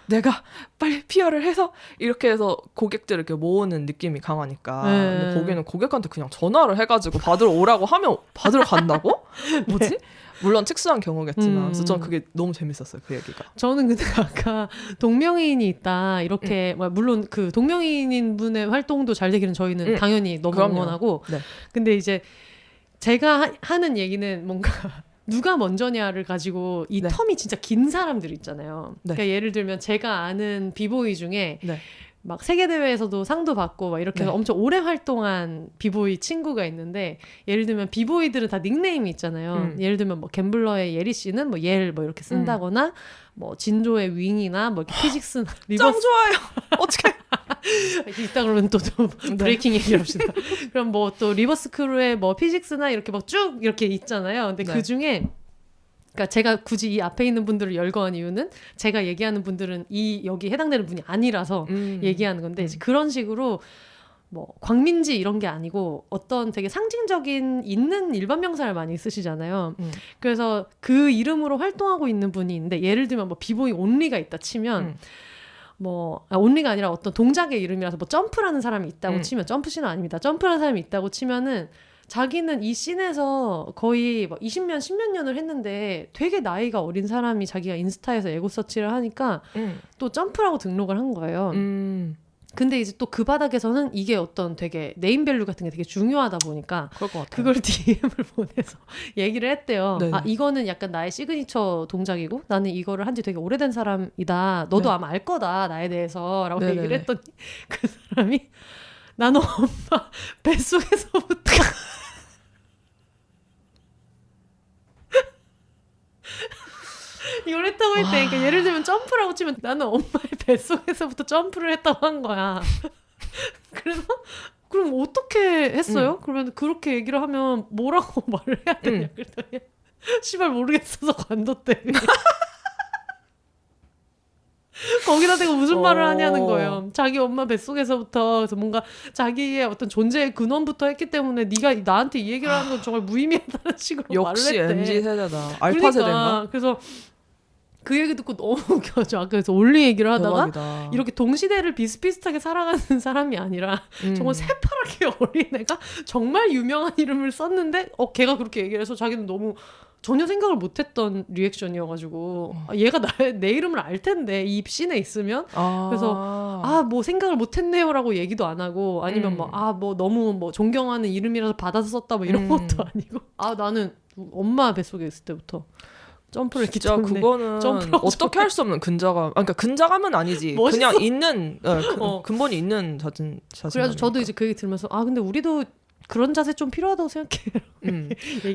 내가 빨리 PR을 해서 이렇게 해서 고객들을 이렇게 모으는 느낌이 강하니까. 근데 거기는 고객한테 그냥 전화를 해가지고 받으러 오라고 하면 받으러 간다고? 뭐지? 물론 특수한 경우겠지만 그래서 저는 그게 너무 재밌었어요. 그 얘기가. 저는 근데 아까 동명이인이 있다 이렇게 물론 그 동명이인 분의 활동도 잘 되기는 저희는 당연히 너무 응원하고 근데 이제 제가 하는 얘기는 뭔가 누가 먼저냐를 가지고 이 텀이 진짜 긴 사람들 있잖아요. 그러니까 예를 들면 제가 아는 비보이 중에 막 세계대회에서도 상도 받고 막 이렇게 해서 엄청 오래 활동한 비보이 친구가 있는데 예를 들면 비보이들은 다 닉네임이 있잖아요. 예를 들면 뭐 갬블러의 예리 씨는 뭐 옐 뭐 이렇게 쓴다거나 뭐 진조의 윙이나 뭐 이렇게 피직스나 리버스. 짱 좋아요. 어떻게 이따 그러면 또 브레이킹 얘기를 합시다. 그럼 뭐 또 리버스 크루의 뭐 피직스나 이렇게 막 쭉 이렇게 있잖아요. 근데 그 중에 그러니까 제가 굳이 이 앞에 있는 분들을 열거한 이유는 제가 얘기하는 분들은 여기 해당되는 분이 아니라서 얘기하는 건데 이제 그런 식으로 뭐 광민지 이런 게 아니고 어떤 되게 상징적인 있는 일반 명사를 많이 쓰시잖아요. 그래서 그 이름으로 활동하고 있는 분이 있는데 예를 들면 뭐 비보이 온리가 있다 치면 뭐 온리가 아니라 어떤 동작의 이름이라서 뭐 점프라는 사람이 있다고 치면 점프씬은 아닙니다. 점프라는 사람이 있다고 치면은 자기는 이 씬에서 거의 뭐 20년, 10몇 년을 했는데 되게 나이가 어린 사람이 자기가 인스타에서 에고 서치를 하니까 또 점프라고 등록을 한 거예요. 근데 이제 또 그 바닥에서는 이게 어떤 되게 네임밸류 같은 게 되게 중요하다 보니까 그걸 DM을 보내서 얘기를 했대요. 네네. 아 이거는 약간 나의 시그니처 동작이고 나는 이거를 한지 되게 오래된 사람이다. 너도 네. 아마 알 거다 나에 대해서 라고 네네네. 얘기를 했더니 그 사람이 나는 엄마 뱃속에서부터 이걸 했다고 했대. 그러니까 예를 들면 점프라고 치면 나는 엄마의 뱃속에서부터 점프를 했다고 한 거야. 그래서 그럼 어떻게 했어요? 그러면 그렇게 얘기를 하면 뭐라고 말을 해야 되냐 그랬더니 씨발 모르겠어서 관뒀대. 거기다 대고 무슨 말을 하냐는 거예요. 자기 엄마 뱃속에서부터 그래서 뭔가 자기의 어떤 존재의 근원부터 했기 때문에 네가 나한테 이 얘기를 하는 건 정말 무의미하다는 식으로 말을 했대. 역시 MZ 세대다. 알파 그러니까, 세대인가? 그래서 그 얘기 듣고 너무 웃겨져. 아까 그래서 올리 얘기를 하다가 대박이다. 이렇게 동시대를 비슷비슷하게 살아가는 사람이 아니라 정말 새파랗게 어린 애가 정말 유명한 이름을 썼는데 걔가 그렇게 얘기를 해서 자기는 너무 전혀 생각을 못했던 리액션이어가지고 얘가 내 이름을 알 텐데 이 씬에 있으면 그래서 뭐 생각을 못했네요라고 얘기도 안 하고 아니면 뭐 너무 뭐 존경하는 이름이라서 받아서 썼다 뭐 이런 것도 아니고 나는 엄마 뱃속에 있을 때부터 점프를 했기 진짜 때문에 그거는 어떻게 할 수 없는 근자감. 그러니까 근자감은 아니지. 멋있어. 그냥 있는 근본이 있는 자신. 그래서 저도 이제 그 얘기 들으면서 근데 우리도 그런 자세 좀 필요하다고 생각해요.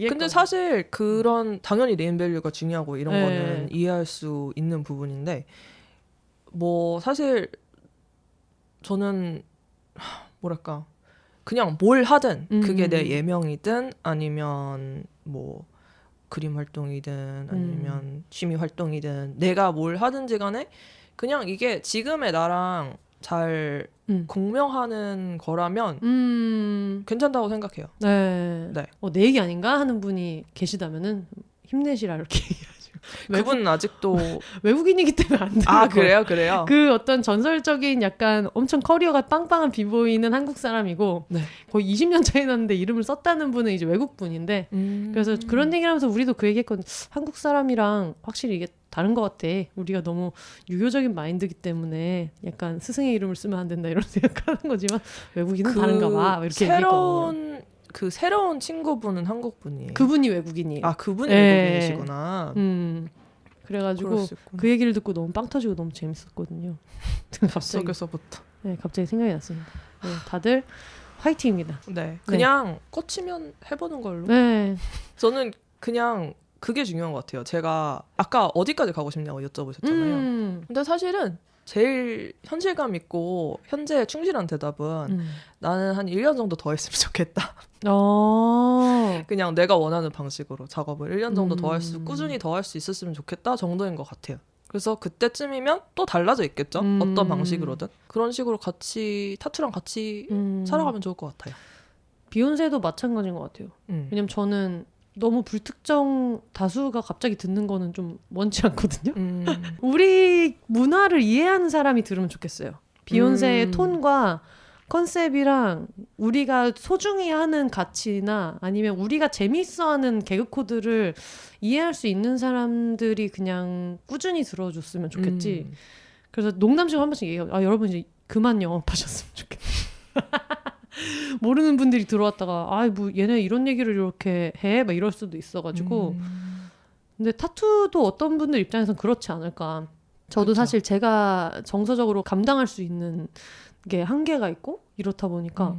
근데 사실 그런 당연히 네임밸류가 중요하고 이런 네. 거는 이해할 수 있는 부분인데 뭐 사실 저는 뭐랄까 그냥 뭘 하든 그게 내 예명이든 아니면 뭐 그림 활동이든 아니면 취미 활동이든 내가 뭘 하든지 간에 그냥 이게 지금의 나랑 잘 공명하는 거라면 괜찮다고 생각해요. 네. 네. 내 얘기 아닌가 하는 분이 계시다면은 힘내시라 이렇게 얘기하죠. 그분은 아직도 외국인이기 때문에 안 돼요. 그래요. 그 어떤 전설적인 약간 엄청 커리어가 빵빵한 비보이는 한국 사람이고 네. 거의 20년 차이 났는데 이름을 썼다는 분은 이제 외국 분인데 그래서 그런 얘기를 하면서 우리도 그 얘기했거든. 한국 사람이랑 확실히 이게 다른 것 같아. 우리가 너무 유교적인 마인드이기 때문에 약간 스승의 이름을 쓰면 안 된다 이런 생각하는 거지만 외국인은 다른가 봐. 이렇게 얘기했거든요. 새로운 친구분은 한국 분이에요. 그분이 외국인이에요. 그분이 외국인이시구나. 그래가지고 그 얘기를 듣고 너무 빵 터지고 너무 재밌었거든요. 뱃속에서부터. 네, 갑자기 생각이 났습니다. 네, 다들 화이팅입니다. 네, 그냥 꽂히면 해보는 걸로. 네. 저는 그냥 그게 중요한 것 같아요. 제가 아까 어디까지 가고 싶냐고 여쭤보셨잖아요. 근데 사실은 제일 현실감 있고 현재에 충실한 대답은 나는 한 1년 정도 더 했으면 좋겠다. 그냥 내가 원하는 방식으로 작업을 1년 정도 꾸준히 더 할 수 있었으면 좋겠다 정도인 것 같아요. 그래서 그때쯤이면 또 달라져 있겠죠. 어떤 방식으로든. 그런 식으로 타투랑 같이 살아가면 좋을 것 같아요. 비욘세도 마찬가지인 것 같아요. 왜냐면 저는 너무 불특정 다수가 갑자기 듣는 거는 좀 원치 않거든요. 우리 문화를 이해하는 사람이 들으면 좋겠어요. 비욘세의 톤과 컨셉이랑 우리가 소중히 하는 가치나 아니면 우리가 재밌어하는 개그 코드를 이해할 수 있는 사람들이 그냥 꾸준히 들어줬으면 좋겠지. 그래서 농담식 한 번씩 얘기해요. 여러분 이제 그만 영업하셨으면 좋겠다. 모르는 분들이 들어왔다가 뭐 얘네 이런 얘기를 이렇게 해? 막 이럴 수도 있어가지고 근데 타투도 어떤 분들 입장에서는 그렇지 않을까. 저도 그쵸. 사실 제가 정서적으로 감당할 수 있는 게 한계가 있고 이렇다 보니까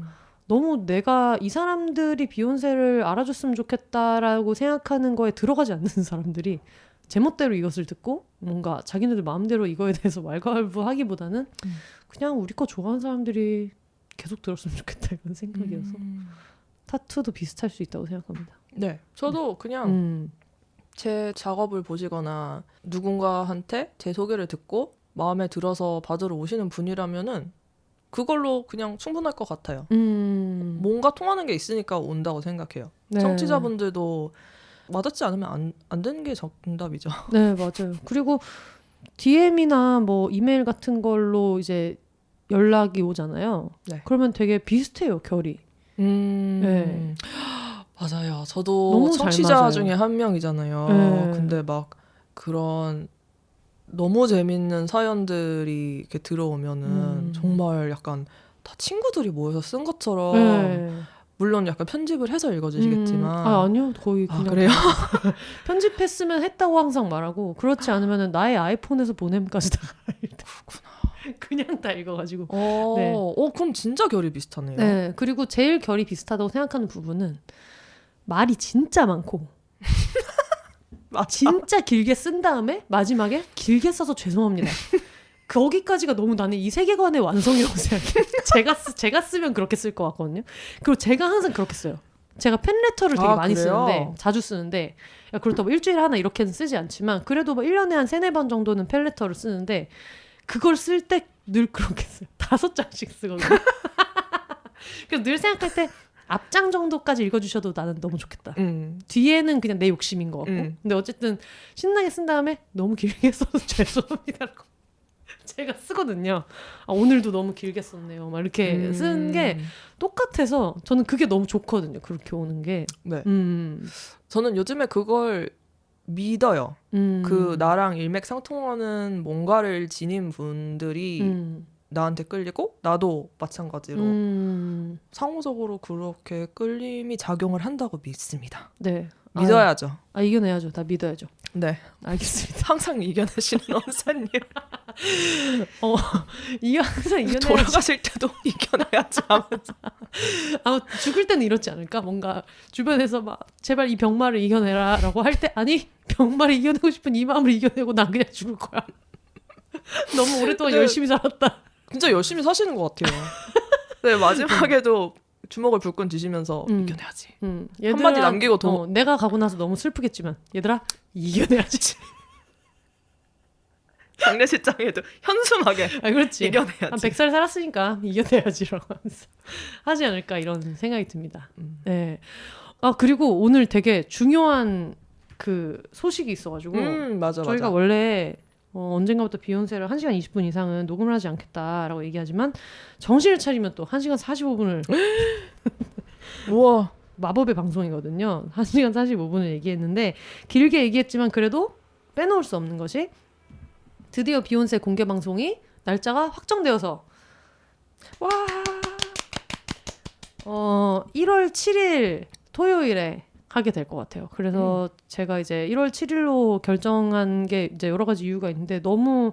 너무 내가 이 사람들이 비욘세를 알아줬으면 좋겠다라고 생각하는 거에 들어가지 않는 사람들이 제멋대로 이것을 듣고 뭔가 자기네들 마음대로 이거에 대해서 왈가왈부하기보다는 그냥 우리 거 좋아하는 사람들이 계속 들었으면 좋겠다 이런 생각이어서 타투도 비슷할 수 있다고 생각합니다. 네, 저도 그냥 제 작업을 보시거나 누군가한테 제 소개를 듣고 마음에 들어서 받으러 오시는 분이라면은 그걸로 그냥 충분할 것 같아요. 뭔가 통하는 게 있으니까 온다고 생각해요. 네. 청취자분들도 맞았지 않으면 안 되는 게 정답이죠. 네, 맞아요. 그리고 DM이나 뭐 이메일 같은 걸로 이제 연락이 오잖아요. 네. 그러면 되게 비슷해요, 결이. 네. 맞아요. 저도 너무 잘 청취자 맞아요. 중에 한 명이잖아요. 네. 근데 막 그런 너무 재밌는 사연들이 이렇게 들어오면은 정말 약간 다 친구들이 모여서 쓴 것처럼 네. 물론 약간 편집을 해서 읽어주시겠지만 아니요, 거의 그냥 그래요? 편집했으면 했다고 항상 말하고 그렇지 않으면은 나의 아이폰에서 보냄까지 다 그냥 다 읽어가지고. 네. 그럼 진짜 결이 비슷하네요. 네. 그리고 제일 결이 비슷하다고 생각하는 부분은 말이 진짜 많고 진짜 길게 쓴 다음에 마지막에 길게 써서 죄송합니다. 거기까지가 너무 나는 이 세계관의 완성이라고 생각해요. 제가 쓰면 그렇게 쓸 것 같거든요. 그리고 제가 항상 그렇게 써요. 제가 팬레터를 되게 많이 그래요? 쓰는데 자주 쓰는데 그렇다고 일주일에 하나 이렇게는 쓰지 않지만 그래도 뭐 1년에 한 3-4번 정도는 팬레터를 쓰는데 그걸 쓸 때 늘 그렇게 써요. 5장씩 쓰거든요. 그래서 늘 생각할 때 앞장 정도까지 읽어주셔도 나는 너무 좋겠다. 뒤에는 그냥 내 욕심인 것 같고 근데 어쨌든 신나게 쓴 다음에 너무 길게 써서 죄송합니다라고 제가 쓰거든요. 오늘도 너무 길게 썼네요. 막 이렇게 쓰는 게 똑같아서 저는 그게 너무 좋거든요. 그렇게 오는 게. 네. 저는 요즘에 그걸 믿어요. 그 나랑 일맥상통하는 뭔가를 지닌 분들이 나한테 끌리고 나도 마찬가지로 상호적으로 그렇게 끌림이 작용을 한다고 믿습니다. 네. 믿어야죠. 이겨내야죠. 다 믿어야죠. 네. 알겠습니다. 항상 이겨내시는 원사님. 항상 이겨내야지. 돌아가실 때도 이겨내야지 하면서. 죽을 때는 이렇지 않을까? 뭔가 주변에서 막 제발 이 병마를 이겨내라 라고 할 때 아니 병마를 이겨내고 싶은 이 마음을 이겨내고 난 그냥 죽을 거야. 너무 오랫동안 열심히 살았다. 진짜 열심히 사시는 것 같아요. 네, 마지막에도 주먹을 불끈 쥐시면서 이겨내야지. 한마디 남기고 내가 가고 나서 너무 슬프겠지만 얘들아 이겨내야지. 장례식장에도 현수막에 그렇지. 이겨내야지. 한 100살 살았으니까 이겨내야지라고 하면서 하지 않을까 이런 생각이 듭니다. 네. 그리고 오늘 되게 중요한 그 소식이 있어가지고 맞아. 저희가 원래 언젠가부터 비욘세를 1시간 20분 이상은 녹음을 하지 않겠다라고 얘기하지만 정신을 차리면 또 1시간 45분을 우와 마법의 방송이거든요. 1시간 45분을 얘기했는데 길게 얘기했지만 그래도 빼놓을 수 없는 것이 드디어 비욘세 공개 방송이 날짜가 확정되어서 1월 7일 토요일에 하게 될 것 같아요. 그래서 제가 이제 1월 7일로 결정한 게 이제 여러 가지 이유가 있는데 너무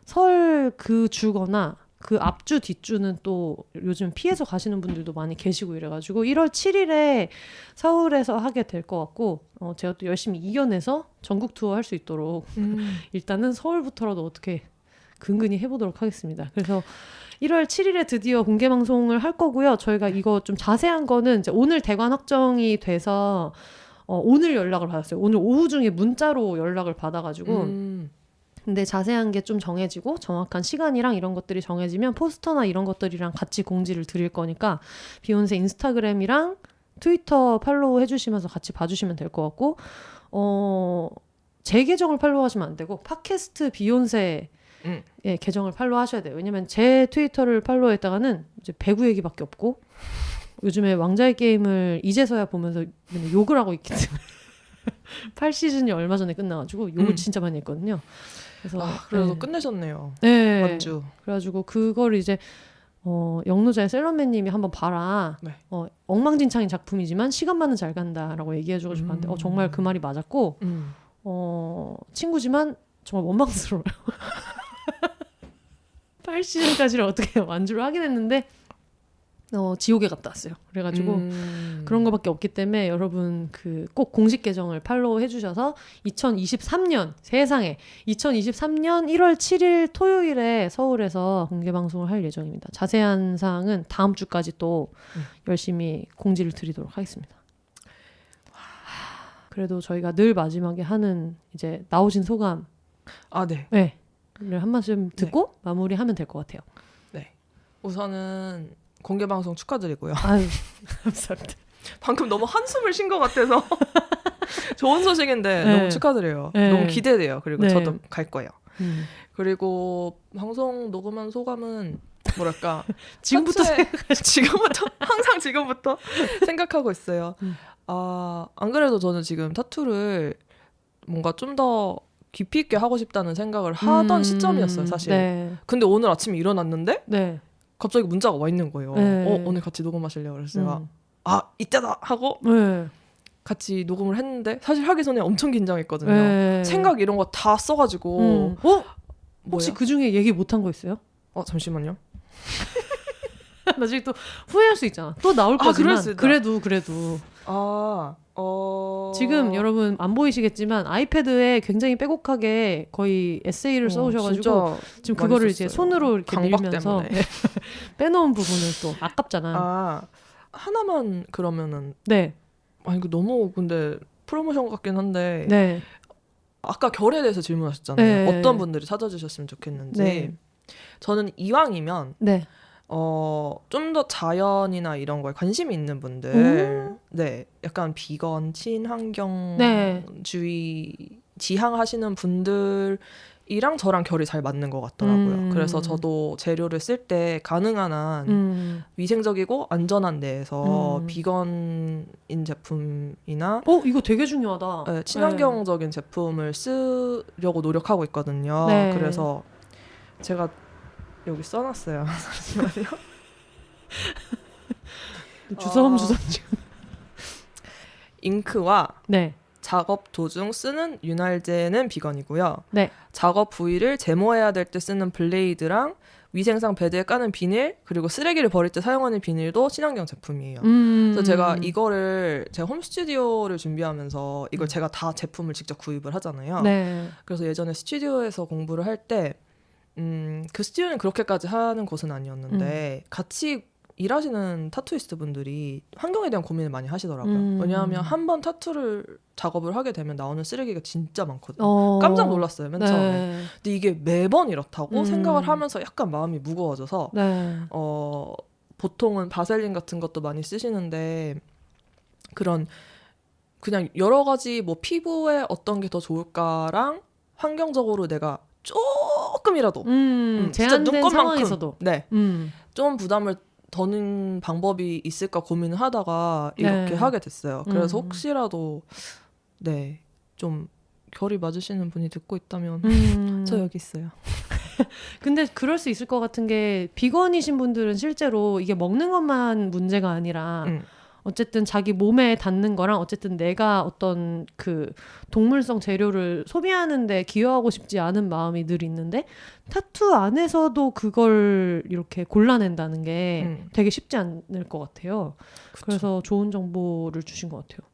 설 그 주거나 그 앞주 뒷주는 또 요즘 피해서 가시는 분들도 많이 계시고 이래가지고 1월 7일에 서울에서 하게 될 것 같고 제가 또 열심히 이겨내서 전국 투어 할 수 있도록 일단은 서울부터라도 어떻게 근근히 해보도록 하겠습니다. 그래서 1월 7일에 드디어 공개 방송을 할 거고요. 저희가 이거 좀 자세한 거는 이제 오늘 대관 확정이 돼서 오늘 연락을 받았어요. 오늘 오후 중에 문자로 연락을 받아가지고 근데 자세한 게 좀 정해지고 정확한 시간이랑 이런 것들이 정해지면 포스터나 이런 것들이랑 같이 공지를 드릴 거니까 비욘세 인스타그램이랑 트위터 팔로우 해주시면서 같이 봐주시면 될 것 같고 제 계정을 팔로우 하시면 안 되고 팟캐스트 비욘세 계정을 팔로우 하셔야 돼요. 왜냐면 제 트위터를 팔로우했다가는 이제 배구 얘기밖에 없고 요즘에 왕자의 게임을 이제서야 보면서 욕을 하고 있기 때문에 8시즌이 얼마 전에 끝나가지고 욕을 진짜 많이 했거든요. 그래서 끝내셨네요. 네. 완주. 그래가지고 그걸 이제 영노자의 셀럽맨님이 한번 봐라. 네. 엉망진창인 작품이지만 시간만은 잘 간다라고 얘기해줘가지고 봤는데 정말 그 말이 맞았고 친구지만 정말 원망스러워요. 8시즌까지를 어떻게 완주를 하긴 했는데 지옥에 갔다 왔어요. 그래가지고 그런 거밖에 없기 때문에 여러분 그 꼭 공식 계정을 팔로우 해주셔서 2023년 세상에 2023년 1월 7일 토요일에 서울에서 공개 방송을 할 예정입니다. 자세한 사항은 다음 주까지 또 열심히 공지를 드리도록 하겠습니다. 그래도 저희가 늘 마지막에 하는 이제 나오신 소감 네. 한 말씀 듣고 마무리하면 될 것 같아요. 네. 우선은 공개 방송 축하드리고요. 아유, 감사합니다. 방금 너무 한숨을 쉰 것 같아서 좋은 소식인데 너무 축하드려요. 너무 기대돼요. 그리고 저도 갈 거예요. 그리고 방송 녹음한 소감은 뭐랄까 지금부터 항상 지금부터 생각하고 있어요. 안 그래도 저는 지금 타투를 뭔가 좀 더 깊이 있게 하고 싶다는 생각을 하던 시점이었어요, 사실. 네. 근데 오늘 아침에 일어났는데 네. 갑자기 문자가 와 있는 거예요. 오늘 같이 녹음하시려고 그래서 제가 이때다 하고 같이 녹음을 했는데 사실 하기 전에 엄청 긴장했거든요. 생각 이런 거 다 써가지고 혹시 그중에 얘기 못한 거 있어요? 잠시만요. 나중에 또 후회할 수 있잖아. 또 나올 거지만 그래도 지금 여러분 안 보이시겠지만 아이패드에 굉장히 빼곡하게 거의 에세이를 써오셔가지고 지금 그거를 이제 손으로 이렇게 밀면서 빼놓은 부분을 또 아깝잖아. 하나만 그러면은 네. 이거 너무 근데 프로모션 같긴 한데 아까 결에 대해서 질문하셨잖아요. 어떤 분들이 찾아주셨으면 좋겠는지. 저는 이왕이면 좀 더 자연이나 이런 거에 관심이 있는 분들, 약간 비건, 친환경주의 지향하시는 분들이랑 저랑 결이 잘 맞는 것 같더라고요. 그래서 저도 재료를 쓸 때 가능한 한 위생적이고 안전한 데에서 비건인 제품이나 이거 되게 중요하다. 친환경적인 제품을 쓰려고 노력하고 있거든요. 그래서 제가 여기 써놨어요. 잠시만요. 주섬 지금. 잉크와 작업 도중 쓰는 윤활제는 비건이고요. 작업 부위를 제모해야 될 때 쓰는 블레이드랑 위생상 베드에 까는 비닐 그리고 쓰레기를 버릴 때 사용하는 비닐도 친환경 제품이에요. 그래서 제가 홈스튜디오를 준비하면서 이걸 제가 다 제품을 직접 구입을 하잖아요. 그래서 예전에 스튜디오에서 공부를 할 때 그 스튜디오는 그렇게까지 하는 곳은 아니었는데 같이 일하시는 타투이스트 분들이 환경에 대한 고민을 많이 하시더라고요. 왜냐하면 한 번 타투를 작업을 하게 되면 나오는 쓰레기가 진짜 많거든요. 깜짝 놀랐어요, 맨 처음에. 근데 이게 매번 이렇다고 생각을 하면서 약간 마음이 무거워져서 보통은 바셀린 같은 것도 많이 쓰시는데 그런 그냥 여러 가지 뭐 피부에 어떤 게 더 좋을까랑 환경적으로 내가 조금이라도 제한된 상황에서도 좀 부담을 더는 방법이 있을까 고민을 하다가 이렇게 하게 됐어요. 그래서 혹시라도 좀 결이 맞으시는 분이 듣고 있다면 저 여기 있어요. 근데 그럴 수 있을 것 같은 게 비건이신 분들은 실제로 이게 먹는 것만 문제가 아니라 어쨌든 자기 몸에 닿는 거랑 어쨌든 내가 어떤 그 동물성 재료를 소비하는데 기여하고 싶지 않은 마음이 늘 있는데 타투 안에서도 그걸 이렇게 골라낸다는 게 되게 쉽지 않을 것 같아요. 그쵸. 그래서 좋은 정보를 주신 것 같아요.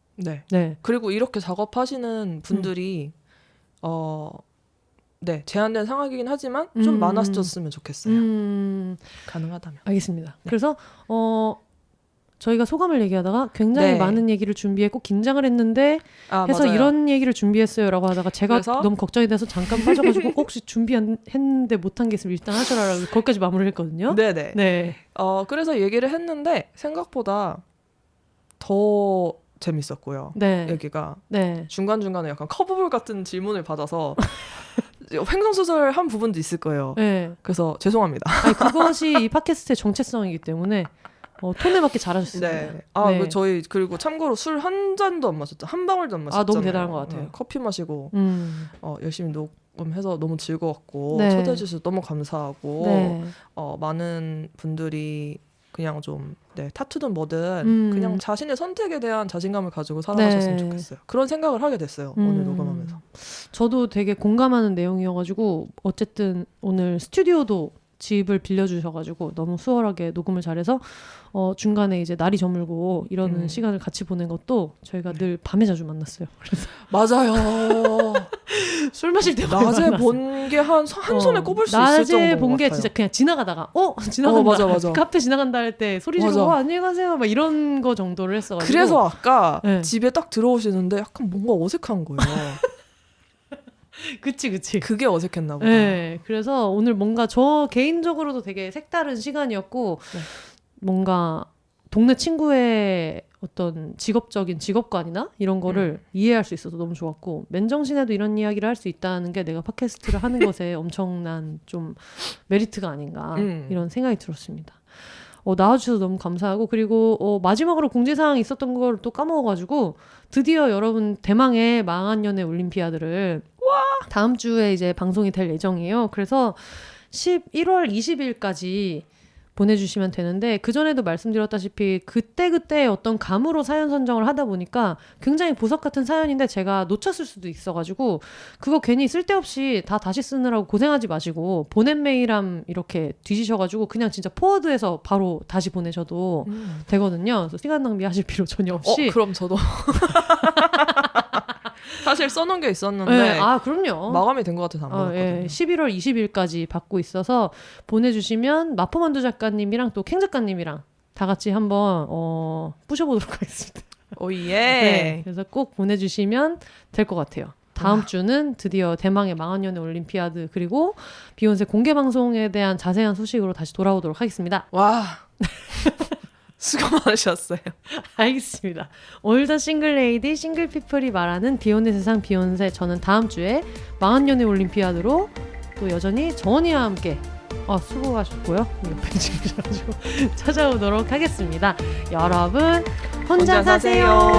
네. 그리고 이렇게 작업하시는 분들이 제한된 상황이긴 하지만 좀 많아졌으면 좋겠어요. 가능하다면. 알겠습니다. 그래서 저희가 소감을 얘기하다가 굉장히 많은 얘기를 준비했고 긴장을 했는데 해서 맞아요. 이런 얘기를 준비했어요.라고 하다가 제가 너무 걱정이 돼서 잠깐 빠져가지고 혹시 준비했는데 못한 게 있으면 일단 하셔라라고 거기까지 마무리를 했거든요. 네네. 그래서 얘기를 했는데 생각보다 더 재밌었고요. 얘기가 중간중간에 약간 커브볼 같은 질문을 받아서 횡성수설한 부분도 있을 거예요. 그래서 죄송합니다. 그것이 이 팟캐스트의 정체성이기 때문에 톤에 맞게 잘하셨습니다. 저희 그리고 참고로 술 한 잔도 안 마셨죠. 한 방울도 안 마셨잖아요. 너무 대단한 것 같아요. 커피 마시고 열심히 녹음해서 너무 즐거웠고 초대해 주셔서 너무 감사하고 많은 분들이 그냥 좀 타투든 뭐든 그냥 자신의 선택에 대한 자신감을 가지고 살아가셨으면 좋겠어요. 그런 생각을 하게 됐어요. 오늘 녹음하면서. 저도 되게 공감하는 내용이어가지고 어쨌든 오늘 스튜디오도 집을 빌려주셔가지고 너무 수월하게 녹음을 잘해서 중간에 이제 날이 저물고 이러는 시간을 같이 보낸 것도 저희가 늘 밤에 자주 만났어요. 그래서 맞아요. 술 마실 때 낮에 본 게 한 손에 꼽을 수 있을 정도인 낮에 본 게 같아요. 진짜 그냥 지나가다가 지나간다. 맞아. 카페 지나간다 할 때 소리 지르고 안녕히 가세요 막 이런 거 정도를 했어가지고. 그래서 아까 집에 딱 들어오시는데 약간 뭔가 어색한 거예요. 그치. 그게 어색했나 보다. 네, 그래서 오늘 뭔가 저 개인적으로도 되게 색다른 시간이었고 뭔가 동네 친구의 어떤 직업관이나 이런 거를 이해할 수 있어서 너무 좋았고 맨정신에도 이런 이야기를 할 수 있다는 게 내가 팟캐스트를 하는 것에 엄청난 좀 메리트가 아닌가 이런 생각이 들었습니다. 나와주셔서 너무 감사하고 그리고 마지막으로 공지사항이 있었던 걸 또 까먹어가지고 드디어 여러분 대망의 망한 연애 올림피아드를 다음 주에 이제 방송이 될 예정이에요. 그래서 11월 20일까지 보내주시면 되는데 그전에도 말씀드렸다시피 그때 어떤 감으로 사연 선정을 하다 보니까 굉장히 보석 같은 사연인데 제가 놓쳤을 수도 있어가지고 그거 괜히 쓸데없이 다 다시 쓰느라고 고생하지 마시고 보낸 메일함 이렇게 뒤지셔가지고 그냥 진짜 포워드해서 바로 다시 보내셔도 되거든요. 그래서 시간 낭비하실 필요 전혀 없이 그럼 저도 사실 써놓은 게 있었는데 네, 그럼요. 마감이 된 것 같아서 안 받았거든요. 11월 20일까지 받고 있어서 보내주시면 마포만두 작가님이랑 또 캥 작가님이랑 다 같이 한번 부셔보도록 하겠습니다. 오예. 네, 그래서 꼭 보내주시면 될 것 같아요. 다음 주는 드디어 대망의 망한연애 올림피아드 그리고 비욘세 공개 방송에 대한 자세한 소식으로 다시 돌아오도록 하겠습니다. 와. 수고 많으셨어요. 알겠습니다. 오늘도 싱글레이디 싱글피플이 말하는 비욘의 세상 비욘세 저는 다음 주에 망한연애 올림피아드로 또 여전히 정원이와 함께 수고하셨고요. 옆에 지으셔가지고 찾아오도록 하겠습니다. 여러분 혼자 사세요.